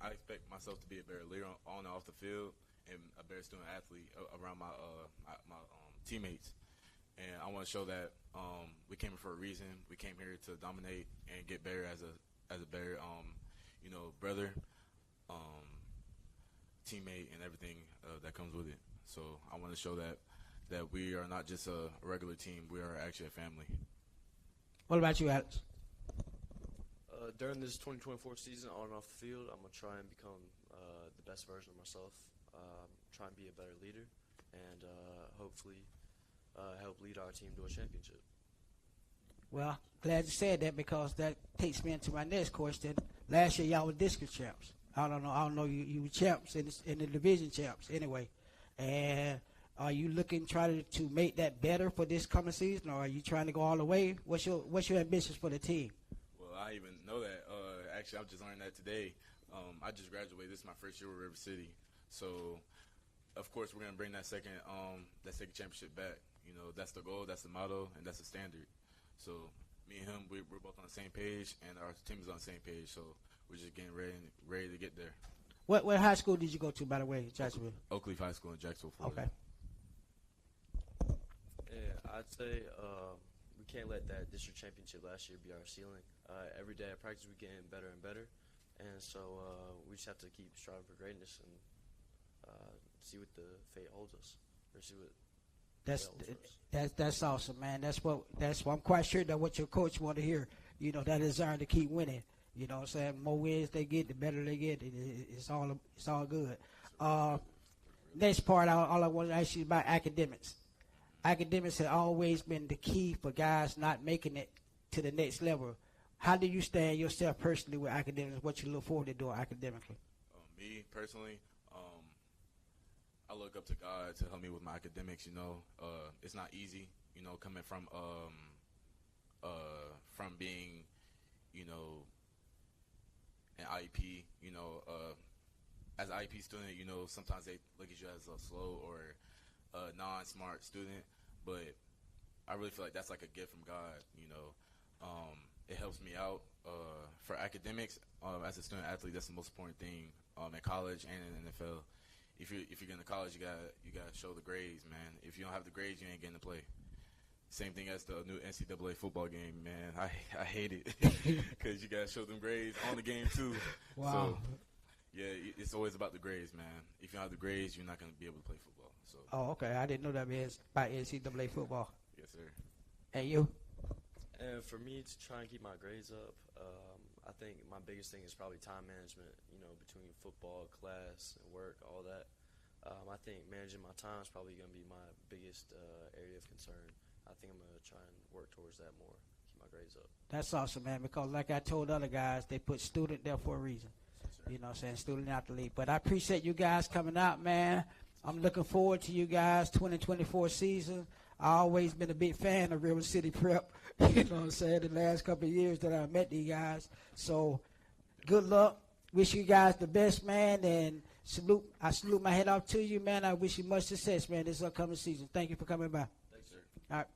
I expect myself to be a better leader on and off the field and a better student athlete around my teammates. and I want to show that we came here for a reason. We came here to dominate and get better as a better brother, teammate, and everything that comes with it. So I want to show that we are not just a regular team. We are actually a family. What about you, Alex? During this 2024 season, on and off the field, I'm going to try and become the best version of myself, try and be a better leader, and hopefully help lead our team to a championship. Well, glad you said that because that takes me into my next question. Last year, y'all were district champs. I don't know. You were champs in the division champs anyway. And are you looking trying to make that better for this coming season, or are you trying to go all the way? What's your ambitions for the team? Well, I even know that. Actually, I just learned that today. I just graduated. This is my first year with River City. So, of course, we're gonna bring that second championship back. You know, that's the goal, that's the motto, and that's the standard. So, me and him, we're both on the same page, and our team is on the same page. So, we're just getting ready to get there. What high school did you go to, by the way, Jacksonville? Oak Leaf High School in Jacksonville, Florida. Okay. Yeah, I'd say we can't let that district championship last year be our ceiling. Every day at practice, we're getting better and better. And so we just have to keep striving for greatness and see what the fate holds us, or see what. That's awesome, man. That's what I'm quite sure that what your coach want to hear. You know, that desire to keep winning. You know what I'm saying? The more wins they get, the better they get. It's all good. Next part, all I want to ask you about academics. Academics have always been the key for guys not making it to the next level. How do you stand yourself personally with academics? What you look forward to doing academically? Me personally, I look up to God to help me with my academics. You know, it's not easy. You know, coming from being, you know, an IEP. You know, as an IEP student, you know, sometimes they look at you as a slow or a non-smart student, but I really feel like that's like a gift from God. You know, it helps me out for academics. As a student athlete, that's the most important thing in college and in the NFL. If you're getting to college, you gotta show the grades, man. If you don't have the grades, you ain't getting to play. Same thing as the new NCAA football game, man. I hate it because you gotta show them grades on the game too. Wow. So, yeah, it's always about the grades, man. If you don't have the grades, you're not gonna be able to play football. So. Oh, okay. I didn't know that means about NCAA football. Yes, sir. And you? And for me to try and keep my grades up, I think my biggest thing is probably time management, you know, between football, class, and work, all that. I think managing my time is probably going to be my biggest area of concern. I think I'm going to try and work towards that more, keep my grades up. That's awesome, man, because like I told other guys, they put student there for a reason. You know what I'm saying? Student athlete. But I appreciate you guys coming out, man. I'm looking forward to you guys' 2024 season. I always been a big fan of River City Prep, you know what I'm saying, the last couple of years that I met these guys. So good luck. Wish you guys the best, man, and I salute my head off to you, man. I wish you much success, man, this upcoming season. Thank you for coming by. Thanks, sir. All right.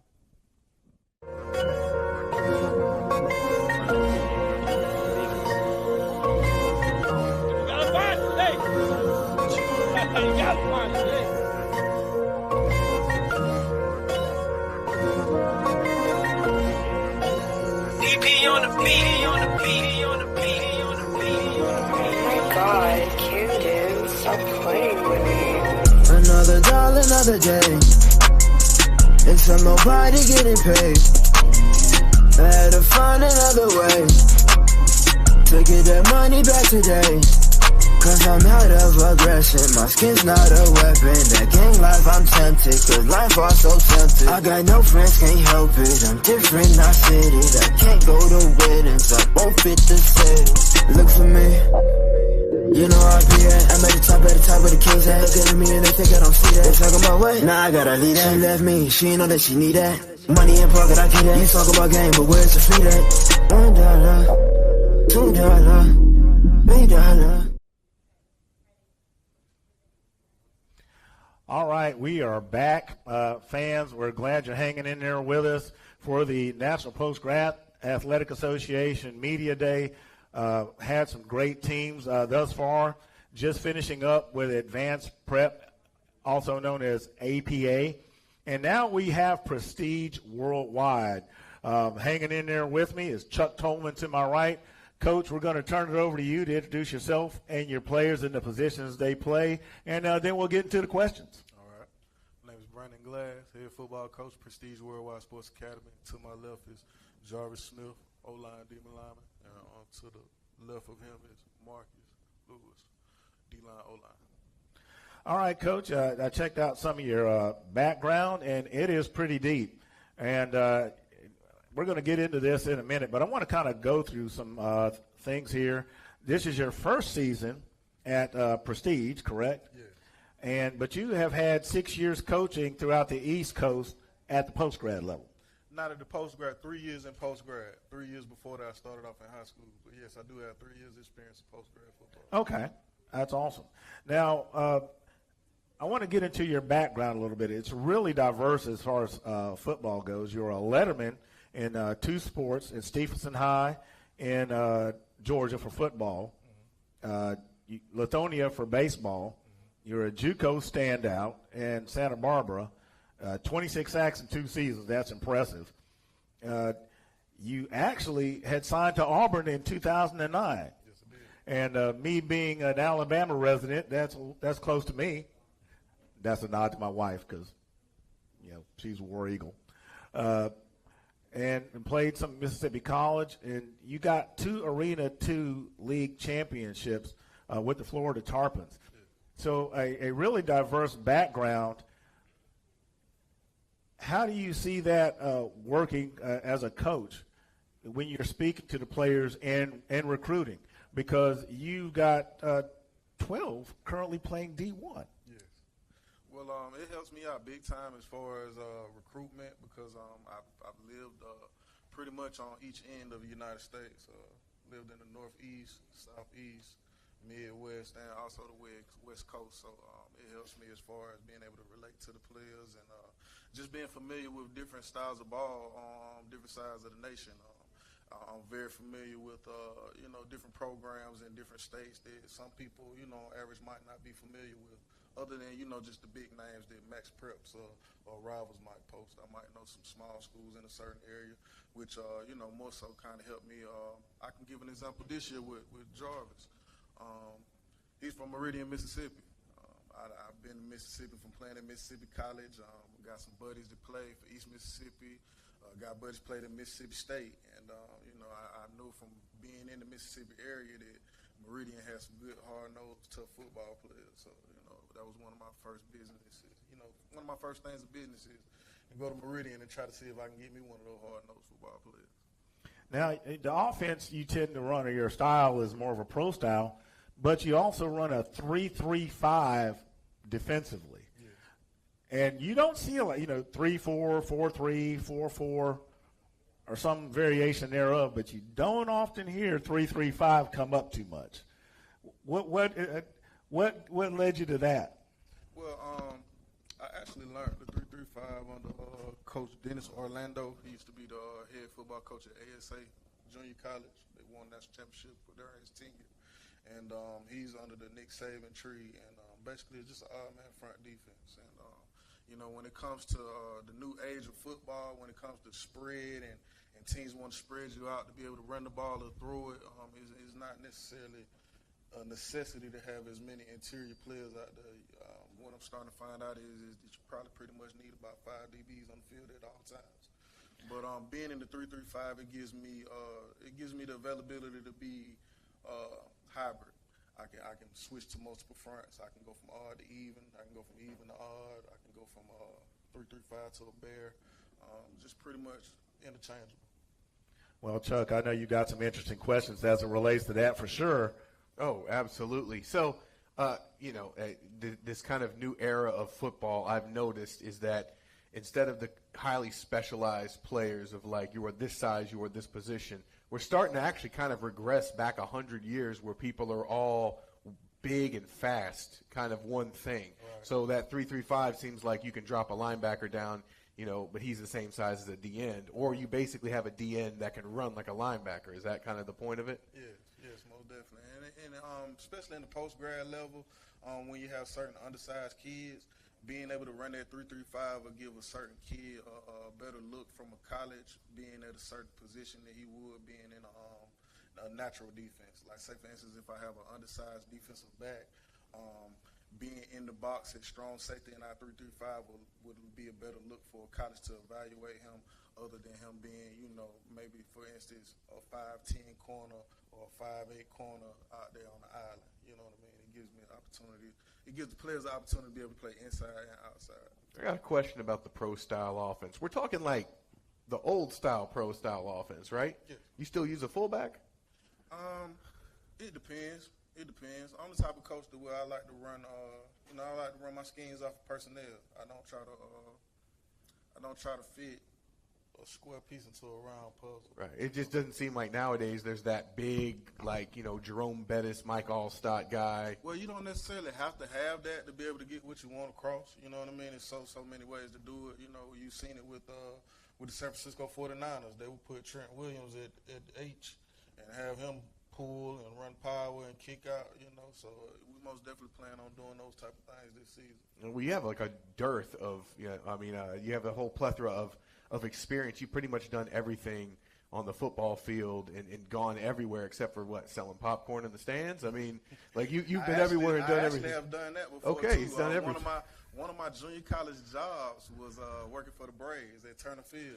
You gotta find today. You gotta find today. DP on the beat, on the beat, on the beat, on the beat. Oh my God, Camden, stop playing with me. Another dollar, another day. Except nobody getting paid. I had to find another way to get that money back today. Cause I'm out of aggression, my skin's not a weapon. That gang life I'm tempted, cause life was so tempted. I got no friends, can't help it, I'm different, not fitted. I can't go to weddings, I won't fit the city. Look for me, you know I be I'm at the top where the kings at. Good at me and they think I don't see that. They talking about what? Nah, I gotta leave that. She left me, she ain't know that she need that. Money in pocket, I get that. You talk about game, but where's the fee at? $1, $2, $3. All right, we are back. Fans, we're glad you're hanging in there with us for the National Post-Grad Athletic Association Media Day. Had some great teams thus far. Just finishing up with Advanced Prep, also known as APA. And now we have Prestige Worldwide. Hanging in there with me is Chuck Tolman to my right. Coach, we're going to turn it over to you to introduce yourself and your players and the positions they play, and then we'll get into the questions. All right. My name is Brandon Glass, head football coach, Prestige Worldwide Sports Academy. To my left is Jarvis Smith, O-line, D-line lineman. And to the left of him is Marcus Lewis, D-line, O-line. All right, Coach, I checked out some of your background, and it is pretty deep. And we're going to get into this in a minute, but I want to kind of go through some things here. This is your first season at Prestige, correct? Yeah. But you have had 6 years coaching throughout the East Coast at the post-grad level. Not at the post-grad, 3 years in post-grad. 3 years before that, I started off in high school. But, yes, I do have 3 years experience in post-grad football. Okay. That's awesome. Now, I want to get into your background a little bit. It's really diverse as far as football goes. You're a letterman in 2 sports, in Stephenson High in Georgia for football, Lithonia for baseball. You're a JUCO standout in Santa Barbara, 26 sacks in 2 seasons. That's impressive. You actually had signed to Auburn in 2009. Yes, I did. And me being an Alabama resident, that's close to me. That's a nod to my wife because, she's a War Eagle. And played some Mississippi College, and you got 2 Arena 2 league championships with the Florida Tarpons. So a really diverse background. How do you see that working as a coach when you're speaking to the players and recruiting? Because you've got 12 currently playing D1. Yes. Well, it helps me out big time as far as recruitment because I've lived pretty much on each end of the United States. Lived in the Northeast, Southeast, Midwest, and also the West Coast. So it helps me as far as being able to relate to the players and just being familiar with different styles of ball on different sides of the nation. I'm very familiar with, different programs in different states that some people, average might not be familiar with. Other than, just the big names that Max Preps or Rivals might post. I might know some small schools in a certain area, which, more so kind of helped me. I can give an example this year with Jarvis. He's from Meridian, Mississippi. I've been to Mississippi from playing at Mississippi College. Got some buddies that play for East Mississippi. Got buddies played at Mississippi State. And, I knew from being in the Mississippi area that Meridian has some good, hard-nosed, tough football players. So, that was one of my first businesses. One of my first things in business is to go to Meridian and try to see if I can get me one of those hard-nosed football players. Now, the offense you tend to run, or your style is more of a pro style, but you also run a 3-3-5 defensively. Yes. And you don't see a lot, 3-4, 4-3, 4-4, or some variation thereof, but you don't often hear 3-3-5 come up too much. What led you to that? Well, I actually learned the 3-3-5 under Coach Dennis Orlando. He used to be the head football coach at ASA Junior College. They won national championship during his tenure. And he's under the Nick Saban tree. And basically it's just an odd-man front defense. And, when it comes to the new age of football, when it comes to spread and teams want to spread you out to be able to run the ball or throw it, it's not necessarily a necessity to have as many interior players out there. What I'm starting to find out is that you probably pretty much need about 5 DBs on the field at all times. But being in the 3-3-5, it gives me the availability to be hybrid. I can switch to multiple fronts. I can go from odd to even. I can go from even to odd. I can go from 3-3-5 to a bear. Just pretty much interchangeable. Well, Chuck, I know you got some interesting questions as it relates to that for sure. Oh, absolutely. So, this kind of new era of football I've noticed is that instead of the highly specialized players of like you are this size, you are this position, we're starting to actually kind of regress back 100 years where people are all big and fast, kind of one thing. Right. So that 3-3-5 seems like you can drop a linebacker down, but he's the same size as a D-end, or you basically have a D-end that can run like a linebacker. Is that kind of the point of it? Yes, most definitely. And especially in the post-grad level, when you have certain undersized kids, being able to run that 3-3-5 will give a certain kid a better look from a college, being at a certain position that he would being in a natural defense. Like, say, for instance, if I have an undersized defensive back, being in the box at strong safety in our 3-3-5 would be a better look for a college to evaluate him, other than him being, maybe, for instance, a 5'10" corner or a 5'8" corner out there on the island. You know what I mean? It gives me an opportunity. It gives the players the opportunity to be able to play inside and outside. I got a question about the pro-style offense. We're talking like the old-style pro-style offense, right? Yeah. You still use a fullback? It depends. It depends. I'm the type of coach where I like to run. I like to run my schemes off of personnel. I don't try to fit a square piece into a round puzzle. Right. It just doesn't seem like nowadays there's that big, Jerome Bettis, Mike Allstott guy. Well, you don't necessarily have to have that to be able to get what you want across. You know what I mean? There's so many ways to do it. You've seen it with the San Francisco 49ers. They would put Trent Williams at H and have him pull and run power and kick out, So we most definitely plan on doing those type of things this season. And we have like a dearth of, you have a whole plethora of experience. You've pretty much done everything on the football field and gone everywhere except for selling popcorn in the stands. I mean, you've been everywhere and done everything. I actually have done that before. Okay, too. he's done everything. One of my junior college jobs was working for the Braves at Turner Field.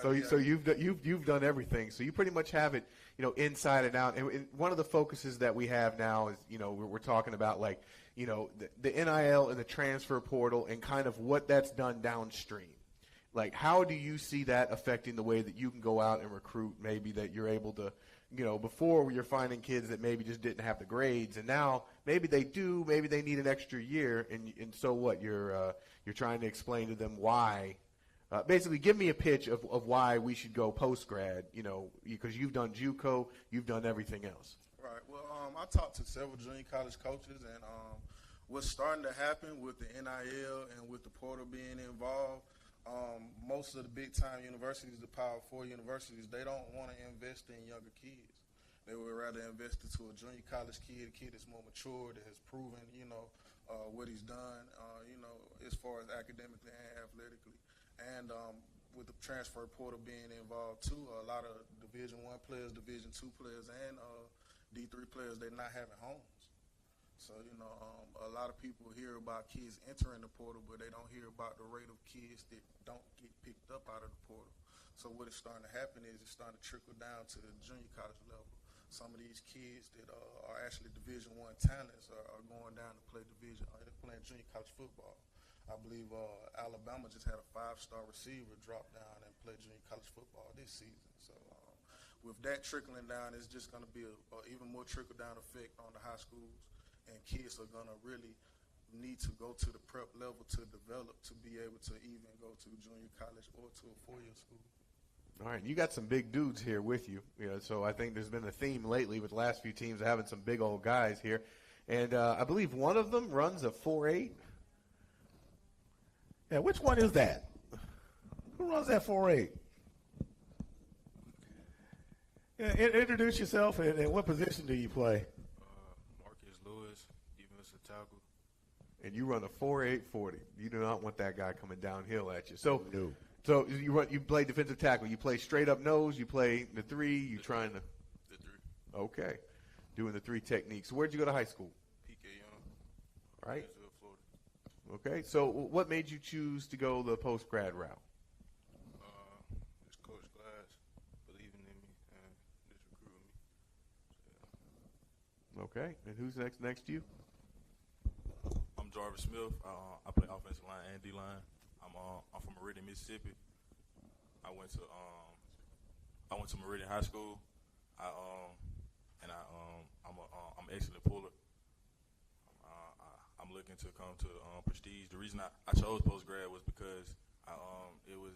So you've done everything. So you pretty much have it, inside and out. And one of the focuses that we have now is, we're talking about the NIL and the transfer portal and kind of what that's done downstream. Like, how do you see that affecting the way that you can go out and recruit? Maybe that you're able to, before you're finding kids that maybe just didn't have the grades, and now maybe they do. Maybe they need an extra year, and so what? You're trying to explain to them why. Basically, give me a pitch of why we should go post grad. Because you've done JUCO, you've done everything else. Right. Well, I talked to several junior college coaches, and what's starting to happen with the NIL and with the portal being involved. Most of the big-time universities, the Power 4 universities, they don't want to invest in younger kids. They would rather invest into a junior college kid, a kid that's more mature, that has proven, what he's done, as far as academically and athletically. And with the transfer portal being involved, too, a lot of Division I players, Division II players, and D3 players, they're not having homes. So, a lot of people hear about kids entering the portal, but they don't hear about the rate of kids that don't get picked up out of the portal. So what is starting to happen is it's starting to trickle down to the junior college level. Some of these kids that are actually Division I talents are going down to play playing junior college football. I believe Alabama just had a 5-star receiver drop down and play junior college football this season. So with that trickling down, it's just going to be a even more trickle-down effect on the high schools. And kids are going to really need to go to the prep level to develop to be able to even go to junior college or to a 4-year school. All right, you got some big dudes here with you. So I think there's been a theme lately with the last few teams having some big old guys here. And I believe one of them runs a 4.8. Yeah, which one is that? Who runs that 4.8? Yeah, introduce yourself and what position do you play? And you run a 4.8 40. You do not want that guy coming downhill at you. So you play defensive tackle. You play straight up nose. You play the 3. You trying to the 3. Okay, doing the 3 techniques. Where'd you go to high school? PK Young. Right. Florida. Okay. So what made you choose to go the post grad route? Just Coach Glass believing in me and just recruiting me. Okay. And who's next to you? Jarvis Smith. I play offensive line and D-line. I'm from Meridian, Mississippi. I went to Meridian High School. I'm an excellent puller. I'm looking to come to Prestige. The reason I chose post grad was because it was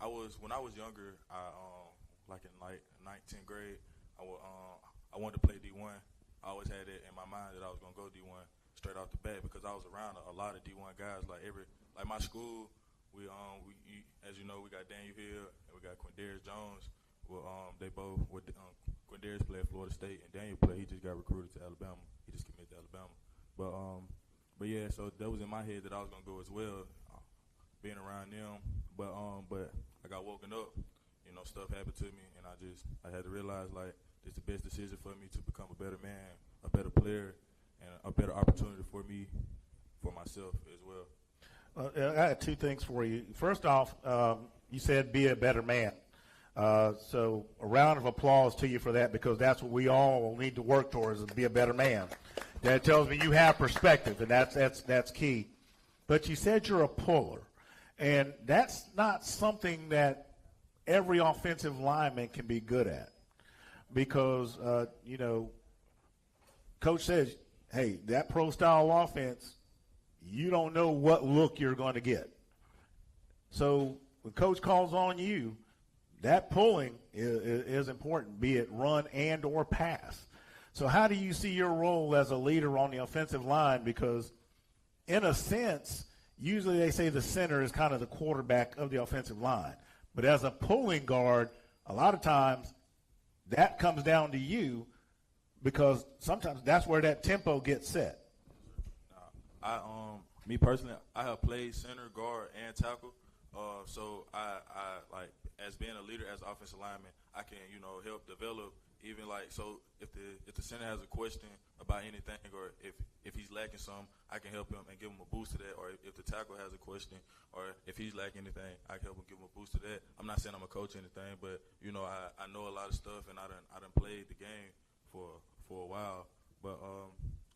I was when I was younger. Like in 9th, 10th grade, I wanted to play D1. I always had it in my mind that I was gonna go D1 straight off the bat because I was around a lot of D1 guys. Like my school, we as you know, we got Daniel Hill and we got Quindarius Jones. Well, they both Quindarius played at Florida State and Daniel played. He just got recruited to Alabama. He just committed to Alabama. But yeah, so that was in my head that I was gonna go as well, being around them. But I got woken up. You know, stuff happened to me, and I had to realize like it's the best decision for me to become a better man, a better player, and a better opportunity for me, for myself as well. I got two things for you. First off, you said be a better man. So a round of applause to you for that, because that's what we all need to work towards, is be a better man. That tells me you have perspective, and that's key. But you said you're a puller, and that's not something that every offensive lineman can be good at, because, you know, Coach says, hey, that pro-style offense, you don't know what look you're going to get. So when Coach calls on you, that pulling is important, be it run and or pass. So how do you see your role as a leader on the offensive line? Because in a sense, usually they say the center is kind of the quarterback of the offensive line. But as a pulling guard, a lot of times that comes down to you, because sometimes that's where that tempo gets set. Me personally, I have played center, guard, and tackle. So I like, as being a leader, as an offensive lineman, I can, you know, help develop. Even like, so if the center has a question about anything, or if he's lacking something, I can help him and give him a boost to that. Or if the tackle has a question, or if he's lacking anything, I can help him give him a boost to that. I'm not saying I'm a coach or anything, but you know, I know a lot of stuff, and I done played the game for a while. But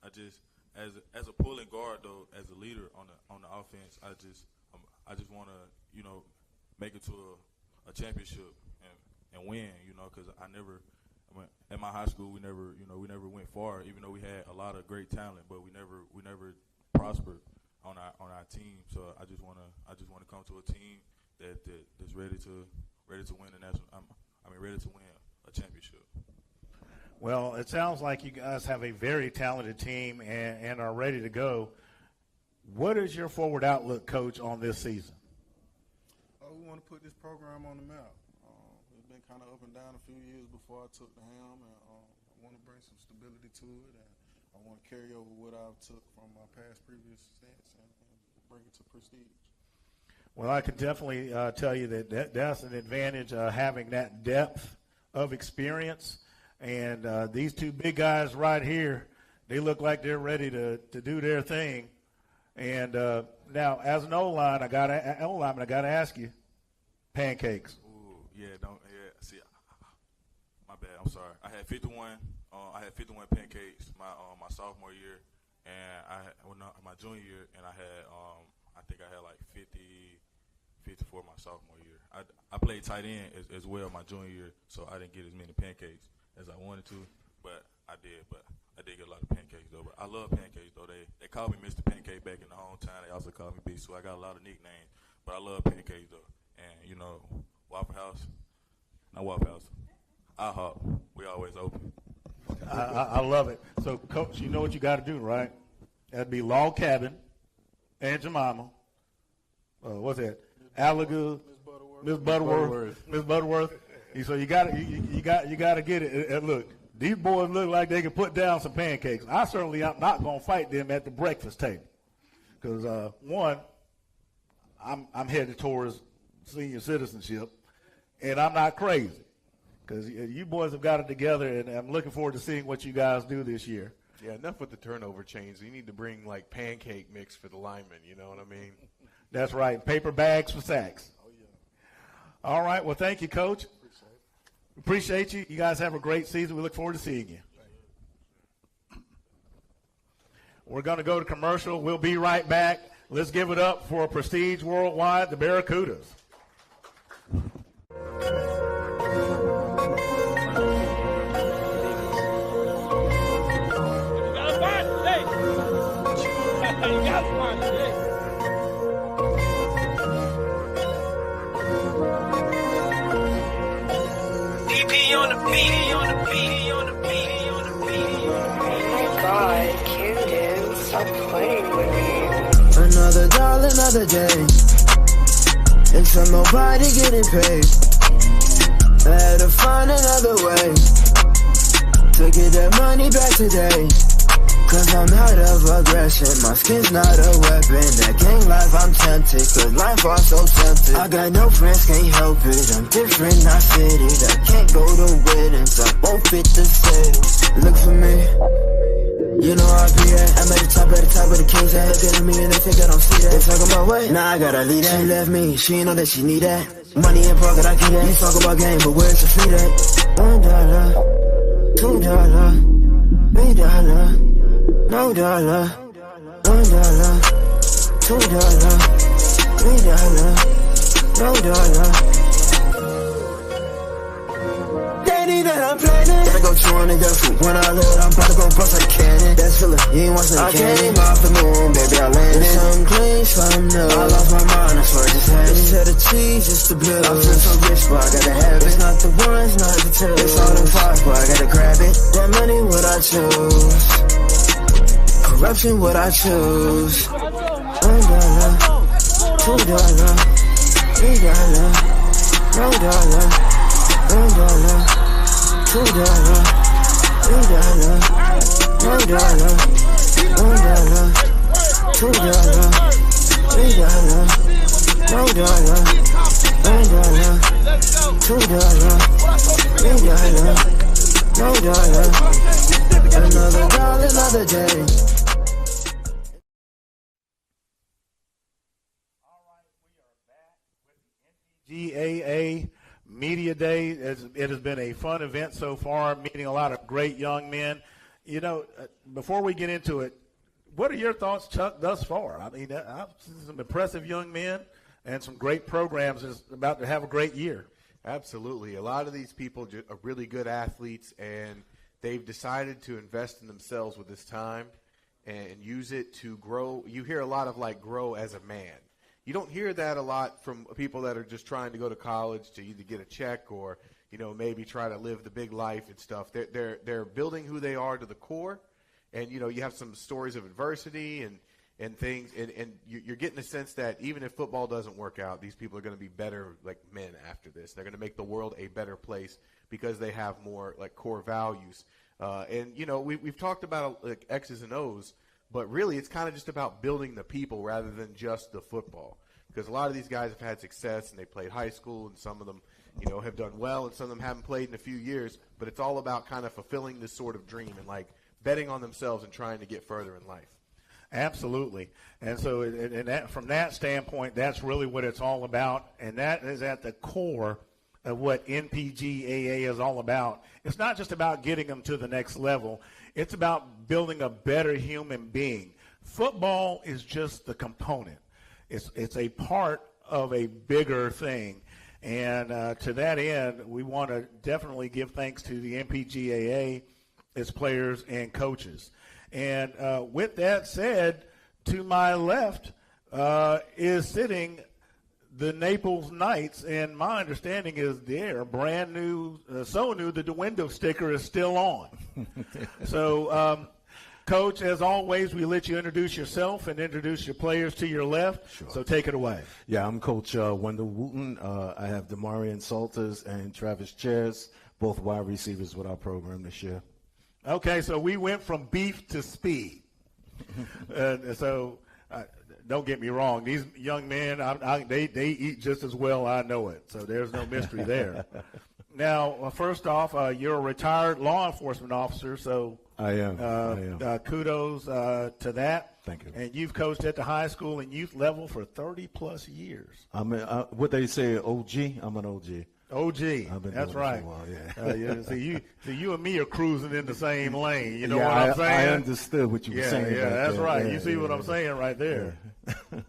I just, as a pulling guard though, as a leader on the offense, I just want to, you know, make it to a championship and win, you know, because at my high school we never went far, even though we had a lot of great talent, but we never prospered on our team. So I just want to come to a team that's ready to win ready to win a championship. Well, it sounds like you guys have a very talented team and are ready to go. What is your forward outlook, Coach, on this season? We want to put this program on the map. It's been kind of up and down a few years before I took the helm, and I want to bring some stability to it, and I want to carry over what I took from my previous stints and bring it to prestige. Well, I can definitely tell you that's an advantage, having that depth of experience. And these two big guys right here, they look like they're ready to do their thing. And now, as an O-line, I got to ask you, pancakes. Ooh, see, my bad. I'm sorry. I had 51 pancakes my sophomore year, and my junior year, and I think I had like 54 my sophomore year. I played tight end as well my junior year, so I didn't get as many pancakes as I wanted to, but I did get a lot of pancakes though. But I love pancakes though. They called me Mr. Pancake back in the hometown. They also called me Big, so I got a lot of nicknames. But I love pancakes though. And you know, IHOP, we always open. I love it. So, Coach, you know what you got to do, right? That'd be Log Cabin, Aunt Jemima. What's that? Allaga, Miss Butterworth. So you got to get it. And look, these boys look like they can put down some pancakes. I certainly am not going to fight them at the breakfast table, because one, I'm headed towards senior citizenship, and I'm not crazy, because you boys have got it together, and I'm looking forward to seeing what you guys do this year. Yeah, enough with the turnover chains. You need to bring like pancake mix for the linemen. You know what I mean? That's right. Paper bags for sacks. Oh yeah. All right. Well, thank you, Coach. Appreciate you. You guys have a great season. We look forward to seeing you. We're going to go to commercial. We'll be right back. Let's give it up for Prestige Worldwide, the Barracudas. On the beat, on the beat, on the beat, on the beat. Oh my God, Camden, stop playing with me. Another dollar, another day. And so nobody getting paid. I had to find another way to get that money back today. Cause I'm out of aggression, my skin's not a weapon. That gang life I'm tempted, cause life was so tempted. I got no friends, can't help it, I'm different, not fitted. I can't go to weddings, I won't fit the setting. Look for me, you know I be at. I'm at the top of the king's head. Look at me and they think I don't see that. They talking about what? Nah, I gotta leave that. She left me, she ain't know that she need that. Money in pocket, I get that. You talk about game, but where's your feet at? $1, $2, $3, no dollar, $1, $2, $3, no dollar. They need that I'm planning. Gotta go chewing and just when I live, I'm about to go bust like a cannon. That's feeling, you ain't watching the cannon. I came off the moon, baby, I landed. Some clean, some new. I lost my mind, I swear, just had it. Instead of cheese, just the blue. I feel so rich, but I gotta have it. It's not the ones, not the two. It's all them fives, but I gotta grab it. That money, what I choose. Corruption, what I choose. $1, $2, $3, no dollar, $1, $2, $3, no dollar, $1, $2, $3, no dollar, $1, $2, $3, no dollar. Another dollar, another day. NPGAA Media Day. It has been a fun event so far, meeting a lot of great young men. You know, before we get into it, what are your thoughts, Chuck, thus far? I mean, some impressive young men and some great programs is about to have a great year. Absolutely. A lot of these people are really good athletes, and they've decided to invest in themselves with this time and use it to grow. You hear a lot of, like, grow as a man. You don't hear that a lot from people that are just trying to go to college to either get a check or, you know, maybe try to live the big life and stuff. They're building who they are to the core, and, you know, you have some stories of adversity and things, and you're getting a sense that even if football doesn't work out, these people are going to be better, like, men after this. They're going to make the world a better place because they have more, like, core values. And, you know, we've talked about, like, X's and O's, but really it's kind of just about building the people rather than just the football. Because a lot of these guys have had success and they played high school, and some of them, you know, have done well, and some of them haven't played in a few years. But it's all about kind of fulfilling this sort of dream and, like, betting on themselves and trying to get further in life. Absolutely. And so from that standpoint, that's really what it's all about, and that is at the core of what NPGAA is all about. It's not just about getting them to the next level. It's about building a better human being. Football is just the component. It's a part of a bigger thing. And to that end, we want to definitely give thanks to the NPGAA, its players and coaches. And with that said, to my left is sitting the Naples Knights, and my understanding is they're brand new, so new that the window sticker is still on. So, Coach, as always, we let you introduce yourself and introduce your players to your left. Sure. So take it away. Yeah, I'm Coach Wendell Wooten. I have Demarion Salters and Travis Chairs, both wide receivers with our program this year. Okay, so we went from beef to speed. Don't get me wrong. These young men, they eat just as well. I know it. So there's no mystery there. Now, first off, you're a retired law enforcement officer, so I am. Kudos to that. Thank you. And you've coached at the high school and youth level for 30-plus years. I'm what they say, OG. I'm an OG. OG. That's right. Yeah. See, you and me are cruising in the same lane. You know yeah, what I'm saying? I understood what you were saying. Yeah, that's there. right. Yeah, you see what I'm saying right there. Yeah.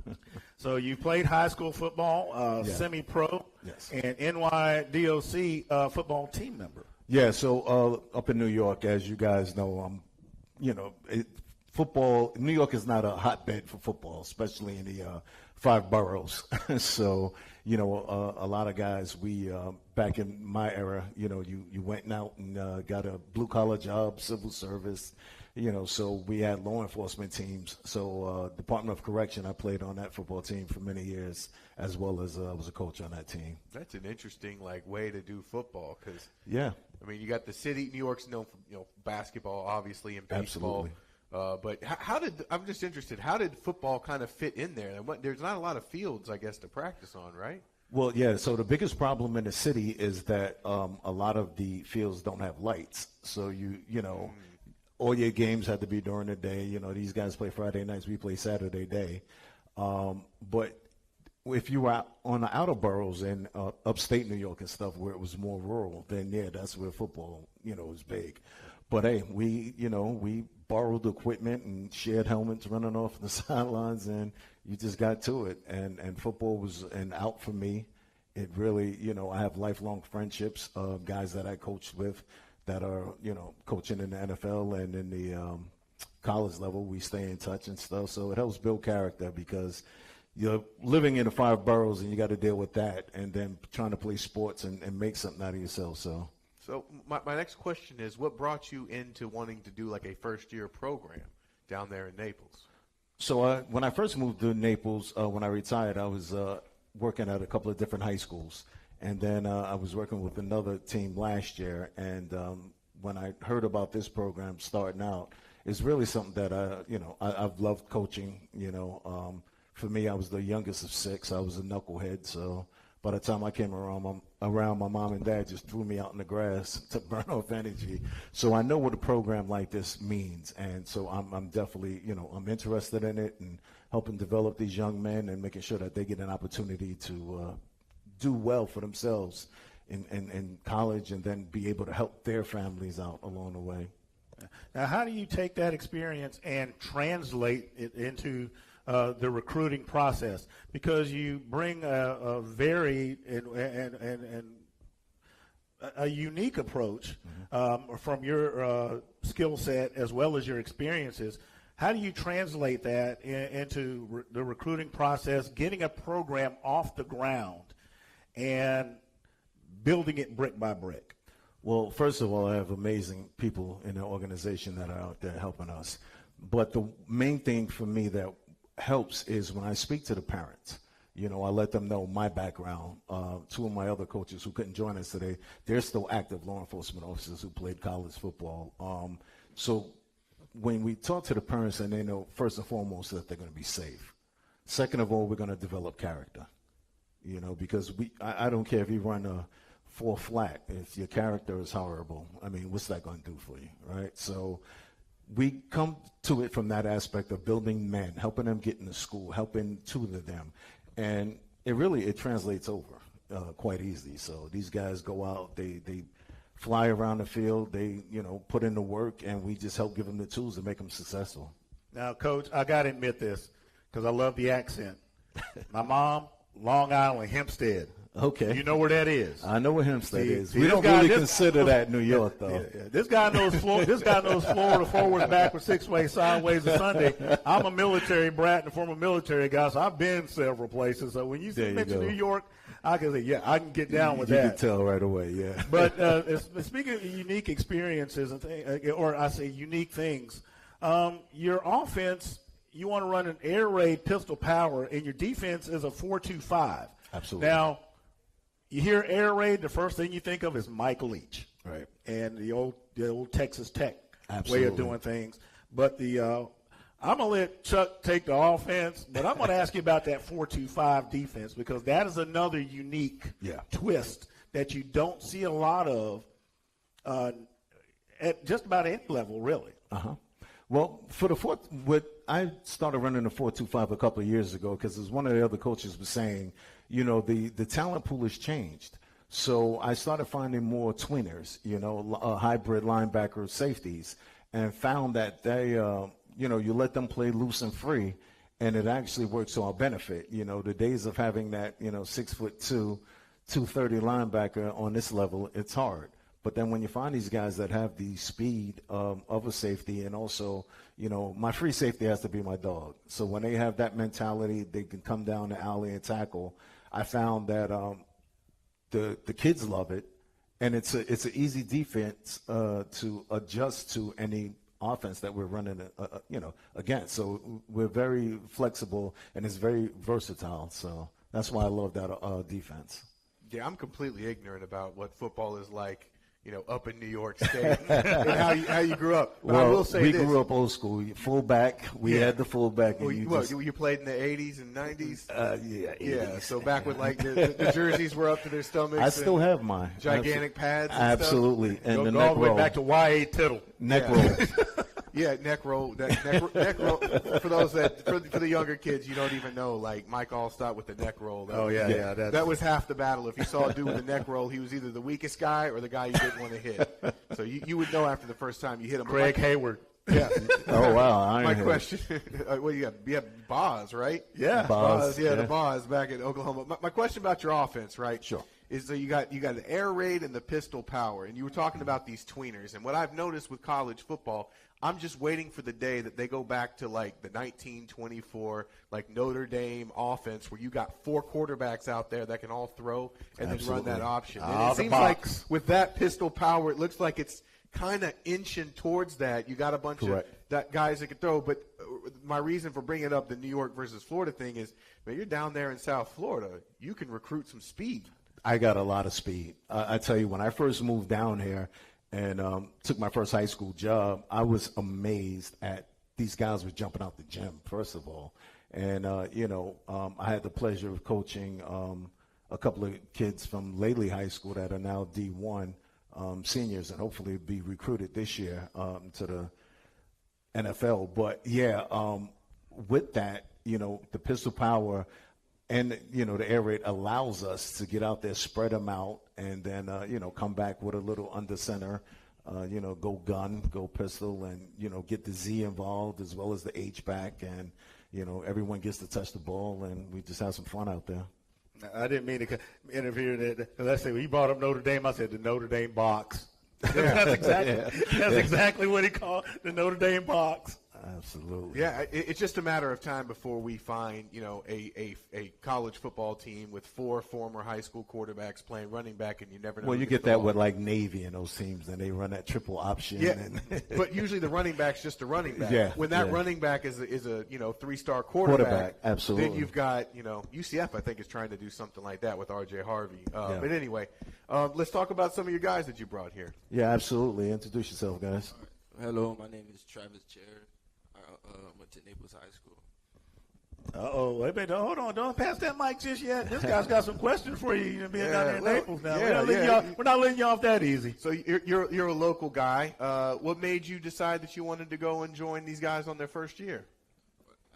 So you played high school football, semi-pro, and NYDOC football team member. Yeah, so up in New York, as you guys know, football, New York is not a hotbed for football, especially in the 5 boroughs. So, a lot of guys, we, back in my era, you went out and got a blue-collar job, civil service, so we had law enforcement teams. So Department of Correction, I played on that football team for many years, as well as I was a coach on that team. That's an interesting, way to do football because, yeah. I mean, you got the city. New York's known for, basketball, obviously, and baseball. Absolutely. But I'm just interested, how did football kind of fit in there? There's not a lot of fields, I guess, to practice on, right? Well, yeah, so the biggest problem in the city is that a lot of the fields don't have lights. So, all your games have to be during the day. These guys play Friday nights, we play Saturday day. But if you were on the outer boroughs in upstate New York and stuff where it was more rural, then, yeah, that's where football, is big. But, hey, we borrowed equipment and shared helmets running off the sidelines, and you just got to it. And football was an out for me. It really, I have lifelong friendships of guys that I coached with that are, coaching in the NFL and in the college level. We stay in touch and stuff. So it helps build character because you're living in the 5 boroughs and you got to deal with that and then trying to play sports and make something out of yourself. So my next question is, what brought you into wanting to do like a first-year program down there in Naples? So when I first moved to Naples, when I retired, I was working at a couple of different high schools. And then I was working with another team last year. And when I heard about this program starting out, it's really something that, I've loved coaching. For me, I was the youngest of 6. I was a knucklehead. So by the time I came around, my mom and dad just threw me out in the grass to burn off energy. So I know what a program like this means. And so I'm definitely, I'm interested in it and helping develop these young men and making sure that they get an opportunity to do well for themselves in college and then be able to help their families out along the way. Now, how do you take that experience and translate it into the recruiting process? Because you bring a varied and a unique approach from your skill set as well as your experiences. How do you translate that into the recruiting process, getting a program off the ground and building it brick by brick? Well, first of all, I have amazing people in the organization that are out there helping us. But the main thing for me that helps is when I speak to the parents. I let them know my background. 2 of my other coaches who couldn't join us today, they're still active law enforcement officers who played college football. So when we talk to the parents, and they know first and foremost that they're going to be safe. Second of all, we're going to develop character. Because I don't care if you run a 4 flat. If your character is horrible, what's that going to do for you, right? So we come to it from that aspect of building men, helping them get into school, helping tutor them. And it translates over quite easily. So these guys go out, they fly around the field, they, put in the work, and we just help give them the tools to make them successful. Now, Coach, I got to admit this because I love the accent. My mom, Long Island, Hempstead. Okay. You know where that is? I know where Hempstead is. We don't really consider that New York, though. Yeah. This guy knows Florida forward, backward, 6-way, sideways, and Sunday. I'm a military brat and a former military guy, so I've been several places. So when you mention New York, I can say, yeah, I can get down with that. You can tell right away, yeah. But speaking of unique experiences, or I say unique things, your offense, you want to run an air raid pistol power, and your defense is a 4-2-5. Absolutely. Now, you hear air raid, the first thing you think of is Mike Leach, right? And the old Texas Tech Absolutely. way of doing things. But I'm gonna let Chuck take the offense, but I'm gonna ask you about that 4-2-5 defense because that is another unique twist that you don't see a lot of at just about any level, really. Well, I started running the 4-2-5 a couple of years ago because as one of the other coaches was saying, the talent pool has changed. So I started finding more tweeners, hybrid linebackers, safeties, and found that they, you let them play loose and free, and it actually works to our benefit. The days of having that, 6'2", 230 linebacker on this level, it's hard. But then when you find these guys that have the speed of a safety and also, my free safety has to be my dog. So when they have that mentality, they can come down the alley and tackle. I found that the kids love it, and it's an easy defense to adjust to any offense that we're running, against. So we're very flexible, and it's very versatile. So that's why I love that defense. Yeah, I'm completely ignorant about what football is like, up in New York State and how you grew up. But well, I will say we this. grew up old school. Fullback. We had the fullback. Well, and you played in the 80s and 90s? Yeah. 80s. Yeah, so back when like the jerseys were up to their stomachs. I still have mine. Gigantic pads and Absolutely. stuff. And the Go neck all the way roll. back to Y.A. Tittle. Neck roll. Yeah, neck roll. Neck roll. For those for the younger kids, you don't even know. Like Mike Allstott with the neck roll. That was half the battle. If you saw a dude with a neck roll, he was either the weakest guy or the guy you didn't want to hit. So you would know after the first time you hit him. Craig Hayward. Yeah. Oh wow. My question. What do you have? You have Boz, right? Yeah. Boz. Yeah, the Boz back in Oklahoma. My question about your offense, right? Sure. Is that you got the air raid and the pistol power, and you were talking about these tweeners. And what I've noticed with college football, I'm just waiting for the day that they go back to like the 1924 like Notre Dame offense where you got 4 quarterbacks out there that can all throw and then run that option. And it seems like with that pistol power, it looks like it's kind of inching towards that. You got a bunch of guys that can throw. But my reason for bringing up the New York versus Florida thing is, man, you're down there in South Florida. You can recruit some speed. I got a lot of speed. I tell you, when I first moved down here and took my first high school job, I was amazed at these guys were jumping out the gym, first of all. And, I had the pleasure of coaching a couple of kids from Laley High School that are now D1 seniors and hopefully be recruited this year to the NFL. But, with that, the pistol power – and, the air raid allows us to get out there, spread them out, and then, come back with a little under center, go gun, go pistol, and, get the Z involved as well as the H back. And, everyone gets to touch the ball, and we just have some fun out there. I didn't mean to interfere. Let's say when you brought up Notre Dame, I said the Notre Dame box. That's exactly what he called the Notre Dame box. Absolutely. Yeah, it's just a matter of time before we find, a college football team with 4 former high school quarterbacks playing running back, and you never know. Well, you get that with like Navy and those teams, and they run that triple option. Yeah, but usually the running back's just a running back. Yeah, when that running back is a 3-star quarterback, absolutely. Then you've got UCF. I think is trying to do something like that with R.J. Harvey. But anyway, let's talk about some of your guys that you brought here. Yeah, absolutely. Introduce yourself, guys. Hello, my name is Travis Chair. Went to Naples High School. Wait a minute. Hold on. Don't pass that mic just yet. This guy's got some questions for you. Being down there in Naples now. We're not letting you off that easy. So you're a local guy. What made you decide that you wanted to go and join these guys on their first year?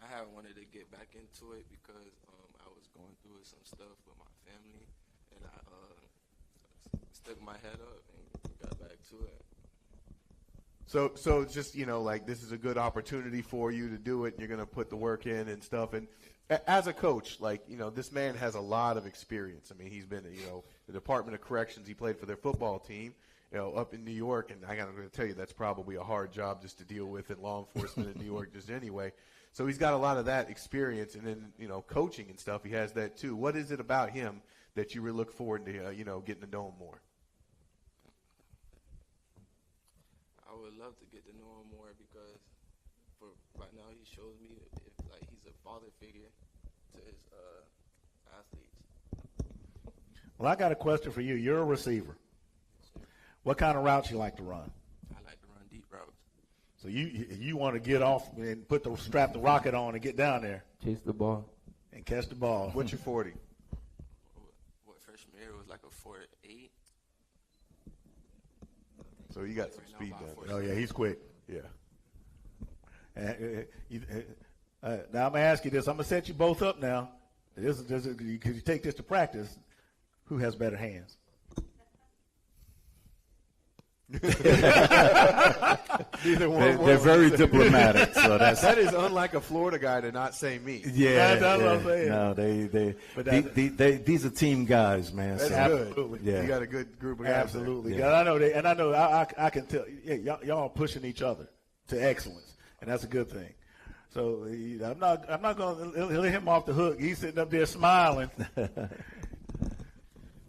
I have wanted to get back into it because I was going through some stuff with my family, and I stuck my head up and got back to it. So it's just, this is a good opportunity for you to do it. And you're going to put the work in and stuff. And as a coach, this man has a lot of experience. I mean, he's been, the Department of Corrections. He played for their football team, up in New York. And I'm going to tell you, that's probably a hard job just to deal with in law enforcement in New York just anyway. So he's got a lot of that experience. And then, coaching and stuff, he has that too. What is it about him that you really look forward to, getting to know him more? I would love to get to know him more because for right now he shows me if he's a father figure to his athletes. Well, I got a question for you. You're a receiver. What kind of routes you like to run? I like to run deep routes. So you want to get off and strap the rocket on and get down there. Chase the ball. And catch the ball. What's your 40? What freshman year was like a 4.8. So you got some speed down there. Oh, yeah, he's quick. Yeah. Now I'm going to ask you this. I'm going to set you both up now. Because you take this to practice. Who has better hands? They're very diplomatic. So that is unlike a Florida guy to not say me. Yeah, that's what I'm saying. No, these are team guys, man. That's so, good. Yeah. You got a good group of guys. Absolutely. Yeah. I know I can tell. Yeah, y'all are pushing each other to excellence, and that's a good thing. So I'm not going to let him off the hook. He's sitting up there smiling.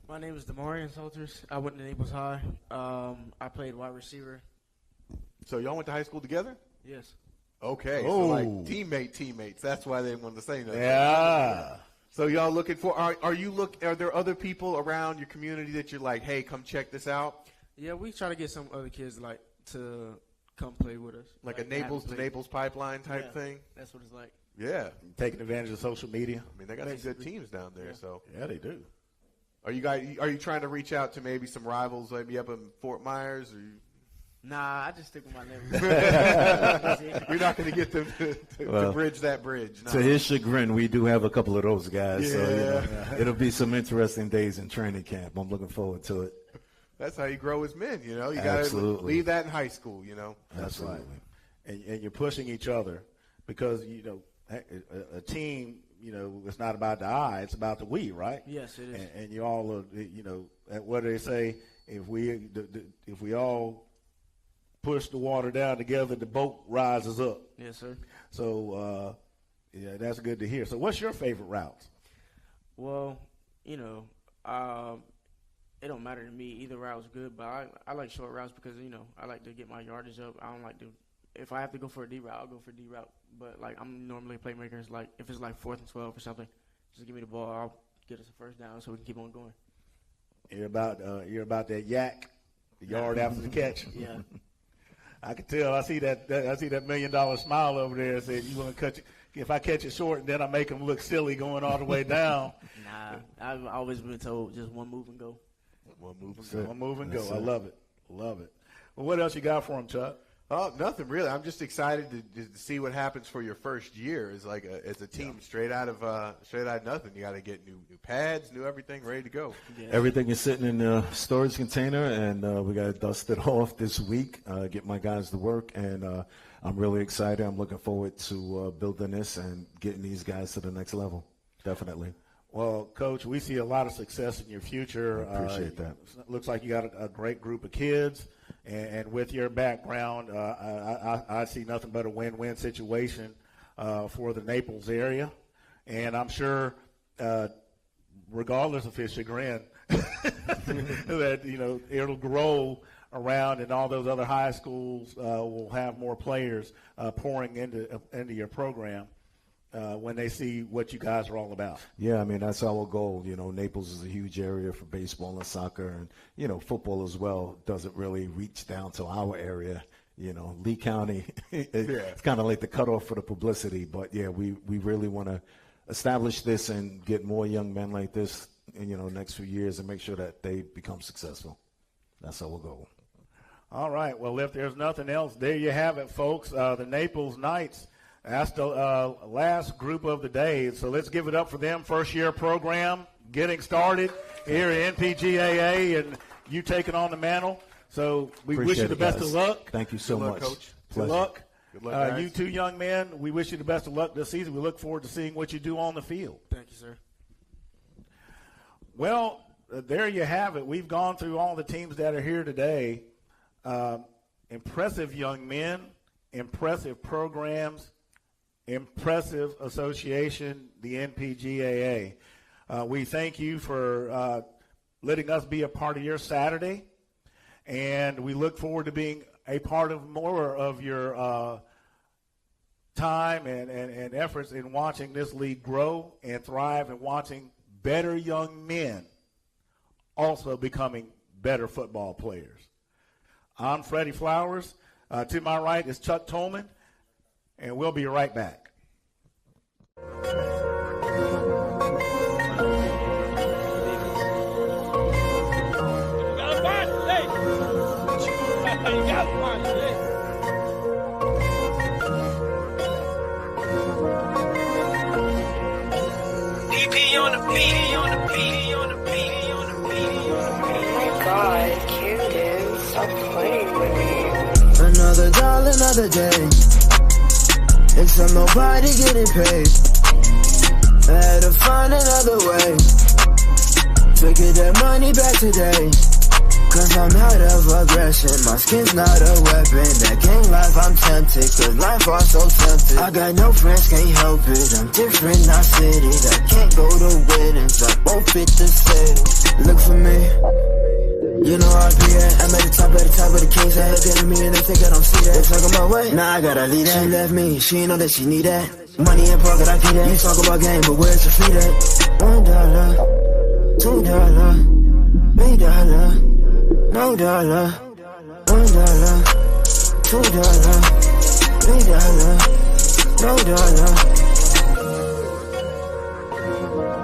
My name is Demarion Salters. I went to Naples High. I played wide receiver. So y'all went to high school together? Yes. Okay. Oh. So like teammates. That's why they didn't want to say nothing. Yeah. So y'all looking for? Are there other people around your community that you're like, hey, come check this out? Yeah, we try to get some other kids like to come play with us. Like a Naples to Naples pipeline type thing? That's what it's like. Yeah. Taking advantage of social media. I mean, they got some good teams down there. So yeah, they do. Are you trying to reach out to maybe some rivals, maybe up in Fort Myers? Or Nah, I just stick with my neighbors. You're not going to get them to bridge that bridge. No. To his chagrin, we do have a couple of those guys. Yeah. So, it'll be some interesting days in training camp. I'm looking forward to it. That's how you grow as men, You got to leave that in high school, That's right. And you're pushing each other because, a team, it's not about the I, it's about the we, right? Yes, it is. And you all are, what do they say? If we all push the water down together, the boat rises up. Yes, sir. So, that's good to hear. So what's your favorite route? Well, it don't matter to me. Either route's good, but I like short routes because, I like to get my yardage up. I don't like to – if I have to go for a D route, I'll go for a D route. But, I'm normally a playmaker. It's like if it's like 4th and 12 or something, just give me the ball. I'll get us a first down so we can keep on going. You're about that yak, the yard after the catch. Yeah. I can tell. I see that $1 million smile over there. Said you want to cut it. If I catch it short, and then I make them look silly going all the way down. Nah, I've always been told just one move and go. One move and go. I love it. Love it. Well, what else you got for him, Chuck? Oh, nothing really. I'm just excited to see what happens for your first year. As a team, straight out of nothing. You got to get new pads, new everything, ready to go. Yeah. Everything is sitting in a storage container, and we got to dust it off this week. Get my guys to work, and I'm really excited. I'm looking forward to building this and getting these guys to the next level. Definitely. Well, Coach, we see a lot of success in your future. I appreciate that. Looks like you got a great group of kids, and with your background, I see nothing but a win-win situation for the Naples area. And I'm sure, regardless of his chagrin, that it'll grow around, and all those other high schools will have more players pouring into your program. When they see what you guys are all about. Yeah, I mean, that's our goal. Naples is a huge area for baseball and soccer, and, football as well doesn't really reach down to our area. Lee County, it's kind of like the cutoff for the publicity. But, yeah, we really want to establish this and get more young men like this in, next few years and make sure that they become successful. That's our goal. All right. Well, if there's nothing else, there you have it, folks. The Naples Knights. That's the last group of the day, so let's give it up for them. First-year program getting started here at NPGAA, and you taking on the mantle. So we wish you the best of luck. Thank you so much. Coach. Good luck. Good luck, guys. You two young men, we wish you the best of luck this season. We look forward to seeing what you do on the field. Thank you, sir. Well, there you have it. We've gone through all the teams that are here today. Impressive young men, impressive programs, impressive association, the NPGAA. We thank you for letting us be a part of your Saturday, and we look forward to being a part of more of your time and efforts in watching this league grow and thrive, and watching better young men also becoming better football players. I'm Freddie Flowers. To my right is Chuck Tolman. And we'll be right back. DP on the beat, on the beat, on the beat, on the beat. Oh my God, Camden, stop playing with me. Another dollar, another day. Except nobody getting paid. I had to find another way to get that money back today. Cause I'm out of aggression. My skin's not a weapon. That gang life I'm tempted. Cause life was so tempted. I got no friends, can't help it. I'm different, not fitted. I can't go to weddings. I won't fit the setting. Look for me. You know I'll be at. I'm at the top of the king's head. Getting me and they think I don't see that. They talking about way. Nah, I gotta leave that. She left me, she ain't know that she need that. Money in pocket, I get that. You talk about game, but where's your feet at? $1, $2, $3. no dollar, $1, $2, $3, no dollar.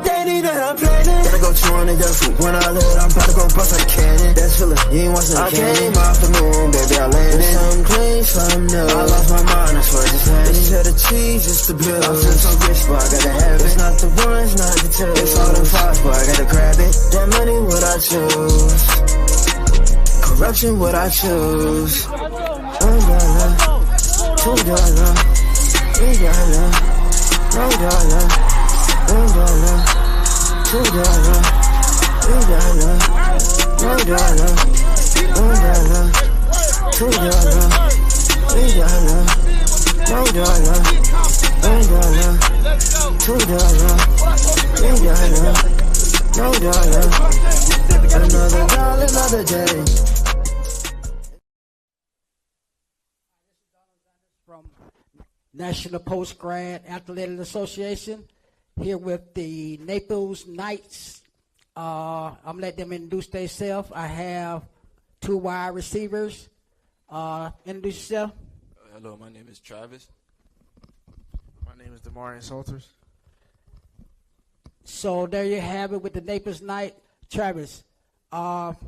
They need that I'm planning. Gotta go 200 that food. When I live, I'm about to go bust like a cannon. That's feeling, you ain't watching the cannon. I came off the moon, baby, I landed. Something clean, something new. I lost my mind, I swear just had it. They said the cheese is the blue. I feel so rich, but I gotta have it. It's not the one, it's not the two. It's all them fives, but I gotta grab it. That money, what I choose. Corruption, what I choose. $1, $2, $3, no dollar, $1, $2, $3, no dollar, $1, $2, $3, no dollar, $1, $2, $3, no dollar. Another dollar, another day. From National Post Grad Athletic Association. Here with the Naples Knights. I'm going to let them introduce themselves. I have 2 wide receivers. Introduce yourself. Hello, my name is Travis. My name is Demarion Salters. So there you have it with the Naples Knights. Travis, last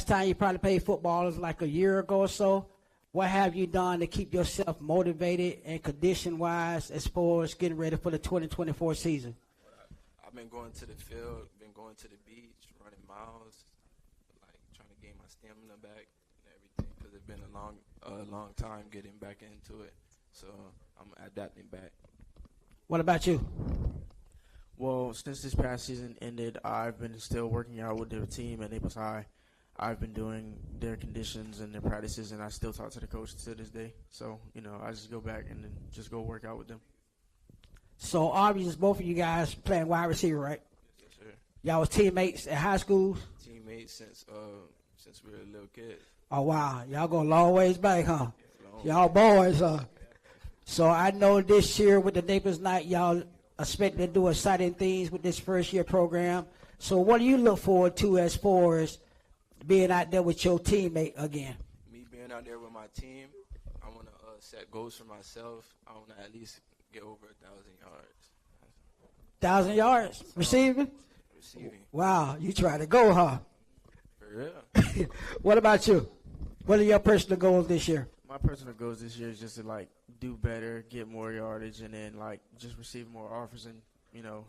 time you probably played football was like a year ago or so. What have you done to keep yourself motivated and condition-wise as far as getting ready for the 2024 season? I've been going to the field, been going to the beach, running miles, like trying to gain my stamina back and everything because it's been a long time getting back into it. So I'm adapting back. What about you? Well, since this past season ended, I've been still working out with their team at Naples High. I've been doing their conditions and their practices, and I still talk to the coach to this day. So, I just go back and then just go work out with them. So, obviously, both of you guys playing wide receiver, right? Yes, sir. Y'all was teammates at high school? Teammates since we were little kids. Oh, wow. Y'all go a long ways back, huh? Y'all boys, huh? So, I know this year with the Naples Knights, y'all expect to do exciting things with this first-year program. So, what do you look forward to as far as being out there with your teammate again? Me being out there with my team, I want to set goals for myself. I want to at least get over 1,000 yards. 1,000 yards receiving? Receiving. Wow, you try to go, huh? For real. What about you? What are your personal goals this year? My personal goals this year is just to do better, get more yardage, and then just receive more offers and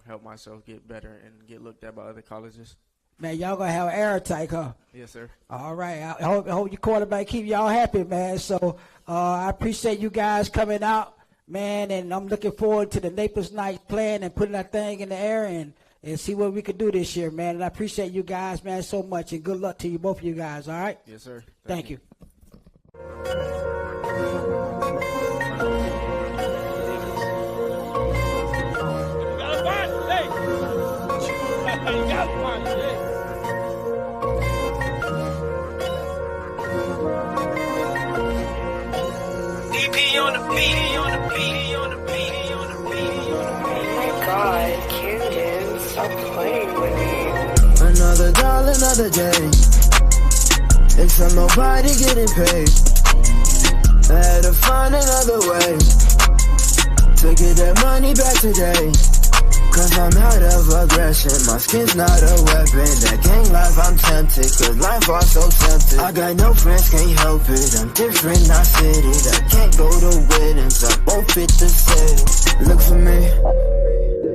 help myself get better and get looked at by other colleges. Man, y'all gonna have airtight, huh? Yes, sir. All right. I hope your quarterback keep y'all happy, man. So I appreciate you guys coming out, man, and I'm looking forward to the Naples Knights playing and putting that thing in the air and see what we can do this year, man. And I appreciate you guys, man, so much, and good luck to you, both of you guys, all right? Yes, sir. Thank you. You got one, DP on the beat, on the beat, on the beat, on the beat, on the beat. Oh my God, Camden, stop playing with me. Another dollar, another day. Except nobody getting paid. I had to find another way to get that money back today. Cause I'm out of aggression, my skin's not a weapon. That gang life I'm tempted, cause life was so tempting. I got no friends, can't help it, I'm different, not fitted. I can't go to weddings, I won't fit the setting. Look for me,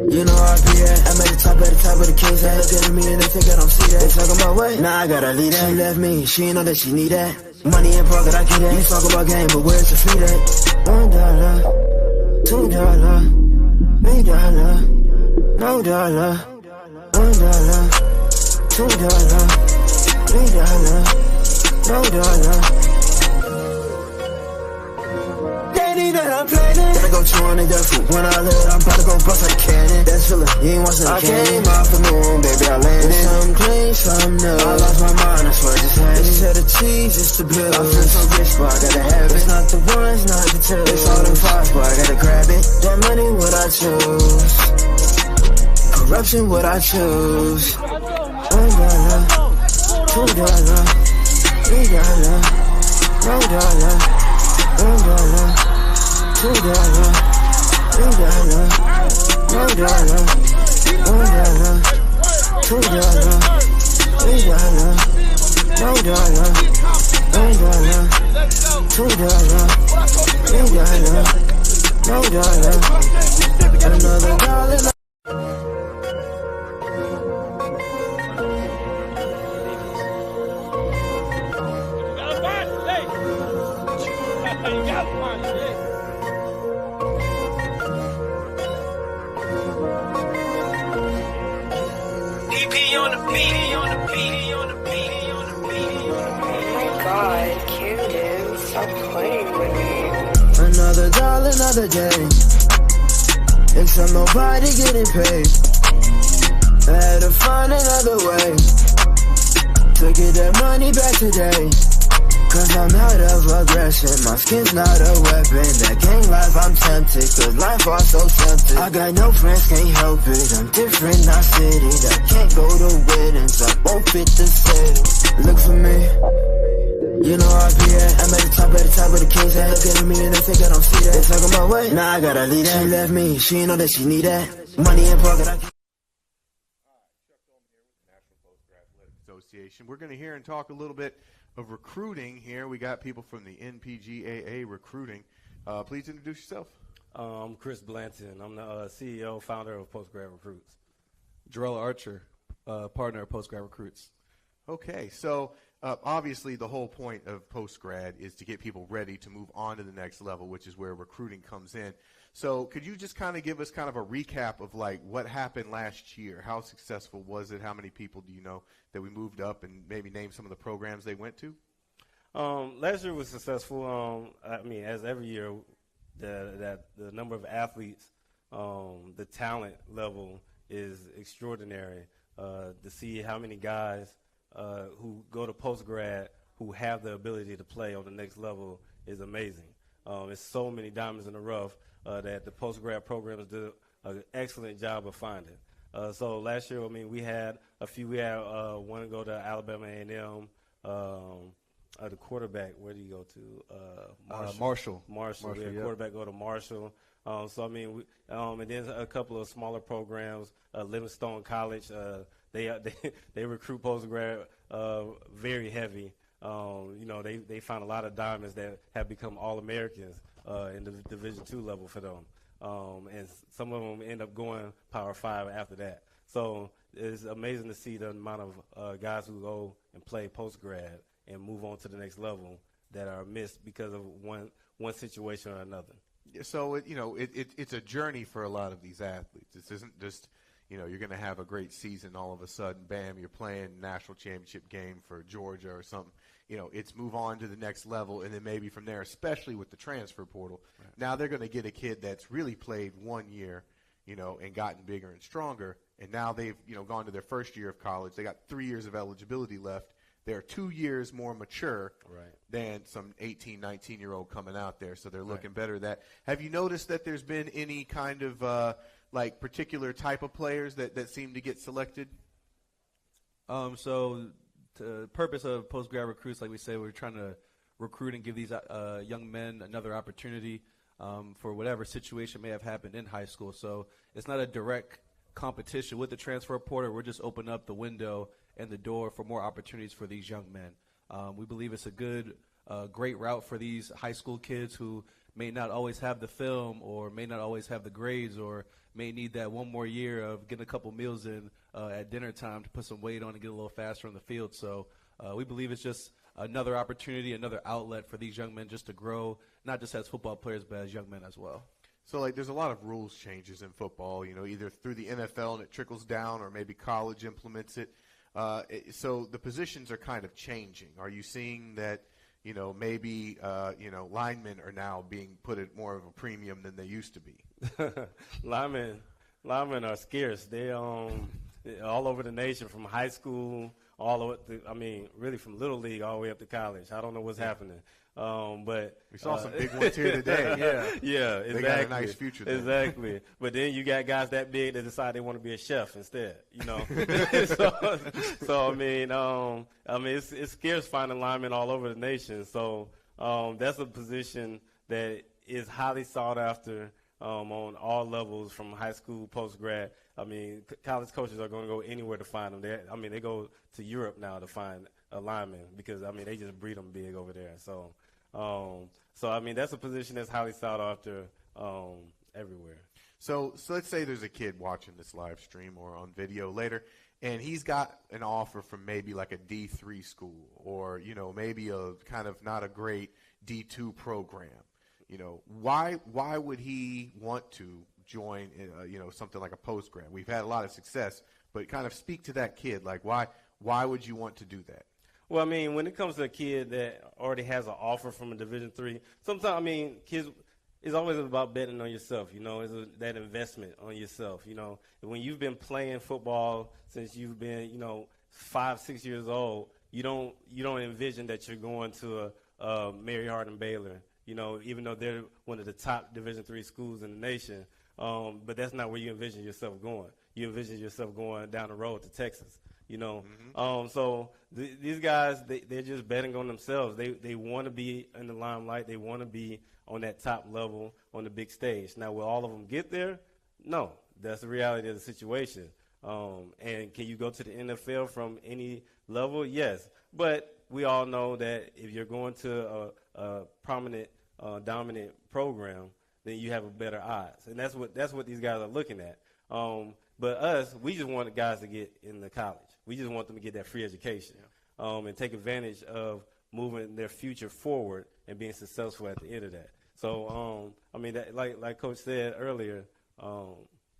you know I be at. I'm at the top of the king's head. Look at me and they think I don't see that. They talking my way, nah I gotta leave that. She left me, she ain't know that she need that. Money and pocket, I get that. You talk about game, but where's your feet at? $1, $2, $3. No dollar, $1, $2, $3, no dollar. Daddy that I'm planning. Gotta go 200 that food. When I live, I'm about to go bust like a cannon. That's feeling, you ain't watching the cannon. I came off the moon, baby, I landed. Something clean, something new. I lost my mind, I swear just had it. They said the cheese is the blue. I feel so rich, but I gotta have it. It's not the one, it's not the two. It's all them fives, but I gotta grab it. That money, what I choose. Corruption, what I choose. $1, $2, $3, Another dollar. DP on the beat, on the beat, on the beat, on the beat. Oh my God, Camden, stop playing with me. Another dollar, another day. Except nobody getting paid. I had to find another way to get that money back today. Cause I'm out of aggression, my skin's not a weapon. That gang life I'm tempted, cause life was so tempting. I got no friends, can't help it, I'm different, not fitted. I can't go to weddings, I won't fit the setting. Look for me, you know I be at. I'm at the top of the king's head. Look at me and they think I don't see that. They talking about what? Nah, I gotta leave that. She left me, she ain't know that she need that. Money in pocket, I can't. Association. We're going to hear and talk a little bit of recruiting here. We got people from the NPGAA recruiting. Please introduce yourself. I'm Chris Blanton. I'm the CEO, founder of Postgrad Recruits. Jarrell Archer, partner of Postgrad Recruits. Okay, so obviously the whole point of Postgrad is to get people ready to move on to the next level, which is where recruiting comes in. So could you just kind of give us kind of a recap of like what happened last year? How successful was it? How many people do you know that we moved up, and maybe name some of the programs they went to? Last year was successful. I mean, as every year, the number of athletes, the talent level is extraordinary. To see how many guys who go to Postgrad who have the ability to play on the next level is amazing. There's so many diamonds in the rough that the Postgrad programs do an excellent job of finding. So last year, I mean, we had a few. We had one go to Alabama A&M. The quarterback, where do you go to? Marshall. We had quarterback go to Marshall. So I mean, and then a couple of smaller programs. Livingstone College. They recruit Postgrad very heavy. They found a lot of diamonds that have become All-Americans in the Division II level for them. And some of them end up going Power 5 after that. So it's amazing to see the amount of guys who go and play Postgrad and move on to the next level that are missed because of one situation or another. So it's a journey for a lot of these athletes. This isn't just you're going to have a great season, all of a sudden, bam, you're playing national championship game for Georgia or something. It's move on to the next level, and then maybe from there, especially with the transfer portal, right. Now they're going to get a kid that's really played 1 year, and gotten bigger and stronger, and now they've, gone to their first year of college. They got 3 years of eligibility left. They're 2 years more mature than some 18, 19-year-old coming out there, so they're looking better at that. Have you noticed that there's been any kind of particular type of players that seem to get selected? So the purpose of Postgrad Recruits, like we say, we're trying to recruit and give these young men another opportunity for whatever situation may have happened in high school. So it's not a direct competition with the transfer portal. We're just opening up the window and the door for more opportunities for these young men. We believe it's a great route for these high school kids who may not always have the film or may not always have the grades or may need that one more year of getting a couple meals in at dinner time to put some weight on and get a little faster on the field. So we believe it's just another opportunity, another outlet for these young men just to grow, not just as football players but as young men as well. So, there's a lot of rules changes in football, either through the NFL and it trickles down or maybe college implements it. So the positions are kind of changing. Are you seeing that, maybe, linemen are now being put at more of a premium than they used to be? Linemen are scarce. They all over the nation, from high school all the way really from Little League all the way up to college. I don't know what's happening. But we saw some big ones here today. Yeah, exactly. They got a nice future there. Exactly. But then you got guys that big that decide they want to be a chef instead, it's scarce finding linemen all over the nation. So that's a position that is highly sought after on all levels, from high school, post-grad. College coaches are going to go anywhere to find them. They go to Europe now to find a lineman because, they just breed them big over there. So that's a position that's highly sought after everywhere. So let's say there's a kid watching this live stream or on video later, and he's got an offer from maybe like a D3 school or, maybe a kind of not a great D2 program. Why would he want to join, something like a post-grad? We've had a lot of success, but kind of speak to that kid. Like, why would you want to do that? Well, when it comes to a kid that already has an offer from a Division III, sometimes, kids, it's always about betting on yourself, it's that investment on yourself, When you've been playing football since you've been, 5-6 years old, you don't envision that you're going to a Mary Hardin Baylor, even though they're one of the top Division III schools in the nation. But that's not where you envision yourself going. You envision yourself going down the road to Texas, So these guys, they're just betting on themselves. They want to be in the limelight. They want to be on that top level on the big stage. Now, will all of them get there? No. That's the reality of the situation. And can you go to the NFL from any level? Yes. But we all know that if you're going to a prominent, dominant program, then you have a better odds. And that's what these guys are looking at. But us, we just want the guys to get in the college. We just want them to get that free education and take advantage of moving their future forward and being successful at the end of that. So, that, like Coach said earlier,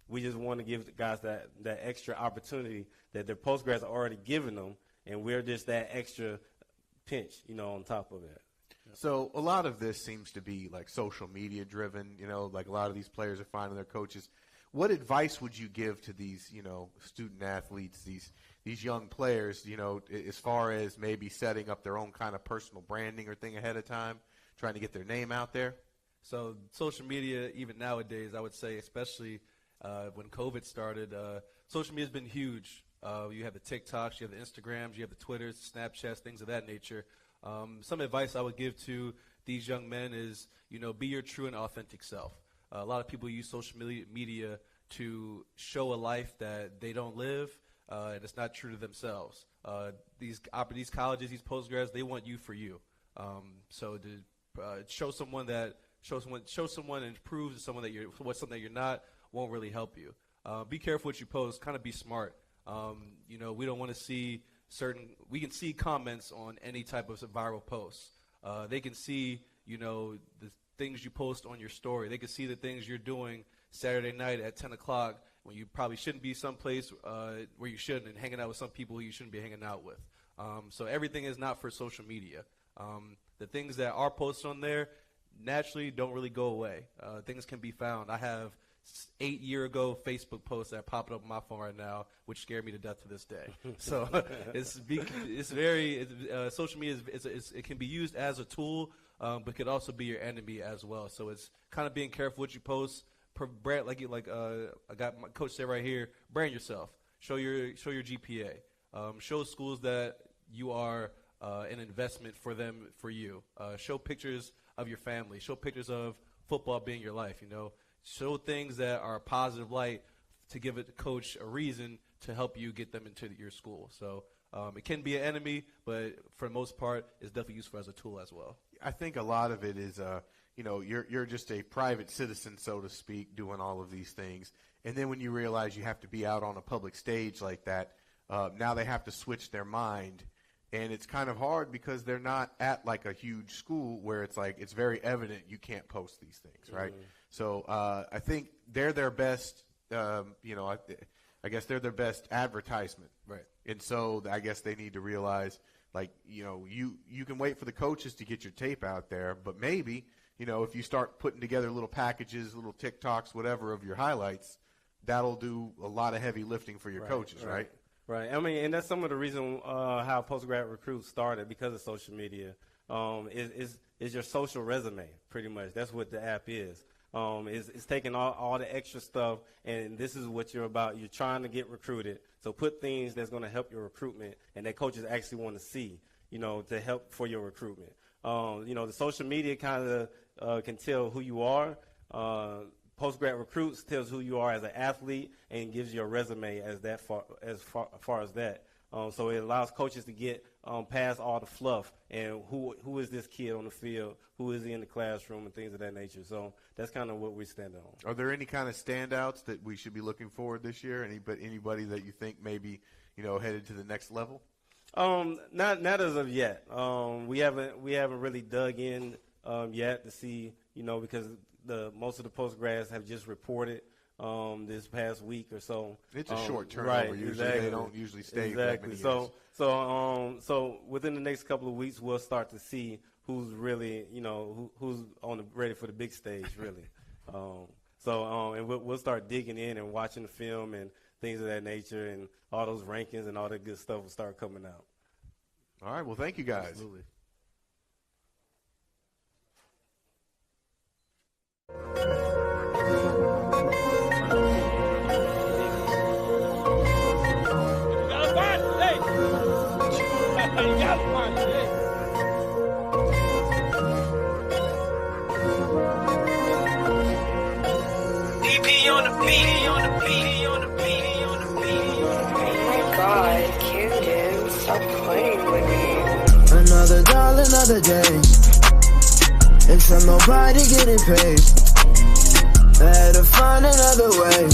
we just want to give the guys that extra opportunity that their postgrads are already giving them, and we're just that extra pinch, on top of that. So a lot of this seems to be like social media driven, like a lot of these players are finding their coaches. What advice would you give to these, student athletes, these young players, as far as maybe setting up their own kind of personal branding or thing ahead of time, trying to get their name out there? So social media, even nowadays, I would say, especially when COVID started, social media has been huge. You have the TikToks, you have the Instagrams, you have the Twitters, Snapchats, things of that nature. Some advice I would give to these young men is, be your true and authentic self. A lot of people use social media to show a life that they don't live, and it's not true to themselves. These colleges, these postgrads, they want you for you. So to show someone and prove to someone that you're something that you're not won't really help you. Be careful what you post. Kind of be smart. We don't want to see we can see comments on any type of viral posts. They can see, the things you post on your story. They can see the things you're doing Saturday night at 10 o'clock when you probably shouldn't be someplace where you shouldn't, and hanging out with some people you shouldn't be hanging out with. So everything is not for social media. The things that are posted on there naturally don't really go away. Things can be found. I have 8-year-ago Facebook posts that popping up on my phone right now, which scare me to death to this day. So social media it can be used as a tool, but could also be your enemy as well. So it's kind of being careful what you post. Brand, I got my coach said right here, brand yourself. Show your GPA. Show schools that you are an investment for them, for you. Show pictures of your family. Show pictures of football being your life. Show things that are a positive light to give it the coach a reason to help you get them into your school. So it can be an enemy, but for the most part, it's definitely useful as a tool as well. I think a lot of it is, you're just a private citizen, so to speak, doing all of these things. And then when you realize you have to be out on a public stage like that, now they have to switch their mind. And it's kind of hard because they're not at like a huge school where it's like it's very evident you can't post these things, right? Mm-hmm. So I think they're their best, I guess they're their best advertisement. Right. And so I guess they need to realize, like, you can wait for the coaches to get your tape out there, but maybe, if you start putting together little packages, little TikToks, whatever of your highlights, that'll do a lot of heavy lifting for your coaches, right? Right. I mean, and that's some of the reason how postgrad recruits started, because of social media. Is your social resume, pretty much. That's what the app is. It's taking all the extra stuff, and this is what you're about. You're trying to get recruited, so put things that's going to help your recruitment and that coaches actually want to see, to help for your recruitment. The social media kind of can tell who you are. Postgrad recruits tells who you are as an athlete and gives you a resume as far as that. So it allows coaches to get past all the fluff and who is this kid on the field, who is he in the classroom, and things of that nature. So that's kind of what we stand on. Are there any kind of standouts that we should be looking forward this year? Anybody that you think maybe headed to the next level? Not as of yet. We haven't really dug in yet to see, because most of the postgrads have just reported this past week or so. It's a short turnover. Right, usually exactly. They don't usually stay exactly. that many years. So within the next couple of weeks, we'll start to see who's really, who's ready for the big stage, really. And we'll start digging in and watching the film and things of that nature, and all those rankings and all that good stuff will start coming out. All right. Well, thank you guys. Absolutely. DP on the beat, on the beat, on the beat, on the beat. Oh my God, Q-Dude, stop playing with me. Another dollar, another day. Except nobody getting paid. I had to find another way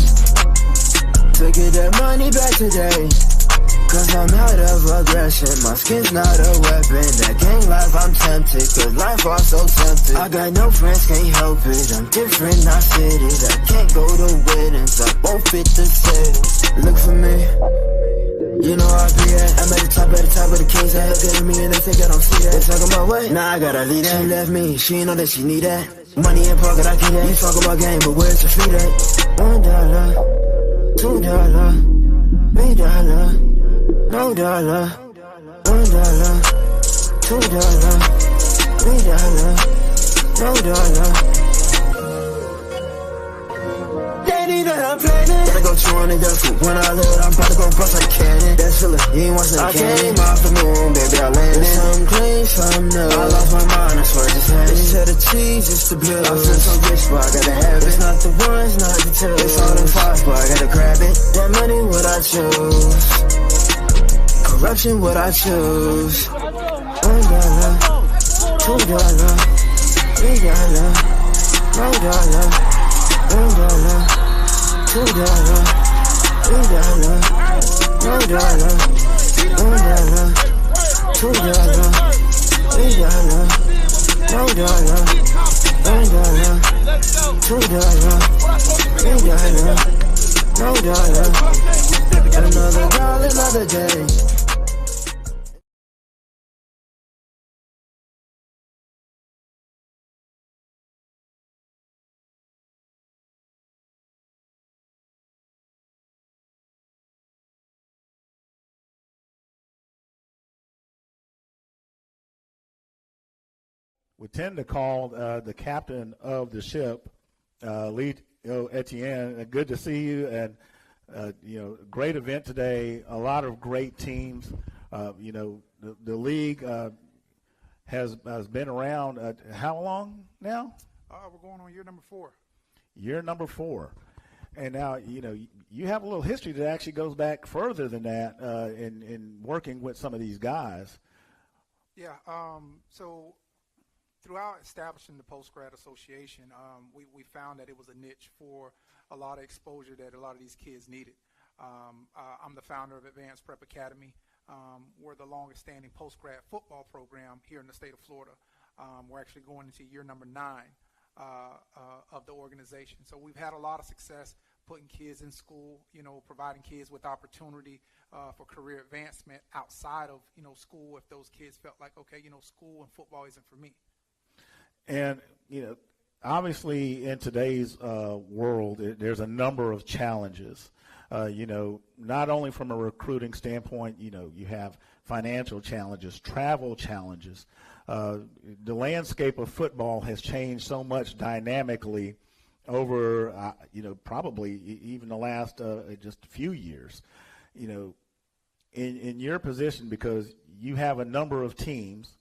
to get that money back today. Cause I'm out of aggression, my skin's not a weapon. That gang life I'm tempted, cause life was so tempted. I got no friends, can't help it, I'm different, not fitted. I can't go to weddings, I won't fit the setting. Look for me, you know I be at. I'm at the top of the kings. They look at me and they think I don't see that. They talking about what? Nah, I gotta leave that. She left me, she ain't know that she need that. Money in pocket, I get that. You talk about game, but where's your feet at? $1, $2, $3. No dollar, $1, $2, $3, no dollar. Lady that I'm planning, gotta go chew on the duck food. When I live, I'm about to go bust like a cannon. That's feeling, you ain't watching the cannon. I came off the moon, baby, I landed. Some clean, some new. I lost my mind, I swear just had it. They said the cheese, it's the blue. I feel so rich, but I gotta have it. It's not the ones, not the two. It's all them fives, but I gotta grab it. That money, what I choose. Corruption, what I choose. $1, $2, $3, no dollar. $1, $2, $3, no dollar. $1, $2, $3, no dollar. $1, $2, $3, no dollar. Another dollar, another day. We tend to call the captain of the ship, Lee Etienne. Good to see you, and great event today. A lot of great teams. The league has been around. How long now? We're going on year number 4. Year number 4, and now you have a little history that actually goes back further than that in working with some of these guys. Yeah. So throughout establishing the Post-Grad Association, we found that it was a niche for a lot of exposure that a lot of these kids needed. I'm the founder of Advanced Prep Academy. We're the longest-standing post-grad football program here in the state of Florida. We're actually going into year number 9 of the organization. So we've had a lot of success putting kids in school, providing kids with opportunity for career advancement outside of, school if those kids felt like, okay, school and football isn't for me. And, obviously in today's world, there's a number of challenges. Not only from a recruiting standpoint, you have financial challenges, travel challenges. The landscape of football has changed so much dynamically over, probably even the last just a few years. In your position, because you have a number of teams,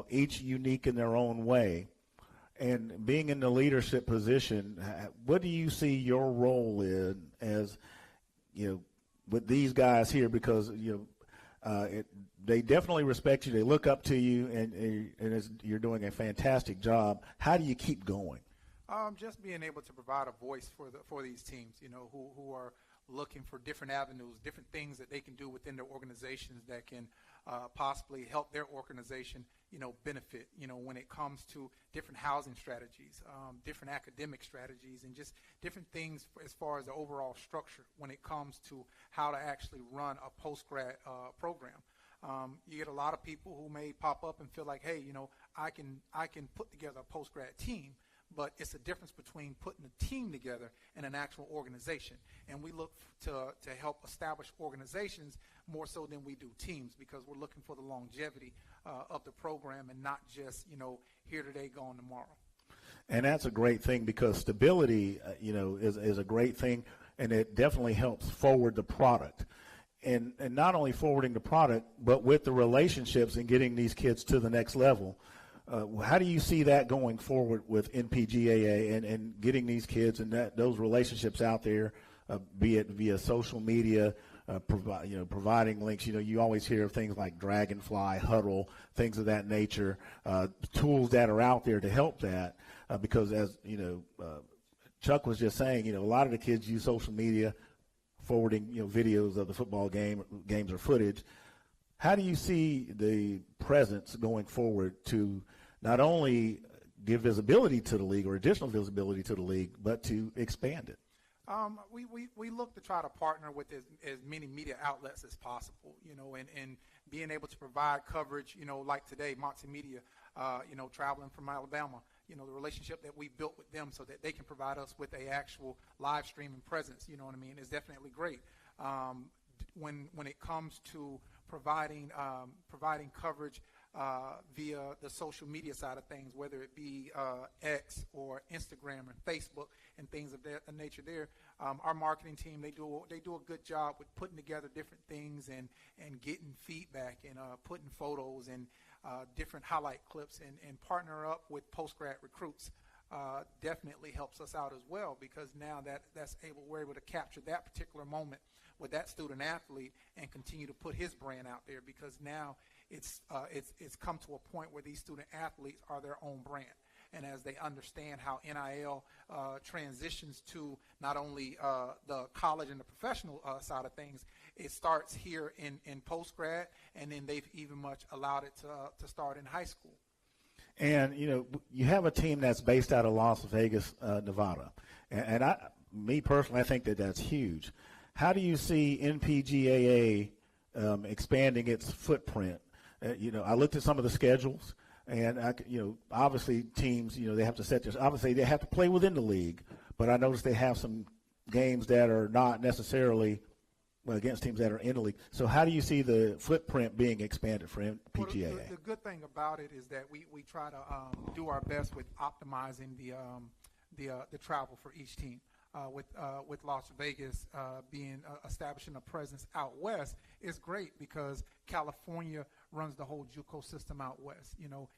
each unique in their own way, and being in the leadership position, what do you see your role in as, with these guys here? Because, they definitely respect you. They look up to you, and you're doing a fantastic job. How do you keep going? Just being able to provide a voice for these teams, who are looking for different avenues, different things that they can do within their organizations that can possibly help their organization, benefit, when it comes to different housing strategies, different academic strategies, and just different things as far as the overall structure when it comes to how to actually run a post-grad program. You get a lot of people who may pop up and feel like, hey, I can put together a post-grad team, but it's a difference between putting a team together and an actual organization. And we look to help establish organizations more so than we do teams, because we're looking for the longevity of the program and not just, here today, gone tomorrow. And that's a great thing, because stability, is a great thing, and it definitely helps forward the product. And not only forwarding the product, but with the relationships and getting these kids to the next level. How do you see that going forward with NPGAA and getting these kids and those relationships out there, be it via social media, providing links? You always hear of things like Dragonfly, Huddle, things of that nature, tools that are out there to help that, because as Chuck was just saying, a lot of the kids use social media, forwarding videos of the football games or footage. How do you see the presence going forward to not only give visibility to the league or additional visibility to the league, but to expand it? We look to try to partner with as many media outlets as possible, and being able to provide coverage, like today, Moxie Media, traveling from Alabama, the relationship that we built with them so that they can provide us with a actual live streaming presence, is definitely great. When it comes to providing coverage via the social media side of things, whether it be X or Instagram and Facebook and things of that nature there, our marketing team, they do a good job with putting together different things and getting feedback and putting photos and different highlight clips and partner up with post-grad recruits. Definitely helps us out as well, because now we're able to capture that particular moment with that student athlete and continue to put his brand out there, because now it's come to a point where these student athletes are their own brand. And as they understand how NIL transitions to not only the college and the professional side of things, it starts here in post-grad, and then they've even much allowed it to start in high school. And, you have a team that's based out of Las Vegas, Nevada. And me personally, I think that's huge. How do you see NPGAA expanding its footprint? I looked at some of the schedules, and obviously teams, they have to set this. Obviously, they have to play within the league, but I noticed they have some games that are not necessarily against teams that are in the league. So how do you see the footprint being expanded for NPGAA? Well, the good thing about it is that we try to do our best with optimizing the travel for each team. With Las Vegas establishing a presence out west is great, because California runs the whole JUCO system out west.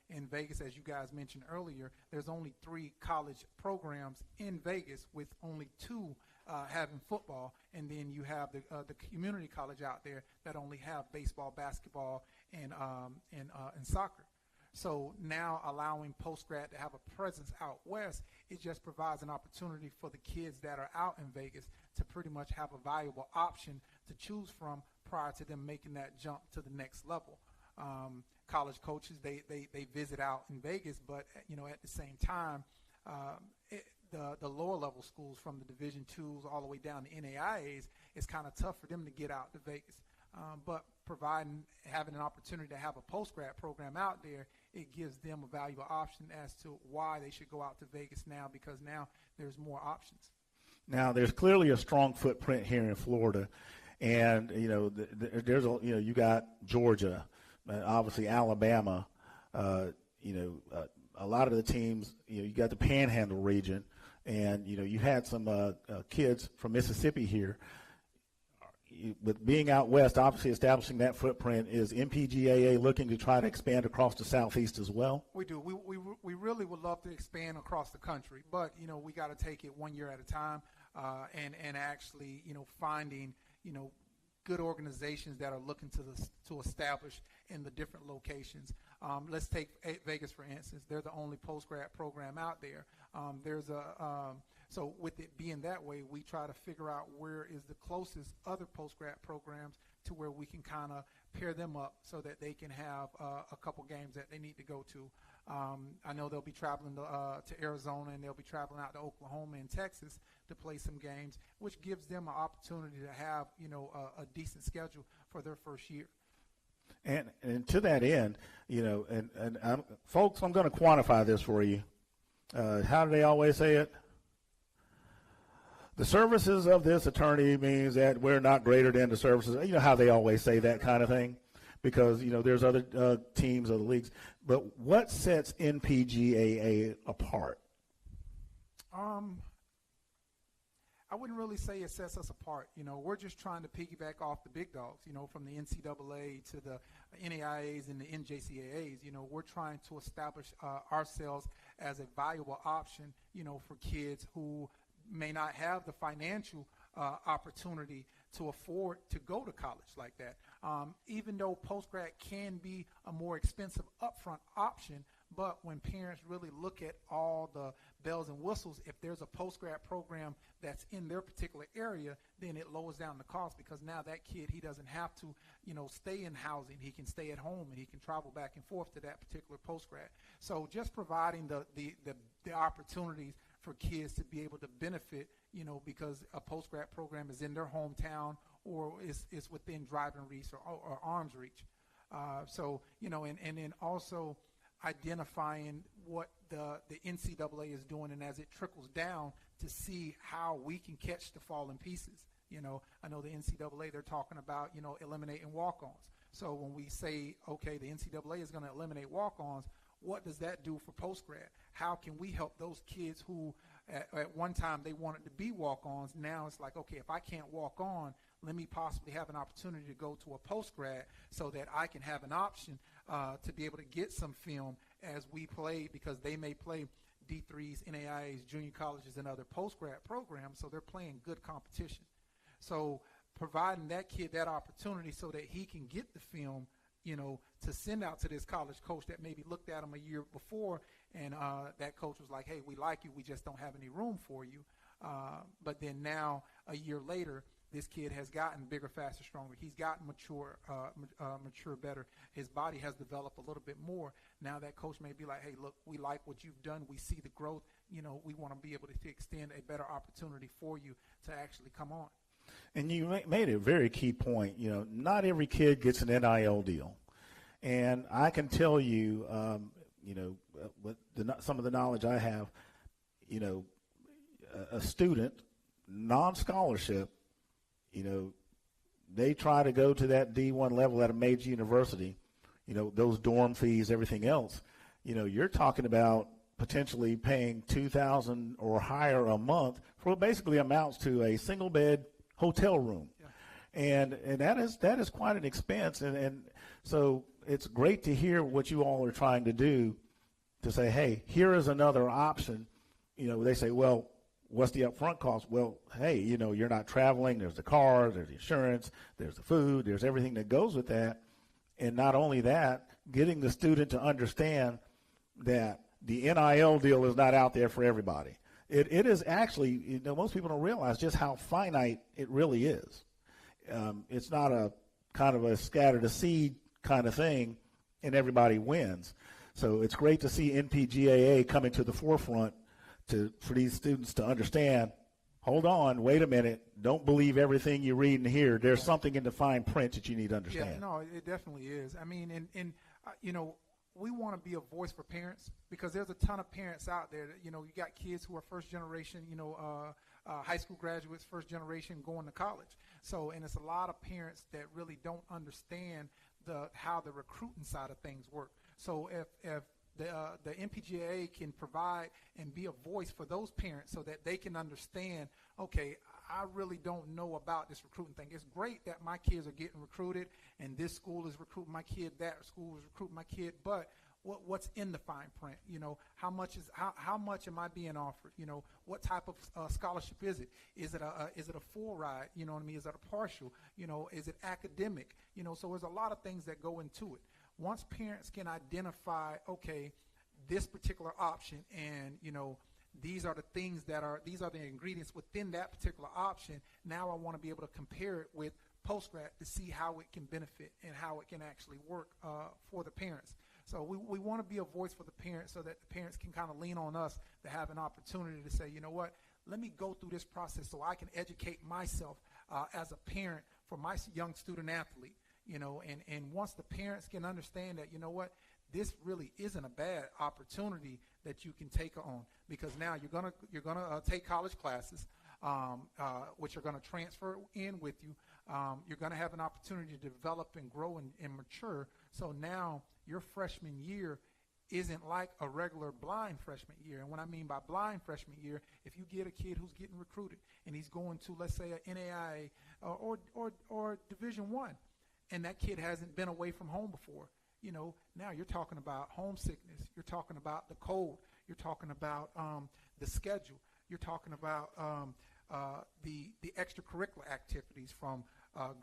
In Vegas, as you guys mentioned earlier, there's only 3 college programs in Vegas, with only 2 having football, and then you have the community college out there that only have baseball, basketball, and soccer. So now allowing post-grad to have a presence out west, it just provides an opportunity for the kids that are out in Vegas to pretty much have a valuable option to choose from prior to them making that jump to the next level. College coaches, they visit out in Vegas, but at the same time, the lower level schools from the Division IIs all the way down to NAIAs, it's kind of tough for them to get out to Vegas. But having an opportunity to have a post-grad program out there, it gives them a valuable option as to why they should go out to Vegas now, because now there's more options. Now, there's clearly a strong footprint here in Florida, and there's you got Georgia, obviously Alabama, a lot of the teams. You got the Panhandle region, and you had some kids from Mississippi here. With being out west, obviously establishing that footprint, is NPGAA looking to try to expand across the Southeast as well? We do. We really would love to expand across the country, but we got to take it 1 year at a time, and actually finding good organizations that are looking to establish in the different locations. Let's take Vegas for instance. They're the only post-grad program out there. So with it being that way, we try to figure out where is the closest other post-grad programs to where we can kind of pair them up so that they can have a couple games that they need to go to. I know they'll be traveling to Arizona, and they'll be traveling out to Oklahoma and Texas to play some games, which gives them an opportunity to have a decent schedule for their first year. And to that end, folks, I'm going to quantify this for you. How do they always say it? The services of this attorney means that we're not greater than the services. You know how they always say that kind of thing, because there's other teams, other leagues. But what sets NPGAA apart? I wouldn't really say it sets us apart. We're just trying to piggyback off the big dogs. From the NCAA to the NAIAs and the NJCAAs. We're trying to establish ourselves as a valuable option. For kids who may not have the financial opportunity to afford to go to college like that. Even though post-grad can be a more expensive upfront option, but when parents really look at all the bells and whistles, if there's a post-grad program that's in their particular area, then it lowers down the cost, because now that kid, he doesn't have to, stay in housing. He can stay at home, and he can travel back and forth to that particular post-grad. So just providing the opportunities for kids to be able to benefit, because a post-grad program is in their hometown or is within driving reach or arm's reach. And then also identifying what the NCAA is doing, and as it trickles down, to see how we can catch the falling pieces. I know the NCAA, they're talking about, eliminating walk-ons. So when we say, okay, the NCAA is going to eliminate walk-ons, what does that do for post-grad? How can we help those kids who at one time they wanted to be walk-ons? Now it's like, okay, if I can't walk on, let me possibly have an opportunity to go to a post-grad so that I can have an option to be able to get some film as we play, because they may play D3s, NAIAs, junior colleges, and other post-grad programs, so they're playing good competition. So providing that kid that opportunity so that he can get the film, to send out to this college coach that maybe looked at him a year before, and that coach was like, hey, we like you, we just don't have any room for you. But then now, a year later, this kid has gotten bigger, faster, stronger. He's gotten mature better. His body has developed a little bit more. Now that coach may be like, hey, look, we like what you've done. We see the growth. We want to be able to extend a better opportunity for you to actually come on. And you made a very key point. Not every kid gets an NIL deal. And I can tell you, with some of the knowledge I have, a student, non-scholarship, they try to go to that D1 level at a major university, those dorm fees, everything else. You're talking about potentially paying $2,000 or higher a month for what basically amounts to a single bed hotel room. Yeah. And that is quite an expense. And so it's great to hear what you all are trying to do to say, hey, here is another option. They say, well, what's the upfront cost? Well, hey, you're not traveling. There's the car, there's the insurance, there's the food, there's everything that goes with that. And not only that, getting the student to understand that the NIL deal is not out there for everybody. It is actually, most people don't realize just how finite it really is. It's not a kind of a scatter the seed kind of thing and everybody wins. So it's great to see NPGAA coming to the forefront for these students to understand, hold on, wait a minute, don't believe everything you read and hear. There's something in the fine print that you need to understand. Yeah, no, it definitely is. I mean, and we want to be a voice for parents, because there's a ton of parents out there that, you got kids who are first generation, high school graduates, first generation going to college. So, and it's a lot of parents that really don't understand how the recruiting side of things work. So if the NPGAA can provide and be a voice for those parents so that they can understand, okay, I really don't know about this recruiting thing. It's great that my kids are getting recruited and this school is recruiting my kid, that school is recruiting my kid, but what's in the fine print? You know, how much am I being offered? You know, what type of scholarship is it? Is it a full ride? You know what I mean? Is it a partial? You know, is it academic? You know, so there's a lot of things that go into it. Once parents can identify, okay, this particular option, and you know, these are the ingredients within that particular option. Now I want to be able to compare it with post-grad to see how it can benefit and how it can actually work for the parents. So we want to be a voice for the parents so that the parents can kind of lean on us to have an opportunity to say, you know what, let me go through this process so I can educate myself as a parent for my young student athlete. You know, and once the parents can understand that, you know what, this really isn't a bad opportunity that you can take on, because now you're gonna take college classes, which are gonna transfer in with you. You're gonna have an opportunity to develop and grow and mature. So now your freshman year isn't like a regular blind freshman year. And what I mean by blind freshman year, if you get a kid who's getting recruited and he's going to, let's say, a NAIA or Division I, and that kid hasn't been away from home before, you know, now you're talking about homesickness. You're talking about the cold. You're talking about the schedule. You're talking about the extracurricular activities from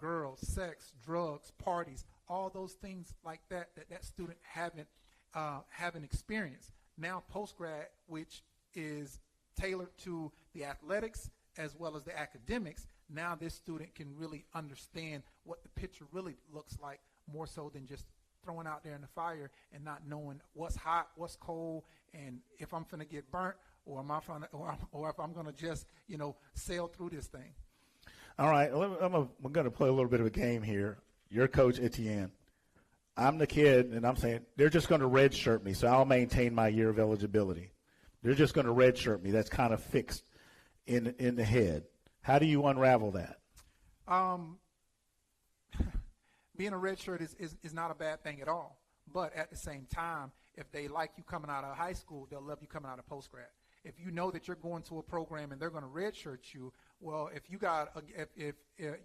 girls, sex, drugs, parties, all those things like that student haven't experienced. Now post-grad, which is tailored to the athletics as well as the academics, now this student can really understand what the picture really looks like, more so than just throwing out there in the fire and not knowing what's hot, what's cold, and if I'm finna get burnt or if I'm gonna just, you know, sail through this thing. All right, I'm going to play a little bit of a game here. You're Coach Etienne. I'm the kid, and I'm saying they're just going to redshirt me, so I'll maintain my year of eligibility. They're just going to redshirt me. That's kind of fixed in the head. How do you unravel that? Being a redshirt is not a bad thing at all. But at the same time, if they like you coming out of high school, they'll love you coming out of post-grad. If you know that you're going to a program and they're going to redshirt you, well, if you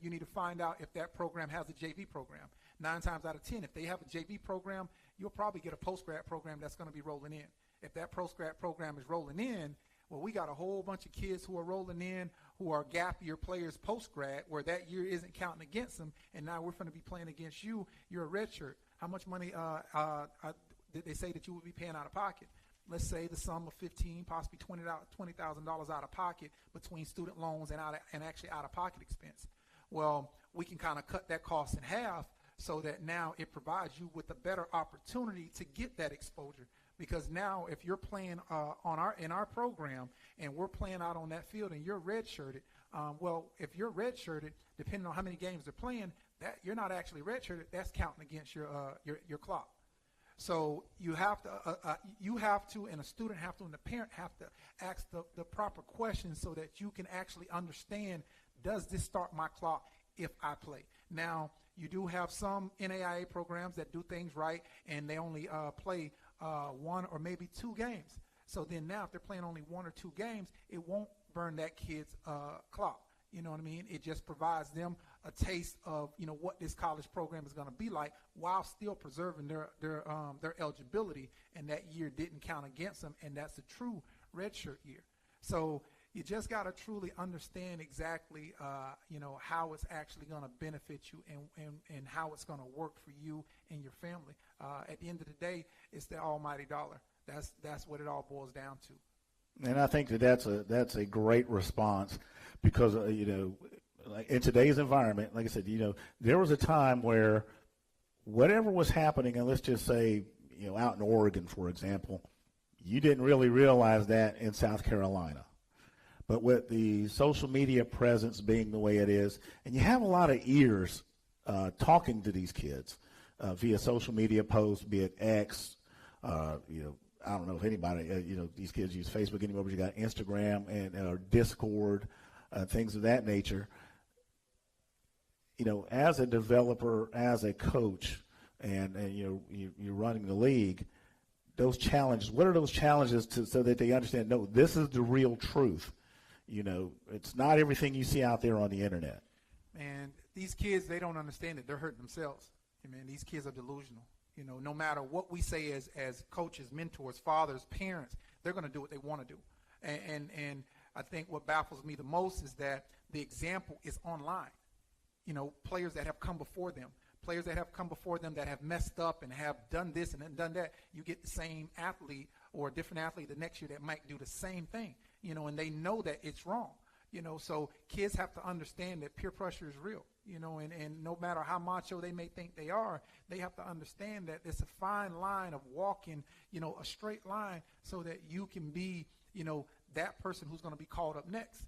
need to find out if that program has a JV program. 9 times out of 10, if they have a JV program, you'll probably get a post-grad program that's going to be rolling in. If that post-grad program is rolling in, well, we got a whole bunch of kids who are rolling in who are gap year players post-grad where that year isn't counting against them, and now we're going to be playing against you. You're a redshirt. How much money did they say that you would be paying out of pocket? Let's say the sum of $15,000, possibly $20,000 out of pocket between student loans and actually out-of-pocket expense. Well, we can kind of cut that cost in half so that now it provides you with a better opportunity to get that exposure. Because now if you're playing in our program and we're playing out on that field and you're redshirted, well, if you're redshirted, depending on how many games they're playing, that you're not actually redshirted. That's counting against your clock. So you have to, and a student have to, and the parent have to ask the proper questions so that you can actually understand, does this start my clock if I play? Now, you do have some NAIA programs that do things right, and they only play 1 or maybe 2 games. So then now if they're playing only 1 or 2 games, it won't burn that kid's clock. You know what I mean? It just provides them a taste of, you know, what this college program is going to be like while still preserving their eligibility, and that year didn't count against them, and that's a true redshirt year. So you just got to truly understand exactly, you know, how it's actually going to benefit you and how it's going to work for you and your family. At the end of the day, it's the almighty dollar. That's what it all boils down to. And I think that's a great response because, you know, like in today's environment, like I said, you know, there was a time where whatever was happening, and let's just say, you know, out in Oregon, for example, you didn't really realize that in South Carolina. But with the social media presence being the way it is, and you have a lot of ears talking to these kids via social media posts, be it X, you know, I don't know if anybody, these kids use Facebook anymore, but you got Instagram and Discord, things of that nature. As a developer, as a coach, and you're running the league, those challenges, what are those challenges so that they understand, no, this is the real truth. It's not everything you see out there on the internet. And these kids, they don't understand it. They're hurting themselves. These kids are delusional. No matter what we say as coaches, mentors, fathers, parents, they're going to do what they want to do. And I think what baffles me the most is that the example is online. Players that have come before them, that have messed up and have done this and done that. You get the same athlete or a different athlete the next year that might do the same thing, and they know that it's wrong. So kids have to understand that peer pressure is real, and no matter how macho they may think they are, they have to understand that it's a fine line of walking, a straight line so that you can be, that person who's going to be called up next.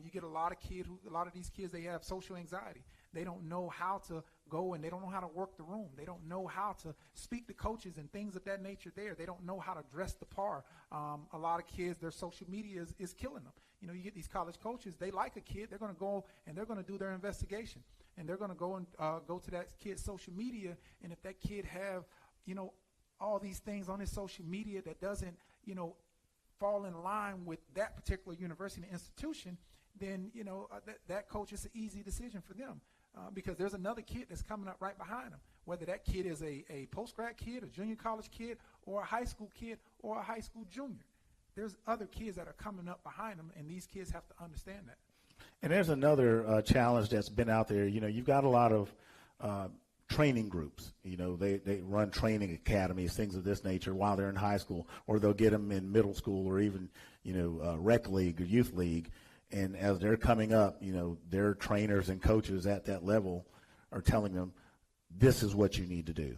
You get a lot of these kids, they have social anxiety. They don't know how to go and they don't know how to work the room. They don't know how to speak to coaches and things of that nature there. They don't know how to dress the par. A lot of kids, their social media is killing them. You get these college coaches, they like a kid. They're going to go and they're going to do their investigation. And they're going to go and go to that kid's social media. And if that kid have, all these things on his social media that doesn't, fall in line with that particular university and institution, then, that coach is an easy decision for them. Because there's another kid that's coming up right behind them, whether that kid is a post-grad kid, a junior college kid, or a high school kid, or a high school junior. There's other kids that are coming up behind them, and these kids have to understand that. And there's another challenge that's been out there. You've got a lot of training groups. They run training academies, things of this nature while they're in high school, or they'll get them in middle school or even, rec league or youth league. And as they're coming up, their trainers and coaches at that level are telling them, this is what you need to do.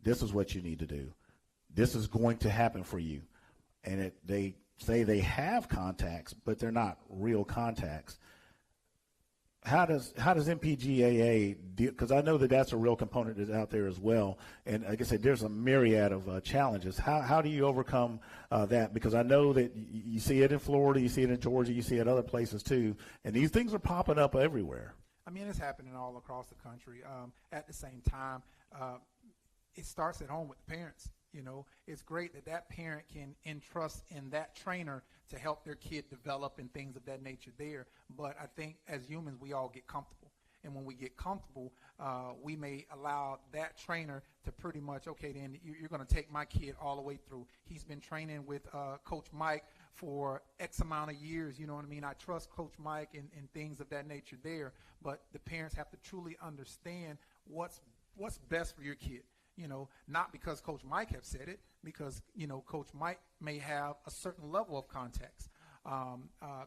This is what you need to do. This is going to happen for you. And they say they have contacts, but they're not real contacts. How does NPGAA deal? Because I know that's a real component that's out there as well. And like I said, there's a myriad of challenges. How do you overcome that? Because I know that you see it in Florida, you see it in Georgia, you see it other places too. And these things are popping up everywhere. It's happening all across the country. At the same time, it starts at home with the parents. It's great that parent can entrust in that trainer to help their kid develop and things of that nature there. But I think as humans, we all get comfortable. And when we get comfortable, we may allow that trainer to pretty much, okay, then you're going to take my kid all the way through. He's been training with Coach Mike for X amount of years. You know what I mean? I trust Coach Mike and things of that nature there. But the parents have to truly understand what's best for your kid. Not because Coach Mike have said it, because, Coach Mike may have a certain level of context.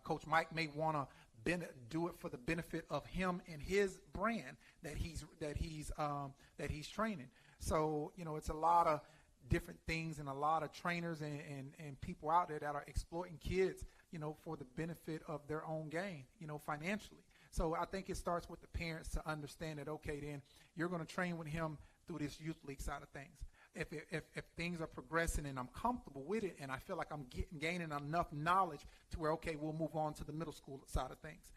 Coach Mike may want to do it for the benefit of him and his brand that he's training. So, it's a lot of different things and a lot of trainers and people out there that are exploiting kids, for the benefit of their own gain, financially. So I think it starts with the parents to understand that, okay, then you're going to train with him through this youth league side of things. If things are progressing and I'm comfortable with it and I feel like I'm gaining enough knowledge to where, okay, we'll move on to the middle school side of things.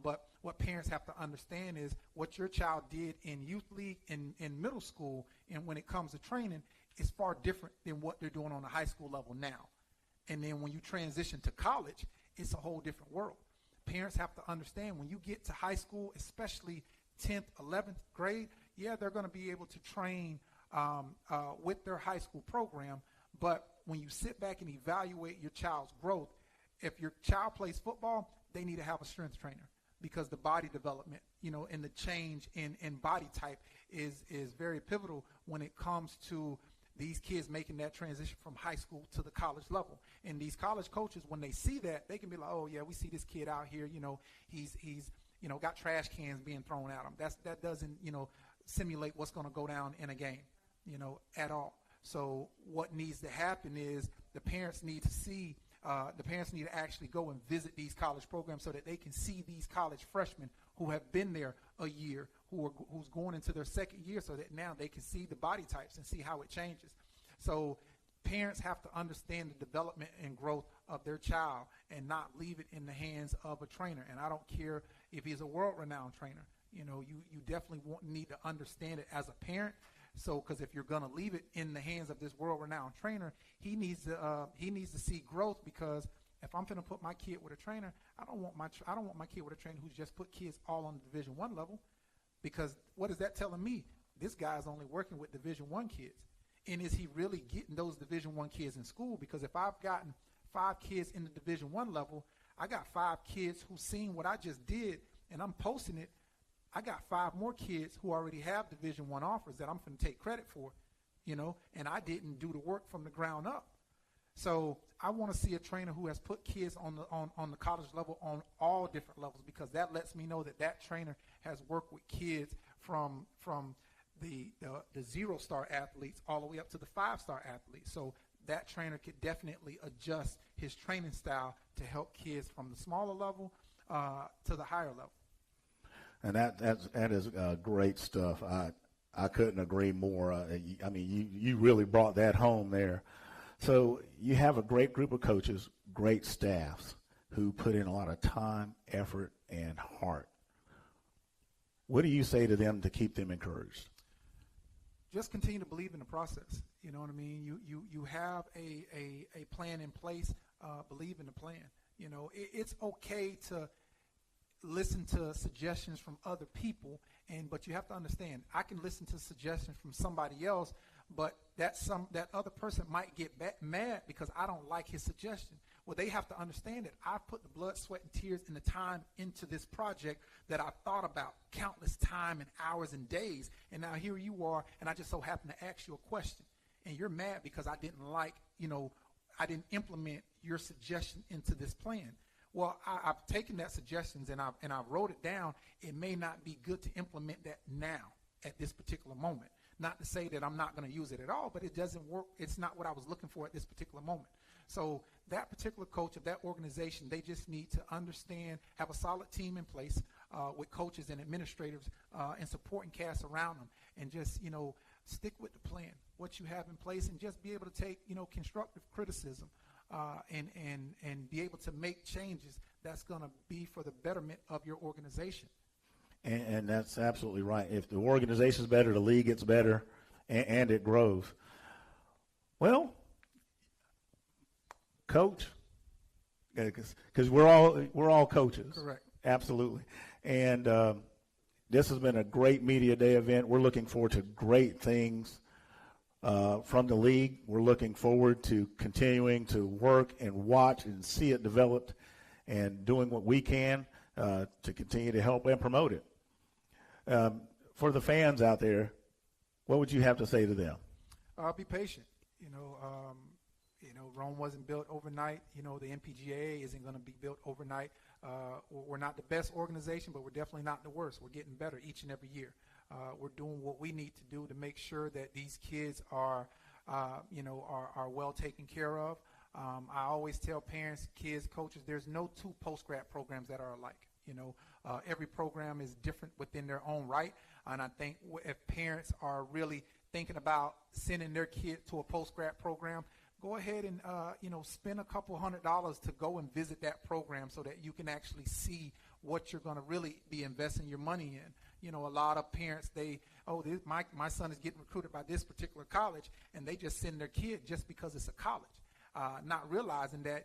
But what parents have to understand is what your child did in youth league in middle school and when it comes to training is far different than what they're doing on the high school level now. And then when you transition to college, it's a whole different world. Parents have to understand when you get to high school, especially 10th, 11th grade, yeah, they're going to be able to train with their high school program. But when you sit back and evaluate your child's growth, if your child plays football, they need to have a strength trainer because the body development, and the change in body type is very pivotal when it comes to these kids making that transition from high school to the college level. And these college coaches, when they see that, they can be like, oh, yeah, we see this kid out here, he's got trash cans being thrown at him. That doesn't, simulate what's going to go down in a game, at all. So what needs to happen is the parents need to actually go and visit these college programs so that they can see these college freshmen who have been there a year, who's going into their second year, so that now they can see the body types and see how it changes. So parents have to understand the development and growth of their child and not leave it in the hands of a trainer. And I don't care if he's a world-renowned trainer. You know, you definitely need to understand it as a parent. So, because if you're going to leave it in the hands of this world-renowned trainer, he needs to see growth. Because if I'm going to put my kid with a trainer, I don't want my kid with a trainer who's just put kids all on the Division I level. Because what is that telling me? This guy's only working with Division I kids. And is he really getting those Division I kids in school? Because if I've gotten 5 kids in the Division I level, I got 5 kids who've seen what I just did, and I'm posting it. I got 5 more kids who already have Division I offers that I'm going to take credit for, you know, and I didn't do the work from the ground up. So I want to see a trainer who has put kids on the college level on all different levels, because that lets me know that that trainer has worked with kids from the 0-star athletes all the way up to the 5-star athletes. So that trainer could definitely adjust his training style to help kids from the smaller level to the higher level. And that is great stuff. I couldn't agree more. I mean, you really brought that home there. So you have a great group of coaches, great staffs who put in a lot of time, effort, and heart. What do you say to them to keep them encouraged? Just continue to believe in the process. You know what I mean? You have a plan in place. Believe in the plan. You know, it's okay to listen to suggestions from other people, but you have to understand, I can listen to suggestions from somebody else, but that other person might get mad because I don't like his suggestion. Well, they have to understand that I've put the blood, sweat, and tears and the time into this project that I've thought about countless time and hours and days, and now here you are, and I just so happen to ask you a question, and you're mad because I didn't implement your suggestion into this plan. Well, I've taken that suggestions and I wrote it down. It may not be good to implement that now at this particular moment. Not to say that I'm not going to use it at all, but it doesn't work. It's not what I was looking for at this particular moment. So that particular coach of that organization, they just need to understand, have a solid team in place with coaches and administrators and supporting cast around them, and just, you know, stick with the plan, what you have in place, and just be able to take, you know, constructive criticism and be able to make changes that's going to be for the betterment of your organization. And that's absolutely right. If the organization's better, the league gets better, and it grows. Well, Coach, because we're all coaches. Correct. Absolutely. And this has been a great media day event. We're looking forward to great things from the league. We're looking forward to continuing to work and watch and see it developed, and doing what we can to continue to help and promote it. For the fans out there, what would you have to say to them? Be patient. Rome wasn't built overnight. The NPGAA isn't going to be built overnight. We're not the best organization, but we're definitely not the worst. We're getting better each and every year. We're doing what we need to do to make sure that these kids are well taken care of. I always tell parents, kids, coaches, there's no 2 post-grad programs that are alike. Every program is different within their own right, and I think if parents are really thinking about sending their kid to a post-grad program, go ahead and spend a couple $100 to go and visit that program so that you can actually see what you're going to really be investing your money in. A lot of parents, my son is getting recruited by this particular college, and they just send their kid just because it's a college, not realizing that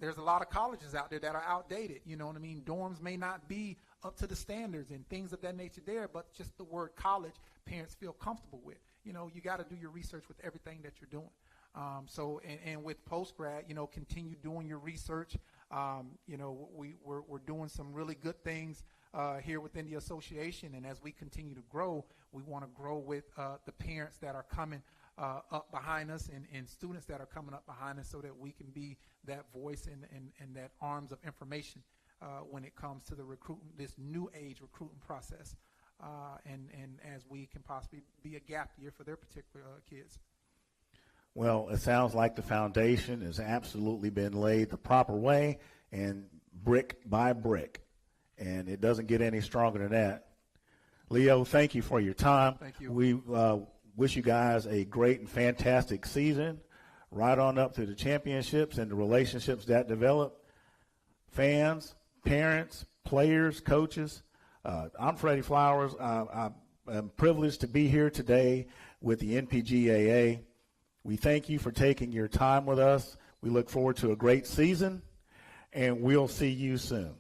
there's a lot of colleges out there that are outdated. You know what I mean? Dorms may not be up to the standards and things of that nature there, but just the word college, parents feel comfortable with. You got to do your research with everything that you're doing. And with post-grad, continue doing your research. We're doing some really good things here within the association, and as we continue to grow, we want to grow with the parents that are coming up behind us and students that are coming up behind us, so that we can be that voice and that arms of information when it comes to the this new age recruiting process. And as we can possibly be a gap year for their particular kids. Well, it sounds like the foundation has absolutely been laid the proper way, and brick by brick, and it doesn't get any stronger than that. Leo, thank you for your time. Thank you. wish you guys a great and fantastic season, right on up to the championships and the relationships that develop. Fans, parents, players, coaches, I'm Freddie Flowers. I'm privileged to be here today with the NPGAA. We thank you for taking your time with us. We look forward to a great season, and we'll see you soon.